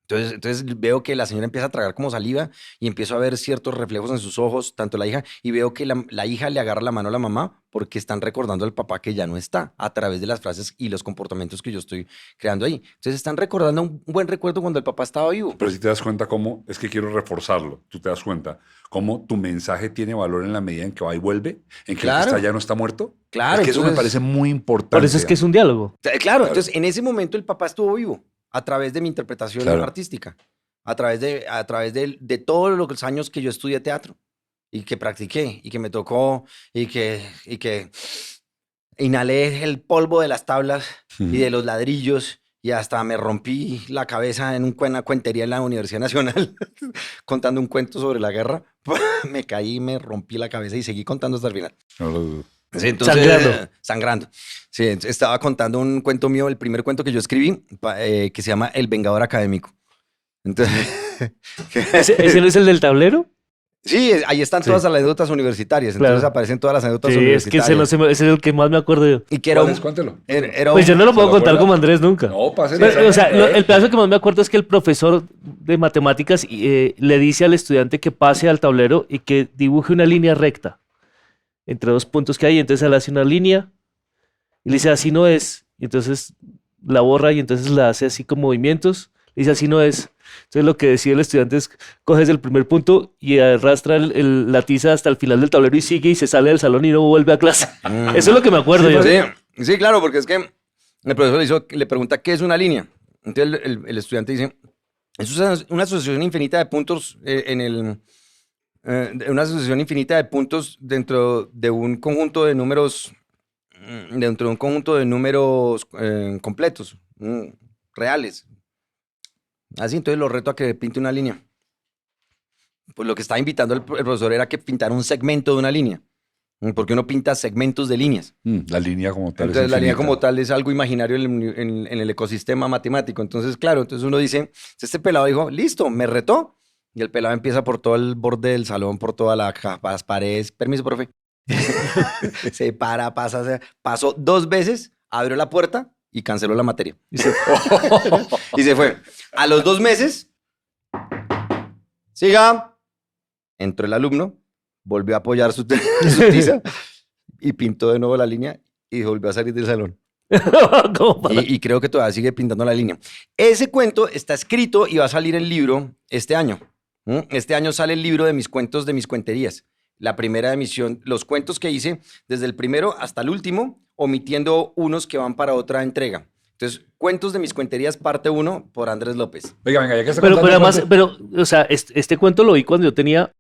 Speaker 1: Entonces veo que la señora empieza a tragar como saliva y empiezo a ver ciertos reflejos en sus ojos, tanto la hija, y veo que la hija le agarra la mano a la mamá porque están recordando al papá que ya no está a través de las frases y los comportamientos que yo estoy creando ahí. Entonces están recordando un buen recuerdo cuando el papá estaba vivo.
Speaker 2: Pero si te das cuenta cómo, es que quiero reforzarlo, tú te das cuenta cómo tu mensaje tiene valor en la medida en que va y vuelve, en que
Speaker 1: Claro.
Speaker 2: el que está ya no está muerto.
Speaker 1: Claro,
Speaker 2: Es que eso me
Speaker 1: entonces-
Speaker 2: parece muy importante.
Speaker 3: Por eso es que es un diálogo.
Speaker 1: Claro, entonces en ese momento el papá estuvo vivo a través de mi interpretación
Speaker 2: Claro.
Speaker 1: artística, a través de todos los años que yo estudié teatro y que practiqué y que me tocó y que inhalé el polvo de las tablas y de los ladrillos y hasta me rompí la cabeza en una cuentería en la Universidad Nacional contando un cuento sobre la guerra. Me caí, me rompí la cabeza y seguí contando hasta el final.
Speaker 2: No lo dudo.
Speaker 1: Sí, entonces,
Speaker 3: Sangrando.
Speaker 1: sangrando. Sí, estaba contando un cuento mío, el primer cuento que yo escribí, que se llama El Vengador Académico. Entonces,
Speaker 3: ¿Ese no es el del tablero?
Speaker 1: sí, ahí están
Speaker 3: Sí.
Speaker 1: todas las anécdotas universitarias. Entonces
Speaker 3: Claro.
Speaker 1: aparecen todas las anécdotas
Speaker 3: Sí, es que
Speaker 1: universitarias.
Speaker 3: ese, no se me- ese es el que más me acuerdo yo.
Speaker 1: Y que era
Speaker 2: ¿Cuál
Speaker 1: un,
Speaker 2: es? Cuéntelo.
Speaker 1: era
Speaker 3: Pues yo
Speaker 1: un-
Speaker 3: no lo
Speaker 2: ¿Se
Speaker 3: puedo
Speaker 2: lo
Speaker 3: contar
Speaker 2: acuerda?
Speaker 3: como Andrés nunca.
Speaker 2: No, pásale.
Speaker 3: Pero, o sea, el pedazo que más me acuerdo es que el profesor de matemáticas le dice al estudiante que pase al tablero y que dibuje una línea recta entre dos puntos que hay. Entonces él hace una línea y le dice, así no es. Y entonces la borra y entonces la hace así con movimientos. Le dice, así no es. Entonces lo que decide el estudiante es, coges el primer punto y arrastra la tiza hasta el final del tablero y sigue y se sale del salón y no vuelve a clase. Eso es lo que me acuerdo yo.
Speaker 1: Sí, claro, porque es que el profesor le pregunta qué es una línea. Entonces el estudiante dice, es una asociación infinita de puntos una asociación infinita de puntos dentro de un conjunto de números, completos, reales. Así, entonces lo reto a que pinte una línea. Pues lo que estaba invitando el profesor era que pintara un segmento de una línea. Porque uno pinta segmentos de líneas.
Speaker 2: La línea como tal.
Speaker 1: Entonces
Speaker 2: es
Speaker 1: la línea
Speaker 2: infinita.
Speaker 1: como tal es algo imaginario en el ecosistema matemático. Entonces, claro, entonces uno dice, este pelado dijo, listo, me retó. Y el pelado empieza por todo el borde del salón, por todas las paredes. Permiso, profe. Se para, pasó 2 veces, abrió la puerta y canceló la materia.
Speaker 3: Y se-
Speaker 1: Y se fue. A los 2 meses, siga, entró el alumno, volvió a apoyar su tiza y pintó de nuevo la línea y volvió a salir del salón.
Speaker 3: ¿Cómo para?
Speaker 1: Y creo que todavía sigue pintando la línea. Ese cuento está escrito y va a salir el libro este año. Este año sale el libro de mis cuentos, de mis cuenterías. La primera emisión, los cuentos que hice desde el primero hasta el último, omitiendo unos que van para otra entrega. Entonces, cuentos de mis cuenterías, parte 1, por Andrés López.
Speaker 2: Venga, ya que está
Speaker 3: Pero
Speaker 2: contando
Speaker 3: además,
Speaker 2: cuento-
Speaker 3: o sea, este cuento lo vi cuando yo tenía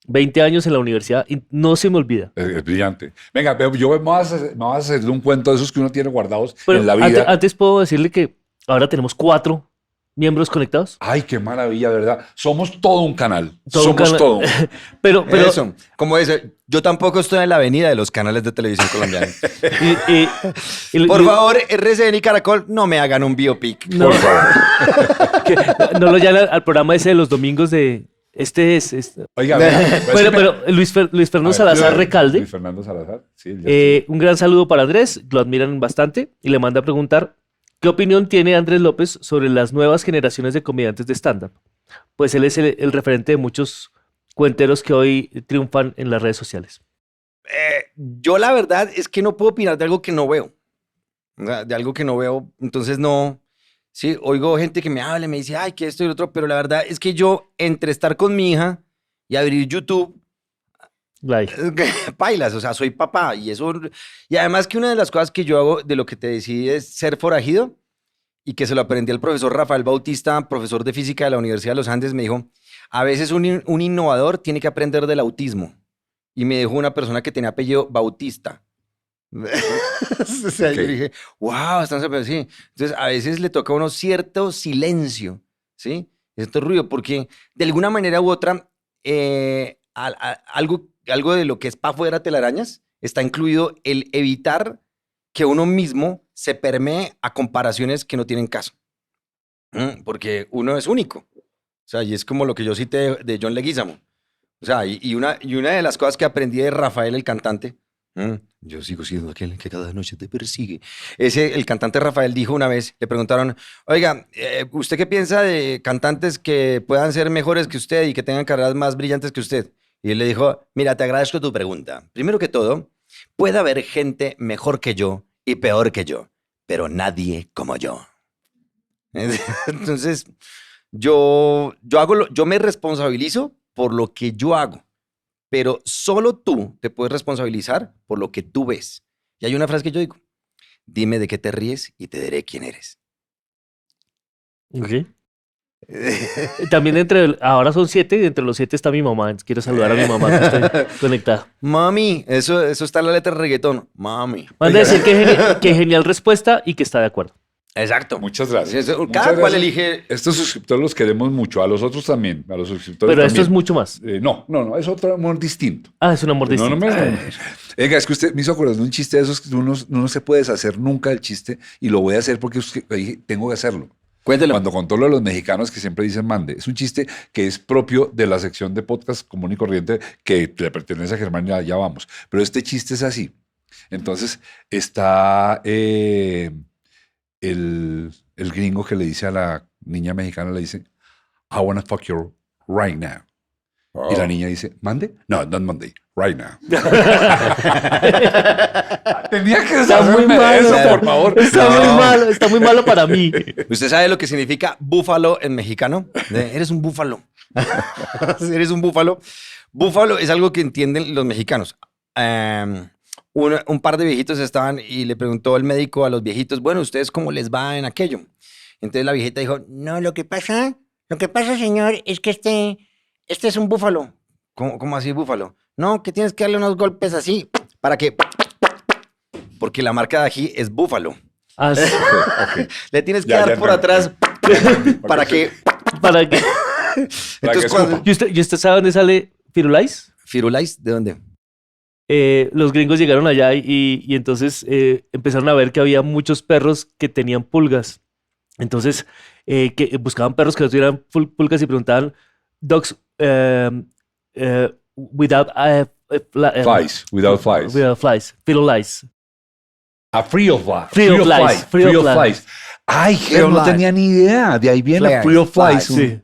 Speaker 3: 20 años en la universidad y no se me olvida.
Speaker 2: Es brillante. Venga, yo me vas a hacer un cuento de esos que uno tiene guardados
Speaker 3: Pero
Speaker 2: en la
Speaker 3: antes,
Speaker 2: vida.
Speaker 3: antes puedo decirle que ahora tenemos 4 miembros conectados.
Speaker 2: Ay, qué maravilla, ¿verdad? Somos todo un canal.
Speaker 3: Todo un
Speaker 2: Somos
Speaker 3: canal.
Speaker 2: todo.
Speaker 3: Pero
Speaker 1: Eso, como dice, yo tampoco estoy en la avenida de los canales de televisión colombiana.
Speaker 3: y-
Speaker 1: Por favor, RCN y Caracol, no me hagan un biopic.
Speaker 3: no,
Speaker 2: Por favor.
Speaker 3: que no lo llaman al programa ese de los domingos de este.
Speaker 2: Oiga, venga,
Speaker 3: Pero Luis Fernando Salazar Recalde,
Speaker 2: Luis Fernando Salazar. Sí, ya estuvo.
Speaker 3: un gran saludo para Andrés, lo admiran bastante y le manda a preguntar ¿qué opinión tiene Andrés López sobre las nuevas generaciones de comediantes de stand-up? Pues él es el referente de muchos cuenteros que hoy triunfan en las redes sociales.
Speaker 1: Yo la verdad es que no puedo opinar de algo que no veo. O sea, de algo que no veo, entonces no. Sí, oigo gente que me habla y me dice, ay, que esto y lo otro, pero la verdad es que yo, entre estar con mi hija y abrir YouTube,
Speaker 3: Glay.
Speaker 1: Pailas, o sea, soy papá y eso. Y además que una de las cosas que yo hago de lo que te decidí es ser forajido y que se lo aprendí al profesor Rafael Bautista, profesor de física de la Universidad de los Andes, me dijo, a veces un innovador tiene que aprender del autismo. Y me dejó una persona que tenía apellido Bautista. O sea, yo
Speaker 2: Ok.
Speaker 1: dije, wow, sí. Entonces, a veces le toca a uno cierto silencio, ¿sí? Cierto ruido, porque de alguna manera u otra, algo de lo que es para afuera telarañas está incluido el evitar que uno mismo se permee a comparaciones que no tienen caso. Porque uno es único. O sea, y es como lo que yo cité de John Leguizamo. O sea, y una de las cosas que aprendí de Rafael, el cantante, yo sigo siendo aquel que cada noche te persigue. El cantante Rafael dijo una vez, le preguntaron, oiga, ¿usted qué piensa de cantantes que puedan ser mejores que usted y que tengan carreras más brillantes que usted? Y él le dijo, mira, te agradezco tu pregunta. Primero que todo, puede haber gente mejor que yo y peor que yo, pero nadie como yo. Entonces, yo me responsabilizo por lo que yo hago, pero solo tú te puedes responsabilizar por lo que tú ves. Y hay una frase que yo digo, dime de qué te ríes y te diré quién eres.
Speaker 3: Ok. También ahora son 7 y entre los 7 está mi mamá. Quiero saludar a mi mamá que está conectada.
Speaker 1: Mami, eso está en la letra de reggaetón. Mami.
Speaker 3: Manda a decir que genial respuesta y que está de acuerdo.
Speaker 1: Exacto.
Speaker 2: Muchas gracias.
Speaker 1: Cada
Speaker 2: Muchas
Speaker 1: cual
Speaker 2: gracias.
Speaker 1: elige.
Speaker 2: Estos suscriptores los queremos mucho, a los otros también, a los suscriptores
Speaker 3: Pero esto
Speaker 2: también.
Speaker 3: es mucho más.
Speaker 2: No, es otro amor distinto.
Speaker 3: Ah, es un amor
Speaker 2: No,
Speaker 3: distinto.
Speaker 2: Venga, es que usted me hizo acordar de un chiste de esos que uno no se puede deshacer nunca del chiste y lo voy a hacer porque tengo que hacerlo.
Speaker 1: Cuéntelo.
Speaker 2: Cuando contó lo de los mexicanos que siempre dicen mande, es un chiste que es propio de la sección de podcast común y corriente que le pertenece a Germán, ya vamos. Pero este chiste es así. Entonces está el gringo que le dice a la niña mexicana, le dice, I wanna fuck you right now. Y la niña dice, ¿mande? No, not Monday, right now. Tenía que
Speaker 3: Está muy
Speaker 2: saberme
Speaker 3: malo.
Speaker 2: eso, por favor.
Speaker 3: Está muy malo para mí.
Speaker 1: ¿Usted sabe lo que significa búfalo en mexicano? Eres un búfalo. Eres un búfalo. Búfalo es algo que entienden los mexicanos. Un par de viejitos estaban y le preguntó el médico a los viejitos, bueno, ¿ustedes cómo les va en aquello? Entonces la viejita dijo, no, lo que pasa, señor, es que este es un búfalo. ¿Cómo así búfalo? No, que tienes que darle unos golpes así para que... Porque la marca de ají es búfalo.
Speaker 3: Ah, sí.
Speaker 2: Ok.
Speaker 1: Le tienes que
Speaker 2: Ya,
Speaker 1: dar
Speaker 2: ya
Speaker 1: por
Speaker 2: entendí.
Speaker 1: atrás para que...
Speaker 3: Para que...
Speaker 1: Entonces, cuando...
Speaker 3: ¿Y usted sabe dónde sale Firulais?
Speaker 1: ¿Firulais? ¿De dónde?
Speaker 3: Los gringos llegaron allá y entonces empezaron a ver que había muchos perros que tenían pulgas. Entonces, que buscaban perros que no tuvieran pulgas y preguntaban, dogs without
Speaker 2: Flies, without flies.
Speaker 3: Without flies. Firulais.
Speaker 2: A free of flies.
Speaker 3: Free of flies.
Speaker 2: Free of flies. Ay, Ger, no tenía ni idea. De ahí viene
Speaker 1: Flares,
Speaker 2: free of flies.
Speaker 3: Sí,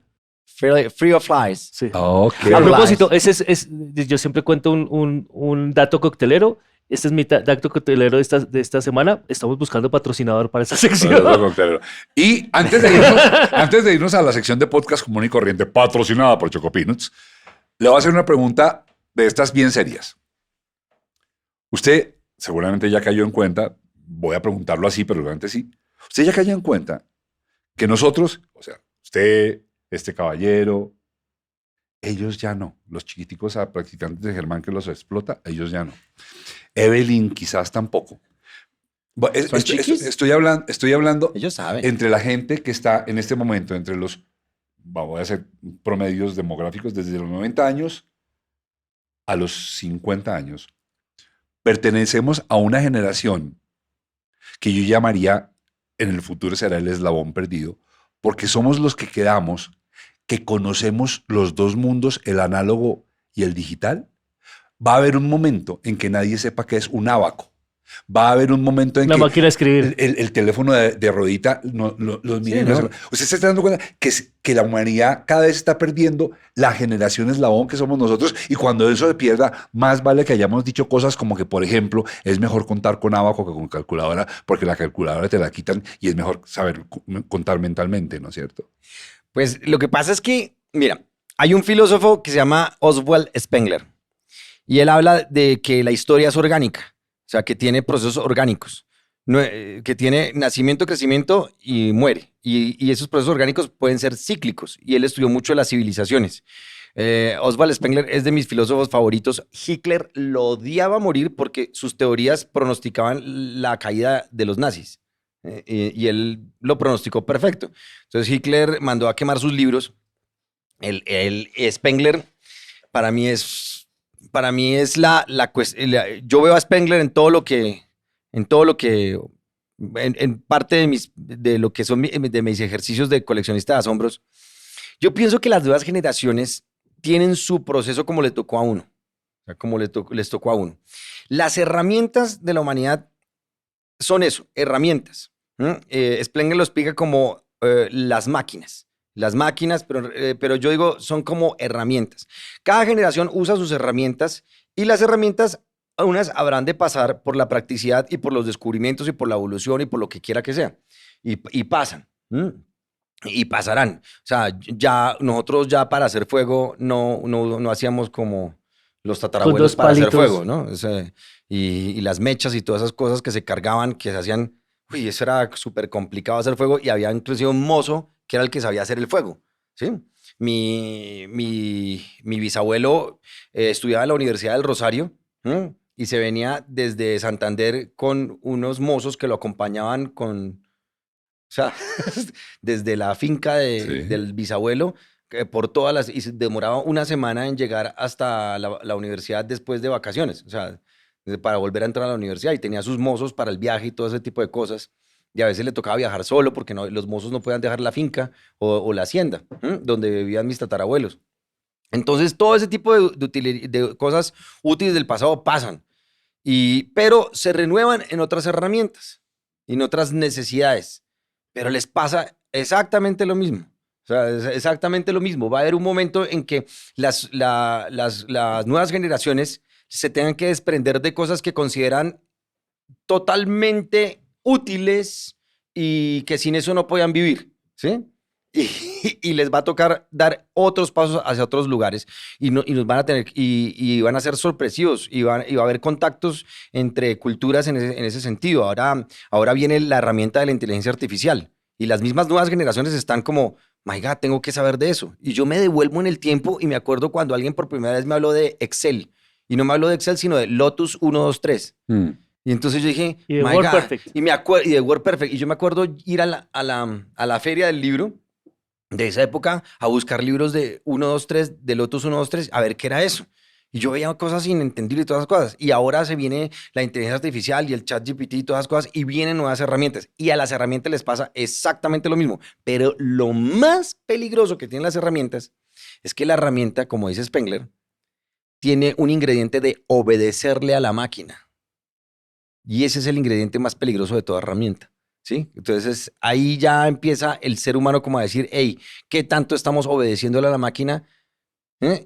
Speaker 1: Free of flies.
Speaker 3: sí.
Speaker 2: Ok.
Speaker 3: A propósito, yo siempre cuento un dato coctelero. Este es mi dato coctelero de esta semana. Estamos buscando patrocinador para esta sección.
Speaker 2: Y antes de irnos a la sección de podcast común y corriente patrocinada por Choco Peanuts, le voy a hacer una pregunta de estas bien serias. Usted seguramente ya cayó en cuenta, voy a preguntarlo así, pero realmente sí. Usted ya cayó en cuenta que nosotros, o sea, usted, este caballero, ellos ya no. Los chiquiticos a practicantes de Germán que los explota, ellos ya no. Evelyn quizás tampoco.
Speaker 1: ¿Son chiquis?
Speaker 2: Estoy hablando
Speaker 1: Ellos saben.
Speaker 2: entre la gente que está en este momento, entre los, voy a hacer promedios demográficos, desde los 90 años a los 50 años. Pertenecemos a una generación que yo llamaría, en el futuro será el eslabón perdido, porque somos los que quedamos, que conocemos los dos mundos, el análogo y el digital. Va a haber un momento en que nadie sepa qué es un ábaco. Va a haber un momento en
Speaker 3: Una
Speaker 2: que
Speaker 3: máquina de escribir.
Speaker 2: el teléfono de rodita los miren.
Speaker 1: ¿no?
Speaker 2: Usted se está dando cuenta que la humanidad cada vez está perdiendo la generación eslabón que somos nosotros, y cuando eso se pierda, más vale que hayamos dicho cosas como que, por ejemplo, es mejor contar con ábaco que con calculadora, porque la calculadora te la quitan y es mejor saber contar mentalmente, ¿no es cierto?
Speaker 1: Pues lo que pasa es que, mira, hay un filósofo que se llama Oswald Spengler Y él habla de que la historia es orgánica, o sea, que tiene procesos orgánicos, que tiene nacimiento, crecimiento y muere. Y esos procesos orgánicos pueden ser cíclicos. Y él estudió mucho las civilizaciones. Oswald Spengler es de mis filósofos favoritos. Hitler lo odiaba a morir porque sus teorías pronosticaban la caída de los nazis. Y él lo pronosticó perfecto. Entonces Hitler mandó a quemar sus libros. Spengler para mí es yo veo a Spengler en parte de lo que son de mis ejercicios de coleccionista de asombros. Yo pienso que las nuevas generaciones tienen su proceso como le tocó a uno, o sea, como les tocó a uno. Las herramientas de la humanidad son eso, herramientas. Spengler lo explica como las máquinas. Las máquinas, pero yo digo, son como herramientas. Cada generación usa sus herramientas y las herramientas, unas habrán de pasar por la practicidad y por los descubrimientos y por la evolución y por lo que quiera que sea. Y pasan. Y pasarán. O sea, nosotros ya para hacer fuego no hacíamos como los tatarabuelos para hacer fuego, ¿no? O sea, y las mechas y todas esas cosas que se cargaban, que se hacían, uy, eso era súper complicado hacer fuego y había inclusive un mozo que era el que sabía hacer el fuego, ¿sí? Mi bisabuelo estudiaba en la Universidad del Rosario, y se venía desde Santander con unos mozos que lo acompañaban o sea, desde la finca del bisabuelo, por y se demoraba una semana en llegar hasta la universidad después de vacaciones, o sea, para volver a entrar a la universidad, y tenía sus mozos para el viaje y todo ese tipo de cosas. Y a veces le tocaba viajar solo porque los mozos no podían dejar la finca o la hacienda, donde vivían mis tatarabuelos. Entonces, todo ese tipo de cosas útiles del pasado pasan, pero se renuevan en otras herramientas, en otras necesidades, pero les pasa exactamente lo mismo. O sea, es exactamente lo mismo. Va a haber un momento en que las nuevas generaciones se tengan que desprender de cosas que consideran totalmente útiles y que sin eso no podían vivir, ¿sí? Y les va a tocar dar otros pasos hacia otros lugares y nos van a tener y van a ser sorpresivos y va a haber contactos entre culturas en ese sentido. Ahora viene la herramienta de la inteligencia artificial y las mismas nuevas generaciones están como, my God, tengo que saber de eso. Y yo me devuelvo en el tiempo y me acuerdo cuando alguien por primera vez me habló de Excel, y no me habló de Excel sino de Lotus 123. Y entonces yo dije,
Speaker 3: Y de
Speaker 1: my God,
Speaker 3: WordPerfect.
Speaker 1: y de WordPerfect. Y yo me acuerdo ir a la feria del libro de esa época a buscar libros de 123, de Lotus 123, a ver qué era eso. Y yo veía cosas inentendibles y todas esas cosas. Y ahora se viene la inteligencia artificial y el ChatGPT y todas esas cosas, y vienen nuevas herramientas. Y a las herramientas les pasa exactamente lo mismo. Pero lo más peligroso que tienen las herramientas es que la herramienta, como dice Spengler, tiene un ingrediente de obedecerle a la máquina. Y ese es el ingrediente más peligroso de toda herramienta, ¿sí? Entonces ahí ya empieza el ser humano como a decir, hey, ¿qué tanto estamos obedeciéndole a la máquina?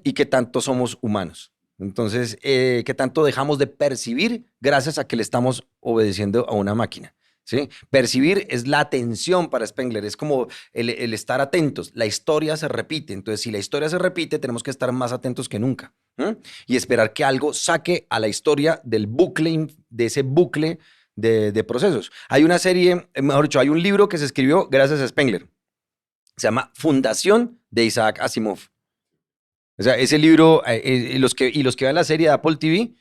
Speaker 1: ¿Y qué tanto somos humanos? Entonces, ¿qué tanto dejamos de percibir gracias a que le estamos obedeciendo a una máquina? ¿Sí? Percibir es la atención para Spengler, es como el estar atentos. La historia se repite, entonces si la historia se repite, tenemos que estar más atentos que nunca, y esperar que algo saque a la historia del bucle, de ese bucle de procesos. Hay una serie, mejor dicho, hay un libro que se escribió gracias a Spengler. Se llama Fundación, de Isaac Asimov. O sea, ese libro, los que vean la serie de Apple TV,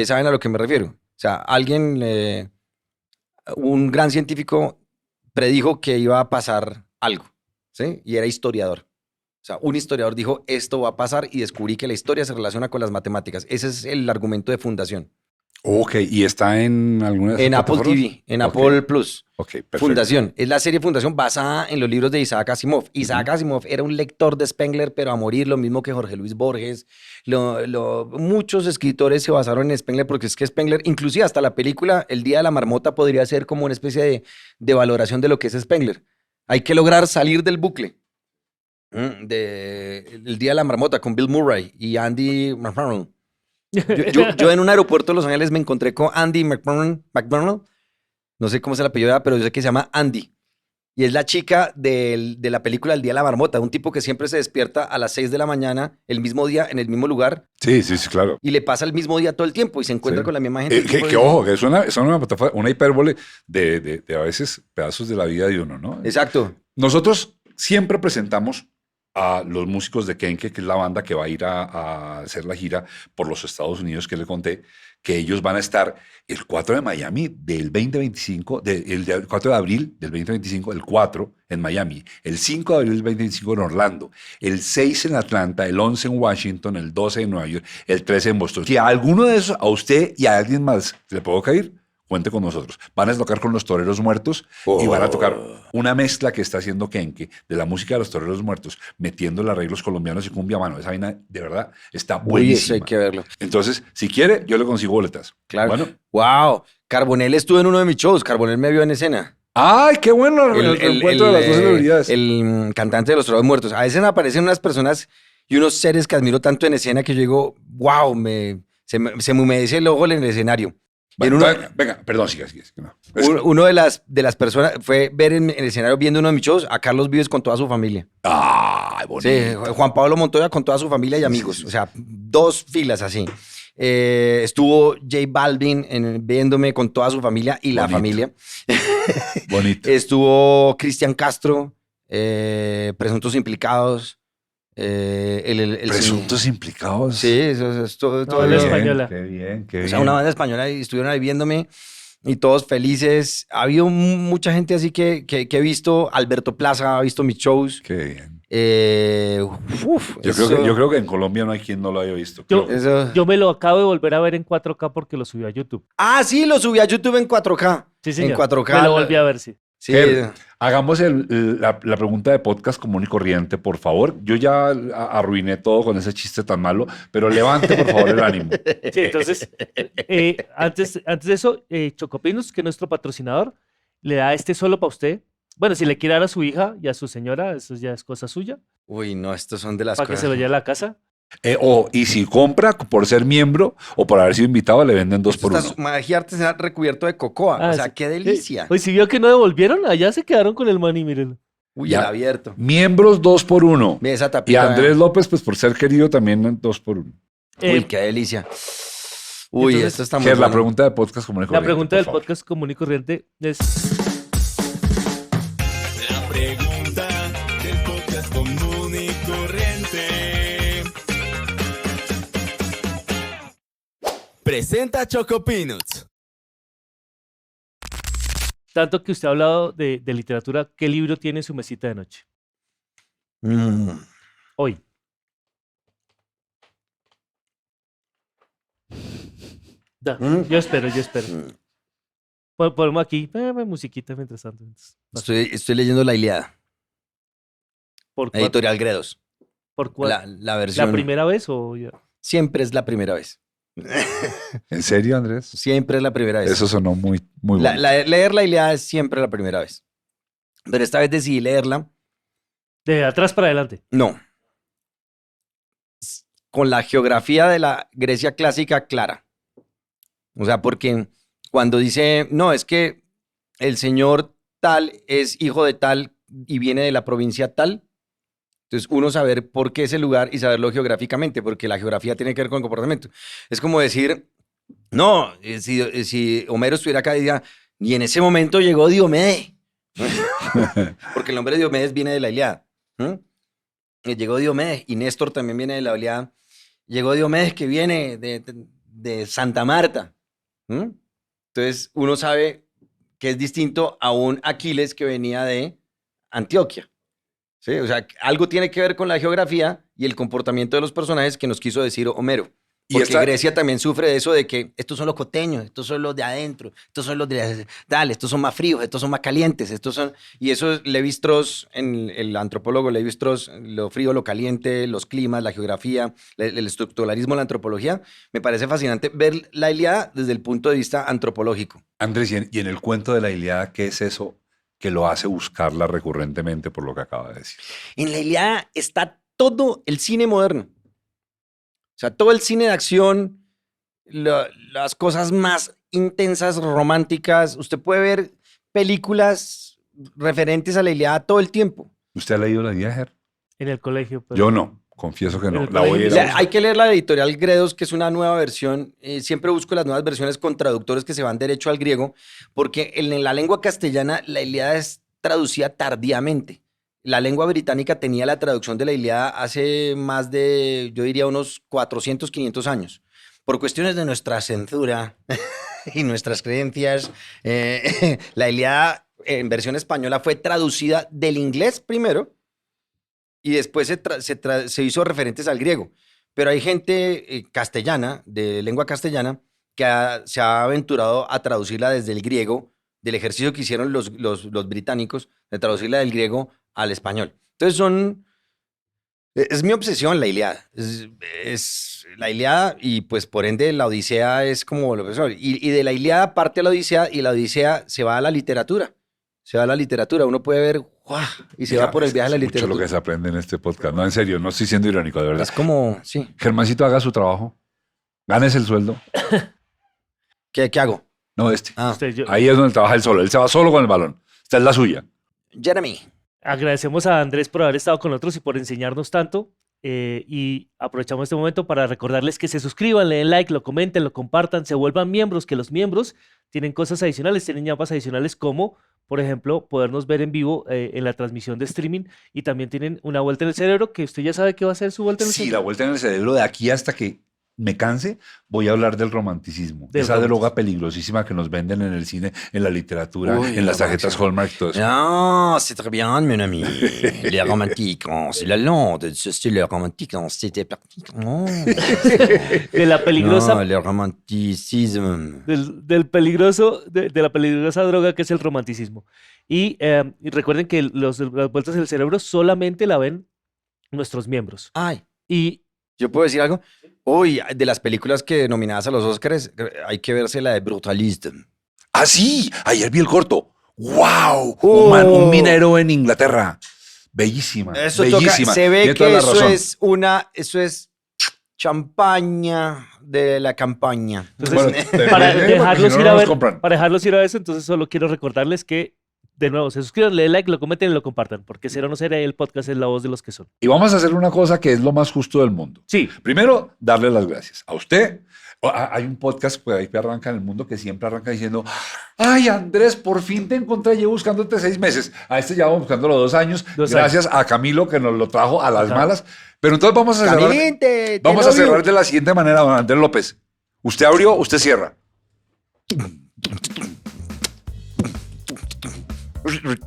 Speaker 1: saben a lo que me refiero. O sea, un gran científico predijo que iba a pasar algo, ¿sí? Y era historiador. O sea, un historiador dijo, esto va a pasar, y descubrí que la historia se relaciona con las matemáticas. Ese es el argumento de Fundación.
Speaker 2: Ok, ¿y está en alguna de
Speaker 1: En
Speaker 2: esas
Speaker 1: Apple
Speaker 2: plataformas?
Speaker 1: TV, en
Speaker 2: Ok,
Speaker 1: Apple Plus.
Speaker 2: ok, perfecto.
Speaker 1: Fundación. Es la serie Fundación basada en los libros de Isaac Asimov. Isaac Asimov era un lector de Spengler, pero a morir, lo mismo que Jorge Luis Borges. Muchos escritores se basaron en Spengler porque es que Spengler, inclusive hasta la película El Día de la Marmota, podría ser como una especie de valoración de lo que es Spengler. Hay que lograr salir del bucle. El Día de la Marmota con Bill Murray y Andy McDonald. Yo en un aeropuerto de Los Ángeles me encontré con Andy McDonald. No sé cómo se la apellida, pero yo sé que se llama Andy. Y es la chica de la película El Día de la Marmota, un tipo que siempre se despierta a las 6 de la mañana, el mismo día, en el mismo lugar,
Speaker 2: Sí, sí, sí, claro.
Speaker 1: y le pasa el mismo día todo el tiempo y se encuentra
Speaker 2: Sí.
Speaker 1: con la misma gente.
Speaker 2: Que ojo, que es una hipérbole de a veces pedazos de la vida de uno, ¿no?
Speaker 1: Exacto.
Speaker 2: Nosotros siempre presentamos a los músicos de Kenke, que es la banda que va a ir a hacer la gira por los Estados Unidos, que le conté, que ellos van a estar el 4 de Miami del 2025, el 4 de abril del 2025, el 4 en Miami, el 5 de abril del 2025 en Orlando, el 6 en Atlanta, el 11 en Washington, el 12 en Nueva York, el 13 en Boston. Si a alguno de esos, a usted y a alguien más le puedo caer, cuente con nosotros. Van a tocar con los Toreros Muertos y van a tocar una mezcla que está haciendo Kenke de la música de los Toreros Muertos, metiendo los arreglos colombianos y cumbia, mano. Esa vaina, de verdad, está
Speaker 1: Uy, eso
Speaker 2: buenísima.
Speaker 1: hay que verlo.
Speaker 2: Entonces, si quiere, yo le consigo boletas.
Speaker 1: Claro.
Speaker 2: Bueno.
Speaker 1: Wow. Carbonell estuvo en uno de mis shows. Carbonell me vio en escena.
Speaker 2: ¡Ay, qué bueno! El reencuentro de las dos celebridades.
Speaker 1: El cantante de los Toreros Muertos. A veces me aparecen unas personas y unos seres que admiro tanto en escena que yo digo, wow, se me humedece el ojo en el escenario. Y en
Speaker 2: Venga, perdón, siga. No.
Speaker 1: uno de las personas fue ver en el escenario viendo uno de mis shows a Carlos Vives con toda su familia.
Speaker 2: ¡Ay, bonito!
Speaker 1: Sí, Juan Pablo Montoya con toda su familia y amigos.
Speaker 2: Sí.
Speaker 1: O sea, 2 filas así. Estuvo J Balvin viéndome con toda su familia y la
Speaker 2: Bonito.
Speaker 1: familia.
Speaker 2: Bonito.
Speaker 1: Estuvo Cristian Castro, presuntos implicados. El
Speaker 2: Presuntos implicados.
Speaker 1: Sí, eso es todo.
Speaker 3: No, la
Speaker 1: eso.
Speaker 3: española.
Speaker 2: Qué bien, qué
Speaker 1: O
Speaker 2: bien.
Speaker 1: sea, una banda española y estuvieron ahí viéndome y todos felices. Ha habido mucha gente así que he visto. Alberto Plaza ha visto mis shows.
Speaker 2: Qué bien.
Speaker 1: Yo
Speaker 2: Yo creo que en Colombia no hay quien no lo haya visto.
Speaker 3: Yo-
Speaker 2: Creo.
Speaker 3: Yo me lo acabo de volver a ver en 4K porque lo subí a YouTube.
Speaker 1: Ah, sí, lo subí a YouTube en 4K.
Speaker 3: Sí, señor.
Speaker 1: En 4K.
Speaker 3: Me lo volví a ver, sí.
Speaker 1: Sí.
Speaker 2: Ger, hagamos la pregunta de podcast común y corriente, por favor. Yo ya arruiné todo con ese chiste tan malo, pero levante, por favor, el ánimo.
Speaker 3: Sí, entonces, antes de eso, Chocopinos, que es nuestro patrocinador, le da este solo para usted. Bueno, si le quiere dar a su hija y a su señora, eso ya es cosa suya,
Speaker 1: Uy, no, estos son de las
Speaker 3: para que
Speaker 1: cosas.
Speaker 3: se lo lleve a la casa.
Speaker 2: Y si compra por ser miembro o por haber sido invitado, le venden 2 por 1.
Speaker 1: Esto está magia artesanal recubierto de cocoa.
Speaker 3: Ah,
Speaker 1: o sea,
Speaker 3: sí.
Speaker 1: qué delicia.
Speaker 3: Hoy si vio que no devolvieron, allá se quedaron con el maní, miren.
Speaker 1: Uy,
Speaker 2: Ya.
Speaker 1: el abierto.
Speaker 2: Miembros 2 por 1.
Speaker 1: Ve esa
Speaker 2: Y
Speaker 1: tapita.
Speaker 2: Andrés López, pues por ser querido, también 2 por 1.
Speaker 1: Uy, qué delicia. Uy,
Speaker 3: entonces,
Speaker 1: esto está muy
Speaker 2: Ger, la
Speaker 1: bueno.
Speaker 2: pregunta de podcast común y
Speaker 3: La
Speaker 2: corriente.
Speaker 3: pregunta
Speaker 2: por
Speaker 3: del
Speaker 2: favor.
Speaker 3: podcast común y corriente es:
Speaker 7: La pregunta del podcast común y corriente. Presenta Choco Peanuts.
Speaker 3: tanto que usted ha hablado de literatura, ¿qué libro tiene en su mesita de noche?
Speaker 1: Mm.
Speaker 3: Hoy. Yo espero. Ponemos aquí musiquita mientras tanto.
Speaker 1: Estoy leyendo La Ilíada,
Speaker 3: ¿Por cuál?
Speaker 1: editorial Gredos.
Speaker 3: ¿Por cuál?
Speaker 1: La versión.
Speaker 3: ¿La primera vez o ya?
Speaker 1: Siempre es la primera vez.
Speaker 2: ¿En serio, Andrés?
Speaker 1: Siempre es la primera vez.
Speaker 2: Eso sonó muy bueno.
Speaker 1: Leer la Ilíada es siempre la primera vez. Pero esta vez decidí leerla.
Speaker 3: De atrás para adelante.
Speaker 1: No. Con la geografía de la Grecia clásica clara. O sea, porque cuando dice, no, es que el señor tal es hijo de tal y viene de la provincia tal, entonces uno saber por qué ese lugar y saberlo geográficamente, porque la geografía tiene que ver con el comportamiento. Es como decir, no, si Homero estuviera acá diría, y en ese momento llegó Diomedes, porque el nombre de Diomedes viene de la Ilíada. Y llegó Diomedes, y Néstor también viene de la Ilíada. Llegó Diomedes que viene de Santa Marta. Entonces uno sabe que es distinto a un Aquiles que venía de Antioquia. ¿Sí? O sea, algo tiene que ver con la geografía y el comportamiento de los personajes que nos quiso decir Homero.
Speaker 2: Y
Speaker 1: Porque
Speaker 2: esta-
Speaker 1: Grecia también sufre de eso de que estos son los costeños, estos son los de adentro, estos son los de... Dale, estos son más fríos, estos son más calientes, estos son... Y eso Levi-Strauss, el antropólogo Levi-Strauss, lo frío, lo caliente, los climas, la geografía, el estructuralismo, la antropología. Me parece fascinante ver la Ilíada desde el punto de vista antropológico.
Speaker 2: Andrés, y en el cuento de la Ilíada, ¿qué es eso que lo hace buscarla recurrentemente por lo que acaba de decir?
Speaker 1: En la Ilíada está todo el cine moderno. O sea, todo el cine de acción, las cosas más intensas, románticas. Usted puede ver películas referentes a la Ilíada todo el tiempo.
Speaker 2: ¿Usted ha leído la Ilíada, Ger?
Speaker 3: En el colegio. Pero...
Speaker 2: Yo no, confieso que no.
Speaker 3: El
Speaker 2: La voy a ir a
Speaker 3: colegio-
Speaker 2: buscar.
Speaker 1: Hay que leer la editorial Gredos, que es una nueva versión. Siempre busco las nuevas versiones con traductores que se van derecho al griego, porque en la lengua castellana la Ilíada es traducida tardíamente. La lengua británica tenía la traducción de la Ilíada hace más de, yo diría, unos 400, 500 años. Por cuestiones de nuestra censura y nuestras creencias, la Ilíada en versión española fue traducida del inglés primero y después se hizo referentes al griego. Pero hay gente castellana, de lengua castellana, que se ha aventurado a traducirla desde el griego, del ejercicio que hicieron los británicos, de traducirla del griego al español. Entonces es mi obsesión la Ilíada. Es la Ilíada y pues por ende la Odisea es como lo que son. Y de la Ilíada parte a la Odisea y la Odisea se va a la literatura. Uno puede ver ¡guau! Y se
Speaker 2: Mira,
Speaker 1: va por el
Speaker 2: es
Speaker 1: viaje a la
Speaker 2: mucho lo
Speaker 1: literatura.
Speaker 2: que se aprende en este podcast. No, en serio, no estoy siendo irónico, de verdad.
Speaker 1: Es como, sí.
Speaker 2: Germancito, haga su trabajo. Ganes el sueldo.
Speaker 1: ¿Qué hago?
Speaker 2: No, este.
Speaker 1: Ah,
Speaker 2: Ahí es donde trabaja él solo. Él se va solo con el balón. Esta es la suya.
Speaker 1: Jeremy.
Speaker 3: Agradecemos a Andrés por haber estado con nosotros y por enseñarnos tanto. Y aprovechamos este momento para recordarles que se suscriban, le den like, lo comenten, lo compartan, se vuelvan miembros, que los miembros tienen cosas adicionales, tienen ñapas adicionales como, por ejemplo, podernos ver en vivo en la transmisión de streaming y también tienen una vuelta en el cerebro, que usted ya sabe que va a ser su vuelta en el
Speaker 2: Sí, la
Speaker 3: cerebro.
Speaker 2: vuelta en el cerebro de aquí hasta que me canse, voy a hablar del romanticismo.
Speaker 3: Del
Speaker 2: Esa
Speaker 3: romanticismo.
Speaker 2: droga peligrosísima que nos venden en el cine, en la literatura,
Speaker 1: Uy,
Speaker 2: en las
Speaker 1: la
Speaker 2: tarjetas
Speaker 1: romanticismo.
Speaker 2: Hallmark, todo eso.
Speaker 1: Ah, c'est très bien, mon ami. Les romantiques, c'est la lande, c'est le romantique, c'était parti.
Speaker 3: De la peligrosa,
Speaker 1: No, le romanticisme.
Speaker 3: de la peligrosa droga que es el romanticismo. Y recuerden que las vueltas en el cerebro solamente la ven nuestros miembros.
Speaker 1: Ay,
Speaker 3: Y
Speaker 1: ¿yo puedo decir algo? Uy, de las películas que nominadas a los Oscars, hay que verse la de Brutalist.
Speaker 2: ¡Ah, sí! Ayer vi el corto. ¡Wow!
Speaker 1: Oh.
Speaker 2: Un minero en Inglaterra. Bellísima.
Speaker 1: Eso toca,
Speaker 2: bellísima.
Speaker 1: se ve
Speaker 2: Tiene toda
Speaker 1: que
Speaker 2: la
Speaker 1: eso
Speaker 2: razón.
Speaker 1: es champaña de la campaña.
Speaker 3: entonces,
Speaker 2: Bueno,
Speaker 3: para
Speaker 2: porque si
Speaker 3: dejarlos
Speaker 2: no,
Speaker 3: ir
Speaker 2: no
Speaker 3: a
Speaker 2: nos
Speaker 3: ver,
Speaker 2: compran.
Speaker 3: para dejarlos ir a eso, entonces solo quiero recordarles que, de nuevo, se suscriban, le den like, lo comenten y lo compartan, porque Ser o No Ser, el podcast es la voz de los que son.
Speaker 2: Y vamos a hacer una cosa que es lo más justo del mundo.
Speaker 3: Sí,
Speaker 2: Primero, darle las gracias a usted. Hay un podcast que ahí arranca en el mundo que siempre arranca diciendo: ay, Andrés, por fin te encontré, llevo buscándote 6 meses. A este llevamos buscándolo 2 años.
Speaker 3: 2
Speaker 2: gracias a Camilo que nos lo trajo a las
Speaker 3: Ajá.
Speaker 2: malas. Pero entonces vamos a cerrar.
Speaker 1: Camilinte,
Speaker 2: Vamos a cerrar de la siguiente manera, don Andrés López. Usted abrió, usted cierra.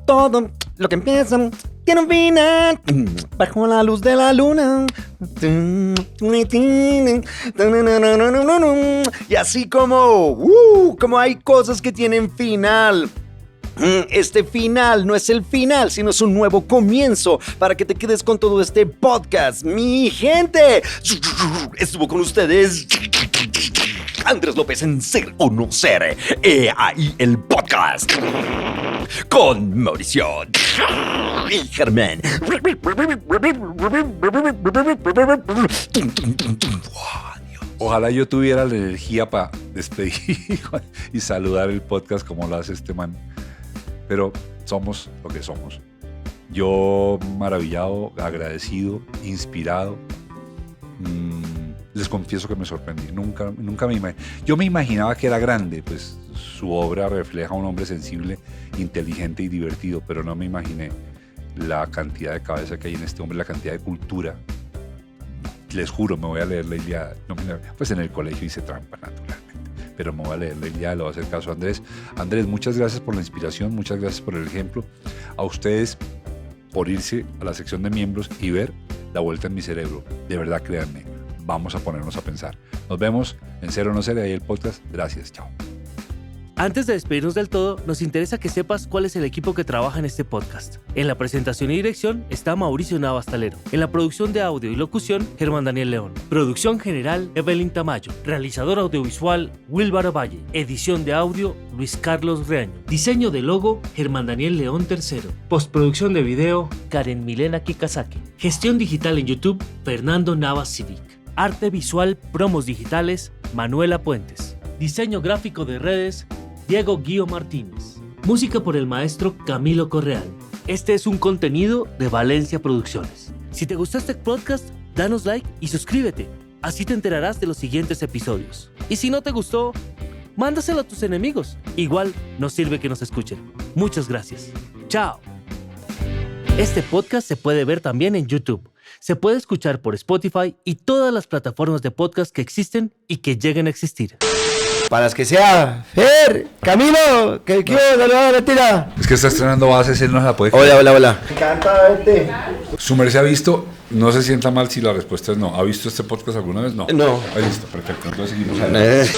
Speaker 1: Todo lo que empieza tiene un final. Bajo la luz de la luna. Y así como hay cosas que tienen final. Este final no es el final, sino es un nuevo comienzo para que te quedes con todo este podcast. Mi gente, estuvo con ustedes Andrés López en Ser o No Ser. Ahí el podcast. Con Mauricio y Germán.
Speaker 2: Ojalá yo tuviera la energía para despedir y saludar el podcast como lo hace este man. Pero somos lo que somos. Yo maravillado, agradecido, inspirado. Les confieso que me sorprendí. Nunca me imaginé. Yo me imaginaba que era grande, pues su obra refleja a un hombre sensible, inteligente y divertido, pero no me imaginé la cantidad de cabeza que hay en este hombre, la cantidad de cultura. Les juro, me voy a leer la Ilíada. Pues en el colegio hice trampa, naturalmente. Pero me voy a leer la Ilíada, le voy a hacer caso a Andrés. Andrés, muchas gracias por la inspiración, muchas gracias por el ejemplo. A ustedes por irse a la sección de miembros y ver la vuelta en mi cerebro. De verdad, créanme, vamos a ponernos a pensar. Nos vemos en Ser o No Ser, ahí el podcast. Gracias, chao.
Speaker 3: antes de despedirnos del todo, nos interesa que sepas cuál es el equipo que trabaja en este podcast. En la presentación y dirección está Mauricio Navastalero. En la producción de audio y locución, Germán Daniel León. Producción general, Evelyn Tamayo. Realizador audiovisual, Wilbaro Valle. Edición de audio, Luis Carlos Reaño. Diseño de logo, Germán Daniel León III. Postproducción de video, Karen Milena Kikasaki. Gestión digital en YouTube, Fernando Navas Civic. Arte visual, promos digitales, Manuela Puentes. Diseño gráfico de redes, Diego Guío Martínez.
Speaker 4: Música por el maestro Camilo Correal. Este es un contenido de Valencia Producciones. Si te gustó este podcast, danos like y suscríbete. Así te enterarás de los siguientes episodios. Y si no te gustó, mándaselo a tus enemigos. Igual nos sirve que nos escuchen. Muchas gracias. Chao. Este podcast se puede ver también en YouTube. Se puede escuchar por Spotify y todas las plataformas de podcast que existen y que lleguen a existir.
Speaker 1: Para las que sea. Fer, Camilo, que saluda la tira.
Speaker 2: Es que está estrenando bases, él no se la puede
Speaker 1: Hola, hola, hola. Me encanta verte.
Speaker 2: Su merced ha visto, no se sienta mal si la respuesta es no. ¿Ha visto este podcast alguna vez? No.
Speaker 1: No.
Speaker 2: Ahí listo, perfecto. Entonces seguimos adelante.